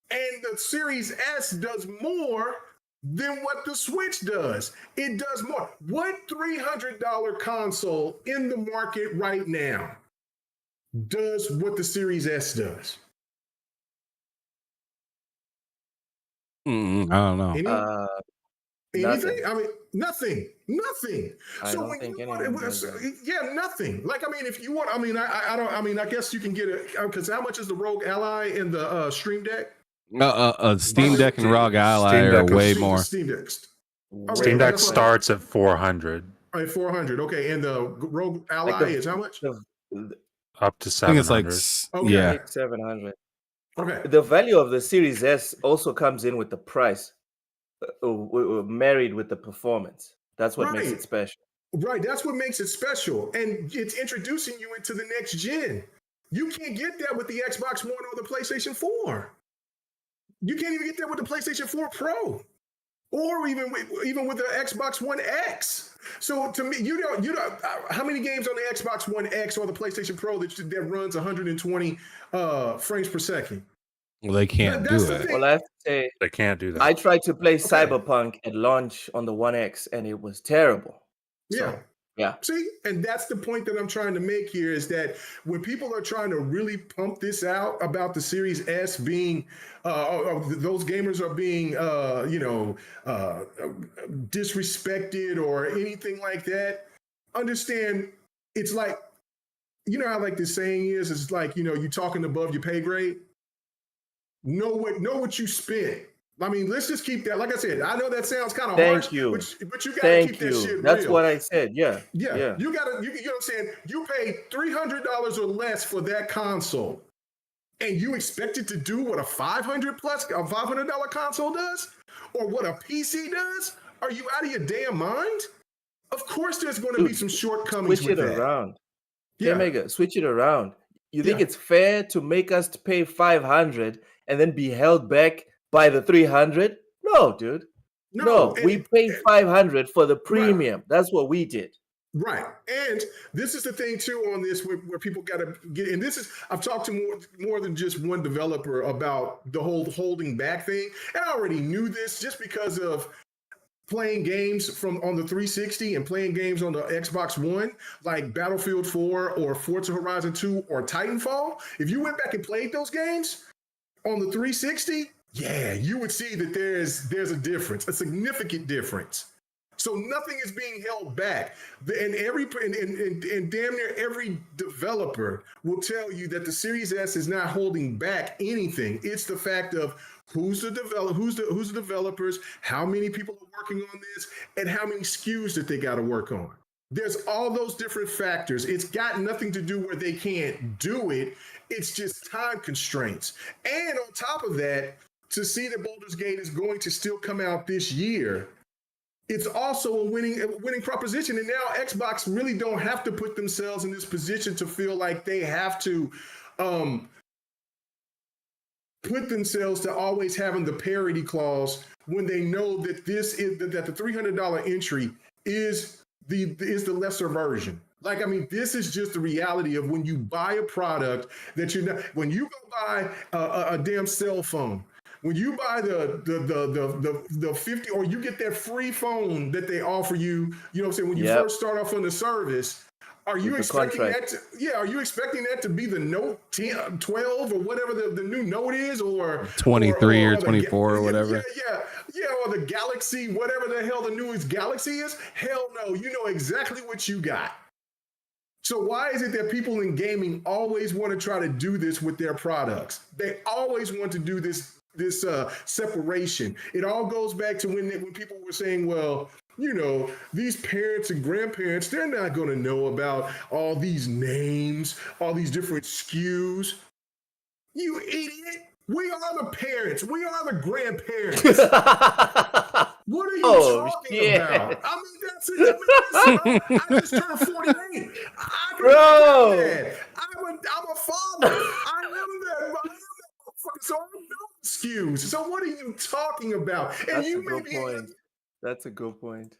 And the Series S does more than what the Switch does. It does more. What $300 console in the market right now does what the Series S does? I don't know. Anything? Nothing. I mean, nothing. I So don't when think you anyone want, does that. yeah, nothing. Like, I mean, if you want, I mean, I guess you can get it, because how much is the Rogue Ally in the Stream Deck? Steam Deck and ROG Ally are way more. Steam Deck. Steam Deck that's what- starts at 400, All right, 400. Okay, and the Rogue Ally is how much? up to I think it's 700. like, Okay. yeah. Like 700. Okay. The value of the Series S also comes in with the price, married with the performance. That's what makes Right. it special. Right, that's what makes it special. And it's introducing you into the next gen. You can't get that with the Xbox One or the PlayStation 4. You can't even get that with the PlayStation 4 Pro, or even with the Xbox One X. So to me, you know, how many games on the Xbox One X or the PlayStation Pro that runs 120 frames per second? Well, they can't That's do the it. thing. Well, I have to say, They can't do that. I tried to play Cyberpunk at launch on the One X, and it was terrible. So, yeah. See, and that's the point that I'm trying to make here, is that when people are trying to really pump this out about the Series S being, those gamers are being, disrespected or anything like that, understand it's like, you know how like this saying is, it's like, you know, you talking above your pay grade. Know what you spent. I mean, let's just keep that. Like I said, I know that sounds kind of harsh. Thank you. But you gotta keep that shit That's real. what I said. Yeah. Yeah. You know what I'm saying? You pay $300 or less for that console, and you expect it to do what a $500 console does, or what a PC does? Are you out of your damn mind? Of course, there's going to be some shortcomings Switch with it that. around. Yeah. Mega, switch it around. You think Yeah. it's fair to make us to pay 500 and then be held back by the 300? No, dude. No, we paid 500 for the premium. That's what we did. Right. And this is the thing too on this where people got to get, and this is, I've talked to more than just one developer about the whole holding back thing. And I already knew this just because of playing games on the 360 and playing games on the Xbox One, like Battlefield 4 or Forza Horizon 2 or Titanfall. If you went back and played those games on the 360, yeah, you would see that there's a difference, a significant difference. So nothing is being held back. And damn near every developer will tell you that the Series S is not holding back anything. It's the fact of who's the developers, how many people are working on this, and how many SKUs that they got to work on. There's all those different factors. It's got nothing to do where they can't do it. It's just time constraints. And on top of that, to see that Baldur's Gate is going to still come out this year, it's also a winning proposition. And now Xbox really don't have to put themselves in this position to feel like they have to put themselves to always having the parity clause when they know that that the $300 entry is the lesser version. Like, I mean, this is just the reality of when you buy a product that when you go buy a damn cell phone, when you buy the 50, or you get that free phone that they offer you, you know what I'm saying, when you first start off on the service, are you expecting that are you expecting that to be the Note 10, 12 or whatever the new Note is, or 23 or 24 or whatever? Or the Galaxy, whatever the hell the newest Galaxy is? Hell no, you know exactly what you got. So why is it that people in gaming always want to try to do this with their products? They always want to do this separation. It all goes back to when people were saying, well, you know, these parents and grandparents, they're not going to know about all these names, all these different SKUs. You idiot. We are the parents. We are the grandparents. What are you talking about? I mean, that's it. I just turned 48. Bro, I'm a father. I am that. So I know SKUs. So what are you talking about? And that's a good point. That's a good point.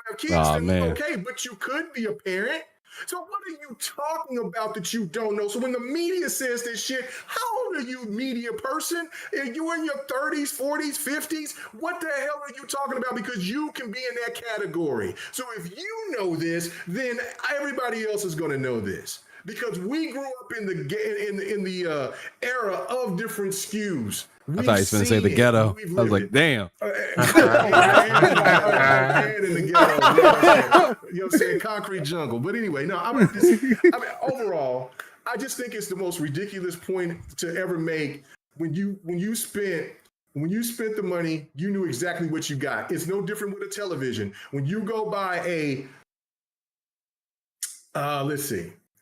Have kids, okay, but you could be a parent. So what are you talking about that you don't know? So when the media says this shit, how old are you, media person? Are you in your 30s, 40s, 50s? What the hell are you talking about? Because you can be in that category. So if you know this, then everybody else is going to know this. Because we grew up in the era of different SKUs. I thought he was going to say the ghetto. I was like, damn. And in the ghetto, you know what I'm saying? Concrete jungle. But anyway, no, I mean, overall, I just think it's the most ridiculous point to ever make. When you spent the money, you knew exactly what you got. It's no different with a television. When you go buy a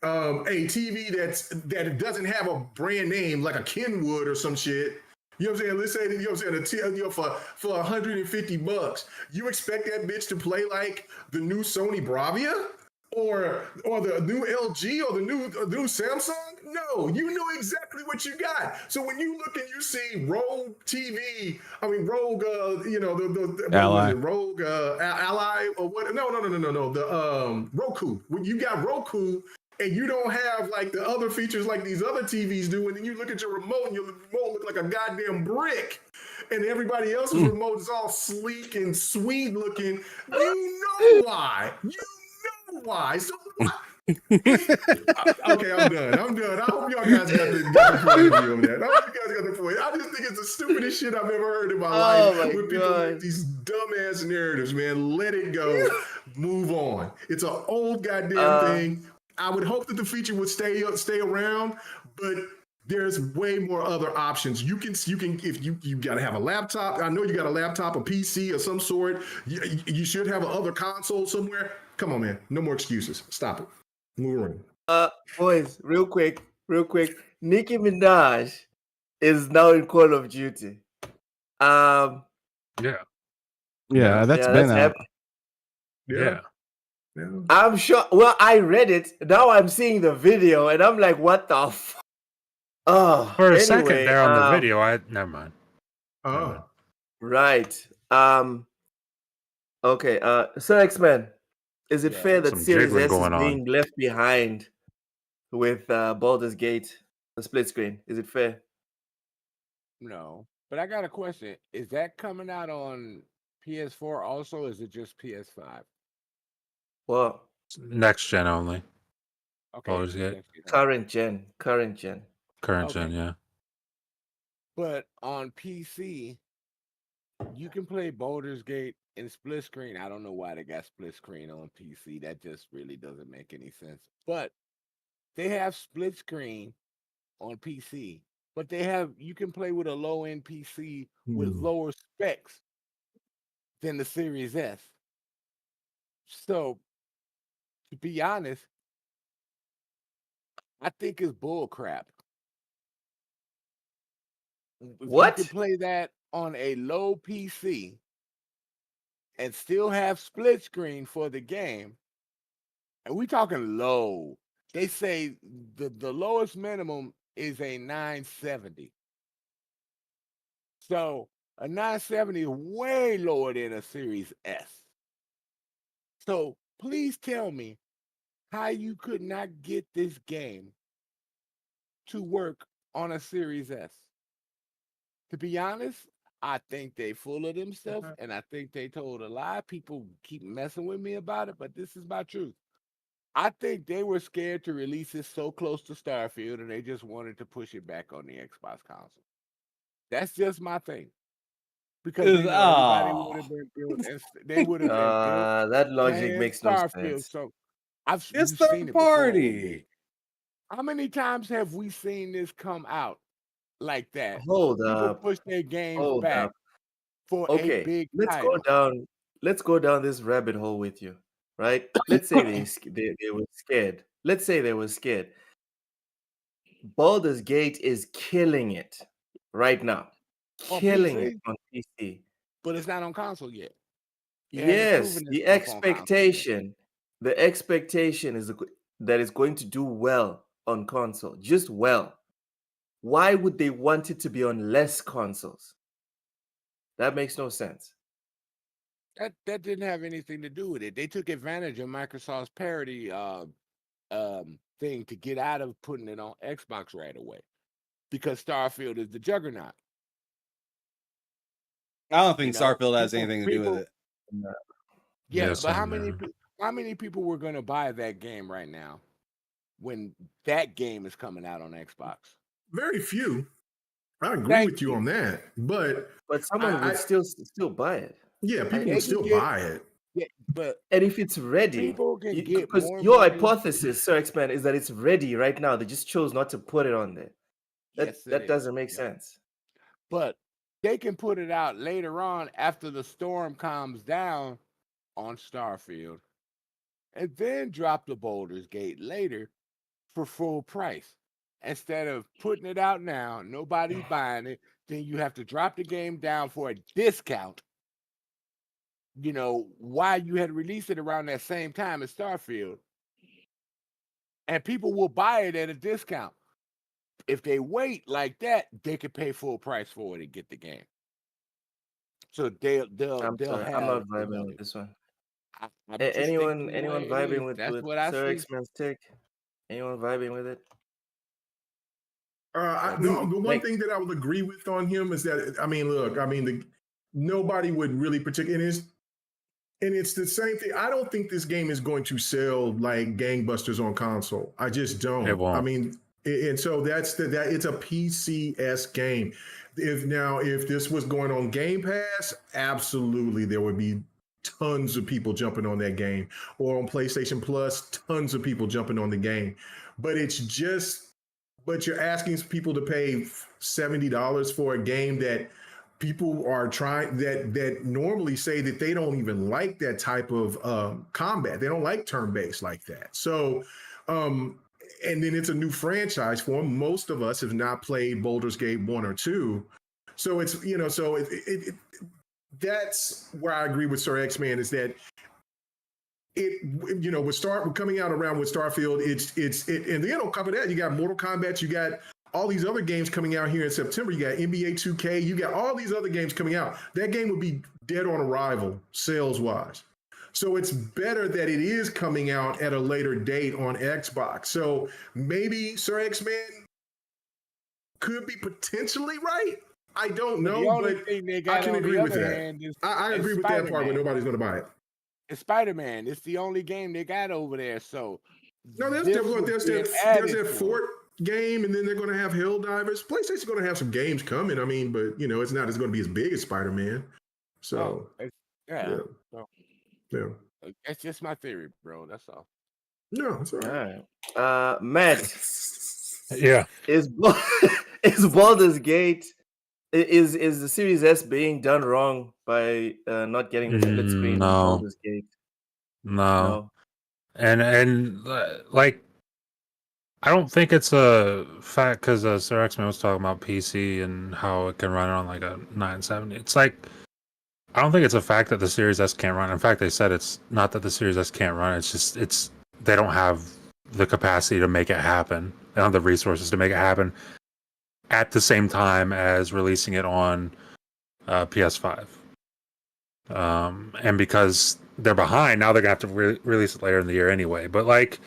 TV that doesn't have a brand name like a Kenwood or some shit. You know what I'm saying? Let's say, you know what I'm saying, for $150, you expect that bitch to play like the new Sony Bravia or the new LG or the new Samsung? No, you knew exactly what you got. So when you look and you see Rogue TV, Rogue, Ally. Rogue Ally or what? No, the Roku. When you got Roku, and you don't have like the other features like these other TVs do, and then you look at your remote and your remote look like a goddamn brick, and everybody else's remote is all sleek and sweet looking. You know why. So okay, I'm done. I hope y'all guys got the point of view on that. I hope you guys got the point. I just think it's the stupidest shit I've ever heard in my life. When people make these dumbass narratives, man. Let it go. Move on. It's an old goddamn thing. I would hope that the feature would stay around, but there's way more other options. You can if you got to have a laptop. I know you got a laptop, a PC, or some sort. You should have another console somewhere. Come on, man. No more excuses. Stop it. Move on. Boys, real quick. Nicki Minaj is now in Call of Duty. Yeah, that's been out. Yeah. I'm sure. Well, I read it. Now I'm seeing the video, and I'm like, "What the f?" Oh, for a second there on the video, never mind. Oh, right. Okay. So X-Men, is it fair that Series S is being left behind with Baldur's Gate, a split screen? Is it fair? No, but I got a question. Is that coming out on PS4 also? Or is it just PS5? Well, next gen only. Okay. Current gen. Yeah. But on PC, you can play Baldur's Gate in split screen. I don't know why they got split screen on PC. That just really doesn't make any sense. But they have split screen on PC. But you can play with a low end PC with lower specs than the Series S. So, to be honest, I think it's bull crap. What? You can play that on a low PC and still have split screen for the game, and we talking low, they say the lowest minimum is a 970. So a 970 is way lower than a Series S. So please tell me how you could not get this game to work on a Series S. To be honest, I think they full of themselves, and I think they told a lie. People keep messing with me about it, but this is my truth. I think they were scared to release it so close to Starfield, and they just wanted to push it back on the Xbox console. That's just my thing. Because they know everybody would have been built, and they would have been built. That logic playing makes no Starfield. sense. So It's we've third seen it before. party. How many times have we seen this come out like that? Hold People up. push their games Hold back up. for a Okay, big let's title. go down. Let's go down this rabbit hole with you, right? Let's say they were scared. Let's say they were scared. Baldur's Gate is killing it right now, On killing it PC, on PC. but it's not on console yet. It hasn't Yes, proven the itself on console yet. expectation is that it's going to do well on console, just well. Why would they want it to be on less consoles? That makes no sense. That didn't have anything to do with it. They took advantage of Microsoft's parity thing to get out of putting it on Xbox right away, because Starfield is the juggernaut. I don't think You know, Starfield has anything to do with it. Yeah, Yes, but I know. how many people were going to buy that game right now when that game is coming out on Xbox? Very few. I agree Thank with you you. on that, but someone would still buy it. Yeah, people They would still buy it. Yeah, but And if it's ready, people can get because more your money. hypothesis, Sir X-Man, is that it's ready right now. They just chose not to put it on there. Yes, That doesn't make sense. But they can put it out later on after the storm calms down on Starfield, and then drop the Baldur's Gate later for full price. Instead of putting it out now, nobody's buying it, then you have to drop the game down for a discount. You know, why you had released it around that same time as Starfield. And people will buy it at a discount. If they wait like that, they could pay full price for it and get the game. So they'll I'm sorry, have I'm not the vibing money. with this one. I'm just thinking Anyone the way it vibing is. with That's what I Sir see. X-Man's take? Anyone vibing with it? The one thing that I would agree with on him is that, I mean, look, I mean, nobody would really particularly, and it's the same thing. I don't think this game is going to sell like gangbusters on console. I just don't. It won't. I mean, and so that it's a PCS game. If this was going on Game Pass, absolutely there would be tons of people jumping on that game, or on PlayStation Plus, tons of people jumping on the game. But you're asking people to pay $70 for a game that people are trying, that normally say that they don't even like that type of combat. They don't like turn-based like that. So, and then it's a new franchise for them. Most of us have not played Baldur's Gate 1 or 2. So it's, that's where I agree with Sir X-Man, is that with coming out around with Starfield, and then on top of that, you got Mortal Kombat, you got all these other games coming out here in September. You got NBA 2K, you got all these other games coming out. That game would be dead on arrival sales-wise. So it's better that it is coming out at a later date on Xbox. So maybe Sir X-Man could be potentially right. I don't know, but I can agree with that. I agree with that part where nobody's going to buy it. It's Spider-Man. It's the only game they got over there. So no, there's that Fort game, and then they're going to have Helldivers. PlayStation's going to have some games coming. I mean, but it's not as going to be as big as Spider-Man. So yeah. That's just my theory, bro. That's all. No, it's all right. Matt. Yeah. Is Baldur's Gate, is the Series S being done wrong by not getting the split screen? No. Baldur's Gate? No. And like, I don't think it's a fact, because Sir X-Man was talking about PC and how it can run on like a 970. It's like, I don't think it's a fact that the Series S can't run. In fact, they said it's not that the Series S can't run. It's just they don't have the capacity to make it happen. They don't have the resources to make it happen at the same time as releasing it on PS5. And because they're behind, now they're gonna have to release it later in the year anyway. But like,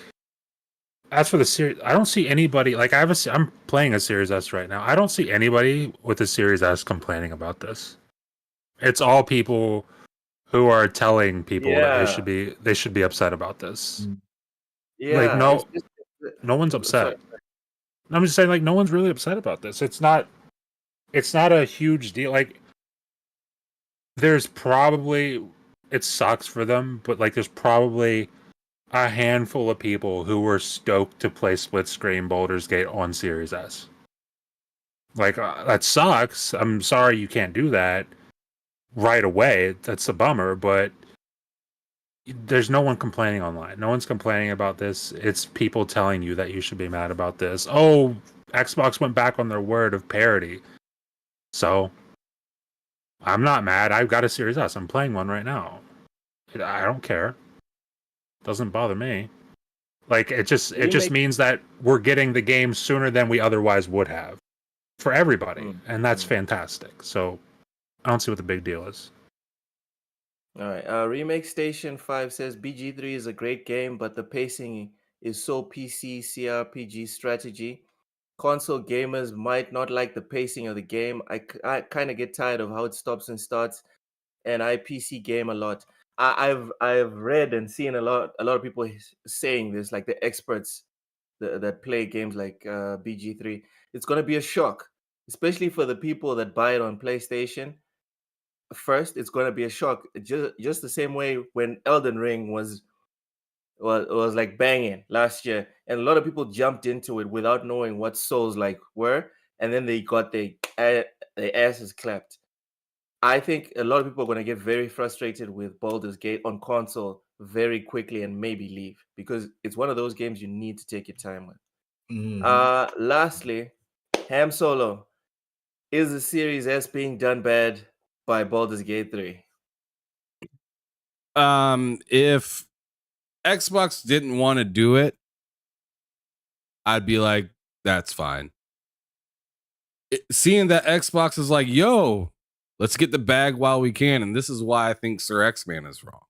as for the series, I don't see anybody like I'm playing a Series S right now. I don't see anybody with a Series S complaining about this. It's all people who are telling people that they should be upset about this. Yeah, like no one's upset. Sorry. I'm just saying, like, no one's really upset about this. It's not a huge deal. Like, there's probably, it sucks for them, but like there's probably a handful of people who were stoked to play split screen Baldur's Gate on Series S. Like, that sucks. I'm sorry you can't do that right away. That's a bummer, but there's no one complaining online. No one's complaining about this. It's people telling you that you should be mad about this. Oh, Xbox went back on their word of parity. So, I'm not mad. I've got a Series S. I'm playing one right now. I don't care. Doesn't bother me. Like, it just means that we're getting the game sooner than we otherwise would have for everybody, and that's fantastic. So, I don't see what the big deal is. All right. Remake Station 5 says BG3 is a great game, but the pacing is so PC CRPG strategy. Console gamers might not like the pacing of the game. I kind of get tired of how it stops and starts, and I PC game a lot. I've read and seen a lot of people saying this, like the experts that play games like BG3. It's gonna be a shock, especially for the people that buy it on PlayStation. First, it's gonna be a shock, just the same way when Elden Ring was like banging last year, and a lot of people jumped into it without knowing what Souls like were, and then they got their asses clapped. I think a lot of people are going to get very frustrated with Baldur's Gate on console very quickly and maybe leave, because it's one of those games you need to take your time with. Lastly, Ham Solo, is the Series S being done bad by Baldur's Gate 3? If Xbox didn't want to do it, I'd be like, that's fine. Seeing that Xbox is like, yo, let's get the bag while we can. And this is why I think Sir X-Man is wrong.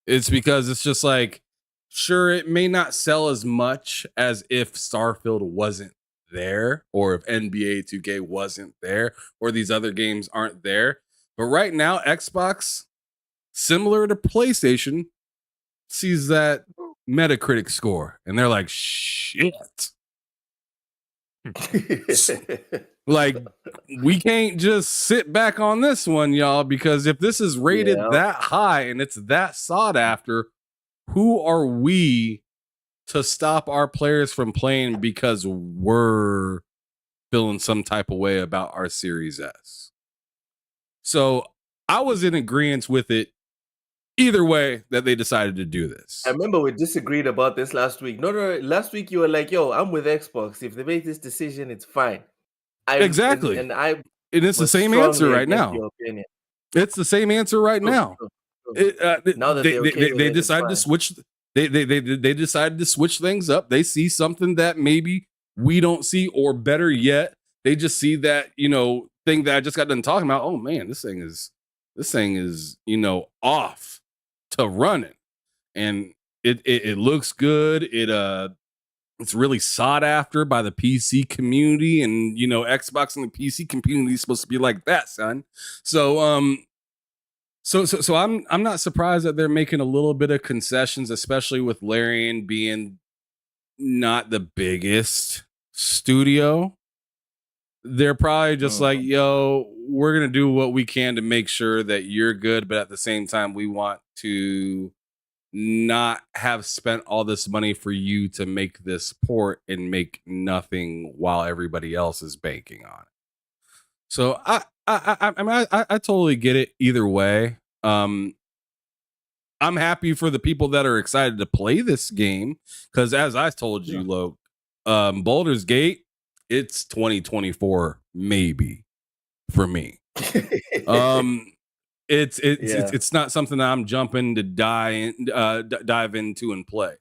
It's because it's just like, sure, it may not sell as much as if Starfield wasn't there, or if NBA 2K wasn't there, or these other games aren't there. But right now, Xbox, similar to PlayStation, sees that Metacritic score, and they're like, shit. Like, we can't just sit back on this one, y'all, because if this is rated that high and it's that sought after, who are we to stop our players from playing because we're feeling some type of way about our Series S? So I was in agreement with it either way that they decided to do this. I remember we disagreed about this last week. No, last week you were like, yo, I'm with Xbox. If they make this decision, it's fine. Exactly. And it's the same answer right now. It's the same answer right now. Now that they decided to switch, they decided to switch things up. They see something that maybe we don't see, or better yet, they just see that, thing that I just got done talking about. Oh man, this thing is, off to running, and it looks good. It's really sought after by the PC community, and Xbox and the PC community is supposed to be like that, son. So I'm not surprised that they're making a little bit of concessions, especially with Larian being not the biggest studio. They're probably just like, yo, we're going to do what we can to make sure that you're good. But at the same time, we want to not have spent all this money for you to make this port and make nothing while everybody else is banking on it. So I totally get it either way. I'm happy for the people that are excited to play this game, because as I told you, Loke, Baldur's Gate, it's 2024 maybe for me. It's not something that I'm jumping to dive into and play.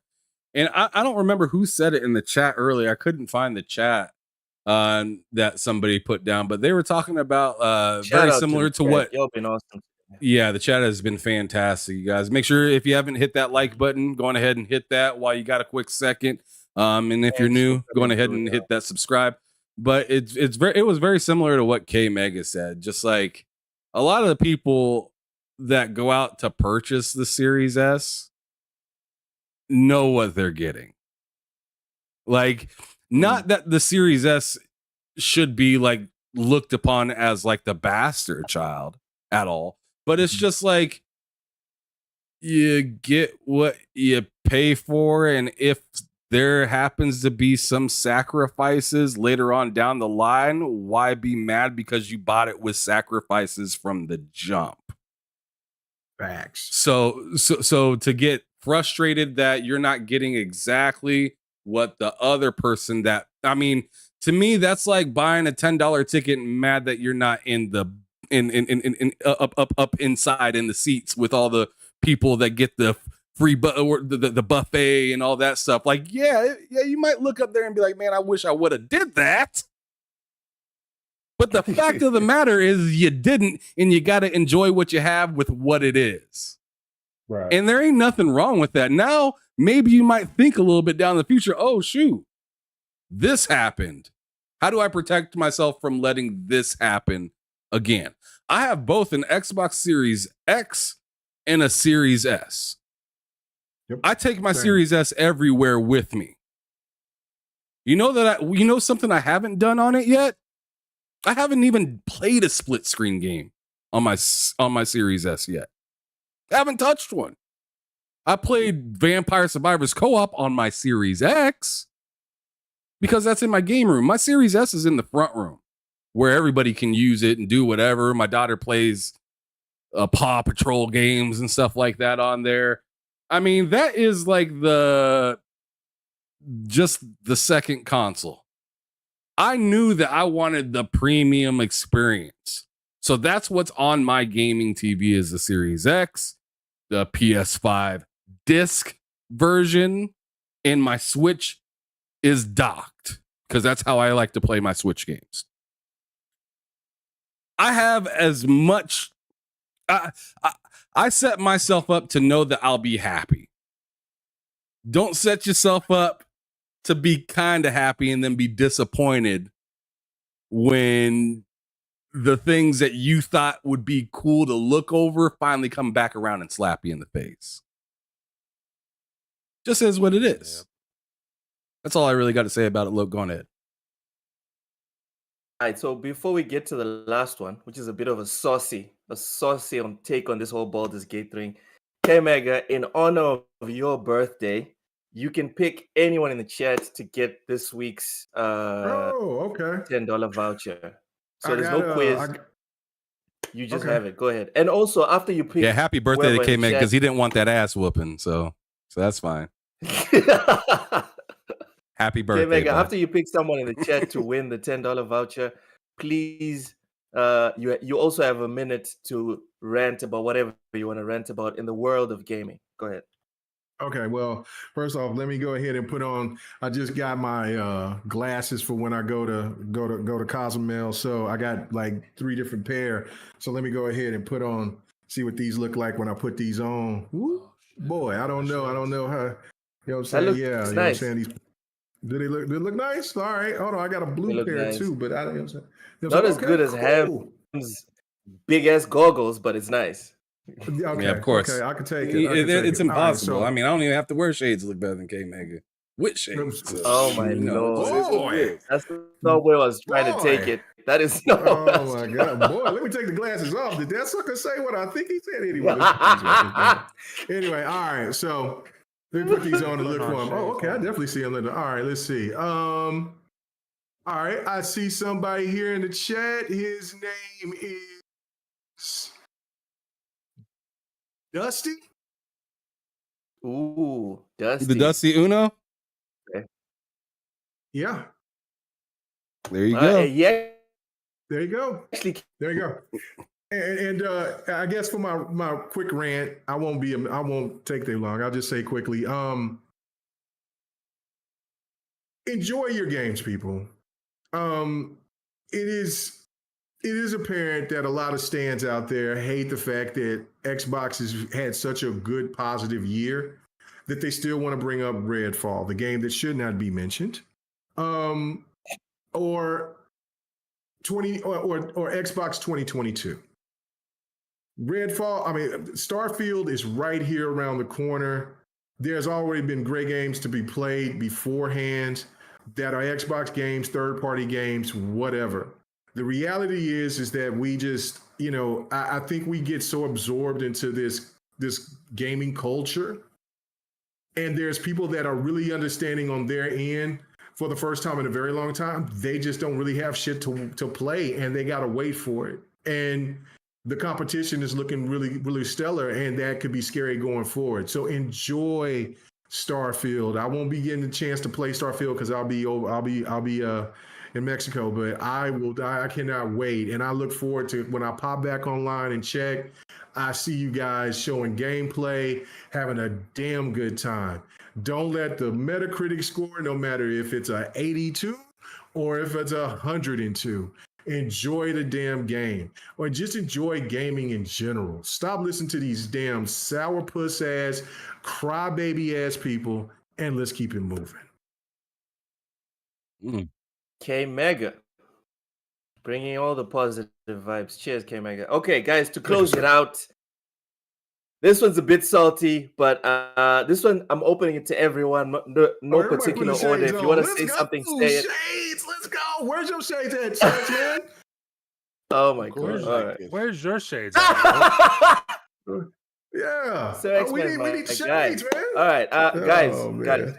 And I don't remember who said it in the chat earlier. I couldn't find the chat that somebody put down, but they were talking about very similar to what. Y'all been awesome. Yeah, the chat has been fantastic, you guys. Make sure if you haven't hit that like button, go on ahead and hit that while you got a quick second. And if you're new, go on ahead and hit that subscribe. But it was very similar to what K Mega said. Just like a lot of the people that go out to purchase the Series S know what they're getting. Like, not that the Series S should be like looked upon as like the bastard child at all, but it's just like you get what you pay for, and if there happens to be some sacrifices later on down the line, why be mad because you bought it with sacrifices from the jump? Facts. So to get frustrated that you're not getting exactly what the other person that, I mean, to me, that's like buying a $10 ticket and mad that you're not in the up inside in the seats with all the people that get the free the buffet and all that stuff. Like, yeah, you might look up there and be like, man, I wish I would have did that. But the fact of the matter is you didn't, and you got to enjoy what you have with what it is. Right. And there ain't nothing wrong with that. Now, maybe you might think a little bit down the future, oh, shoot, this happened. How do I protect myself from letting this happen again? I have both an Xbox Series X and a Series S. Yep. I take my Series S everywhere with me. You know something I haven't done on it yet? I haven't even played a split screen game on my Series S yet. I haven't touched one. I played Vampire Survivors co-op on my Series X because that's in my game room. My Series S is in the front room where everybody can use it and do whatever. My daughter plays Paw Patrol games and stuff like that on there. I mean, that is like just the second console. I knew that I wanted the premium experience. So that's what's on my gaming TV is the Series X, the PS5 disc version, and my Switch is docked because that's how I like to play my Switch games. I have as much... I set myself up to know that I'll be happy. Don't set yourself up to be kind of happy and then be disappointed when the things that you thought would be cool to look over finally come back around and slap you in the face. Just is what it is. Yep. That's all I really got to say about it. Look, go on ahead. All right, so before we get to the last one, which is a bit of a saucy take on this whole Baldur's Gate thing, K-Mega, in honor of your birthday, you can pick anyone in the chat to get this week's $10 voucher. So there's no quiz. You just have it. Go ahead. And also, after you pick... Yeah, happy birthday to K-Mega because he didn't want that ass whooping. So that's fine. Happy birthday. K-Mega, after you pick someone in the chat to win the $10 voucher, please, you also have a minute to rant about whatever you want to rant about in the world of gaming. Go ahead. Okay, well, first off, let me go ahead and put on. I just got my glasses for when I go to Cozumel. So I got like 3 different pair. So let me go ahead and put on. See what these look like when I put these on. Woo, boy, I don't know how. You know what I'm saying? Yeah, nice. You know what I'm saying? These. Do they look nice? All right, hold on. I got a blue pair too, but I don't. You know what I'm saying? Not as good as Ham's big ass goggles, but it's nice. Okay, yeah, of course. Okay, I can take it. It's impossible. Right, so, I mean, I don't even have to wear shades to look better than K-Mega. With shades. So, oh my lord. That's not where I was trying to take it. That is not. Oh my god, boy! Let me take the glasses off. Did that sucker say what I think he said? Anyway, all right. So let me put these on and look for him. Oh, okay. I definitely see him. All right, let's see. All right, I see somebody here in the chat. His name is Dusty. Ooh, Dusty. The Dusty Uno? Okay. Yeah. There you go. Yeah. There you go. Actually, There you go. And I guess for my quick rant, I won't take too long. I'll just say quickly, enjoy your games, people. It is apparent that a lot of stands out there hate the fact that Xbox has had such a good positive year that they still want to bring up Redfall, the game that should not be mentioned, or Xbox 2022. Redfall, I mean, Starfield is right here around the corner. There's already been great games to be played beforehand that are Xbox games, third-party games, whatever. The reality is that we just, I think we get so absorbed into this gaming culture, and there's people that are really understanding on their end for the first time in a very long time. They just don't really have shit to play, and they got to wait for it. And the competition is looking really, really stellar, and that could be scary going forward. So enjoy Starfield. I won't be getting a chance to play Starfield because I'll be in Mexico, but I cannot wait. And I look forward to when I pop back online and check, I see you guys showing gameplay, having a damn good time. Don't let the Metacritic score, no matter if it's a 82 or if it's 102, enjoy the damn game, or just enjoy gaming in general. Stop listening to these damn sourpuss ass, crybaby ass people, and let's keep it moving. K Mega, bringing all the positive vibes. Cheers, K Mega. Okay, guys, to close it out, this one's a bit salty, but this one I'm opening it to everyone. No particular order. If you want to say something, say it. Shades, let's go. Where's your shades at, Church, man? Oh my god! All right. Where's your shades? Yeah. So we need shades, man. All right, guys. Man.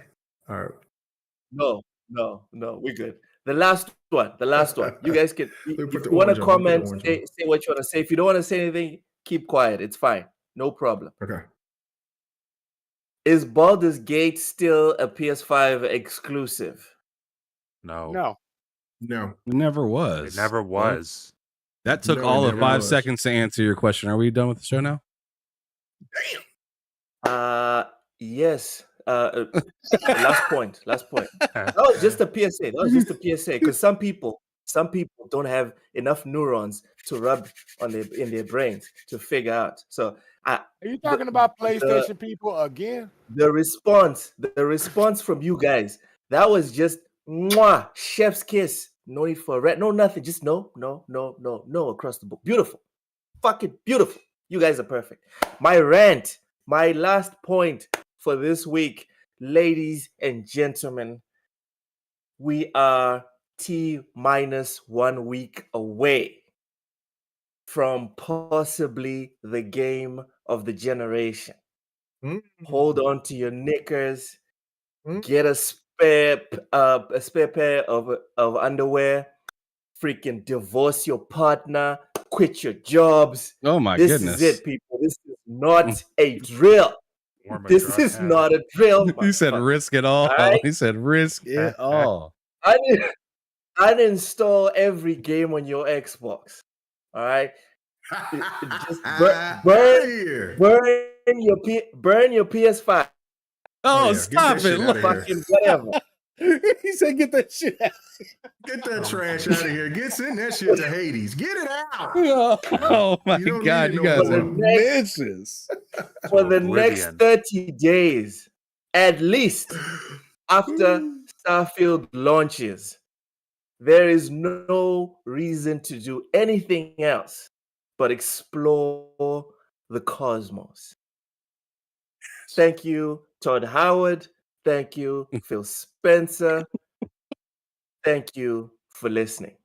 All right. No, we're good. The last one. You guys can. If you want to on, comment, say what you want to say. If you don't want to say anything, keep quiet. It's fine. No problem. Okay. Is Baldur's Gate still a PS5 exclusive? No. It never was. It never was. That took all of 5 seconds to answer your question. Are we done with the show now? Damn. Yes. Last point. That was just a PSA. Because some people don't have enough neurons to rub in their brains to figure out. So, are you talking about PlayStation people again? The response from you guys, that was just mwah, chef's kiss. No need for no nothing. Just no across the board. Beautiful, fucking beautiful. You guys are perfect. My rant, my last point for this week, ladies and gentlemen, we are T-1 week away from possibly the game of the generation. Hold on to your knickers. Get a spare pair of underwear. Freaking divorce your partner. Quit your jobs. Oh my goodness! This is it, people. This is not a drill. This is not a drill. He said risk it all. Right? He said risk it all. Uninstall every game on your Xbox. All right. Just burn your PS5. Oh, stop it! Fucking whatever. He said, "Get that shit out. Get that trash out of here. Send that shit to Hades. Get it out." Oh my god, you guys are bitches. For the next 30 days, at least, after Starfield launches, there is no reason to do anything else but explore the cosmos. Thank you, Todd Howard. Thank you, Phil Spencer. Thank you for listening.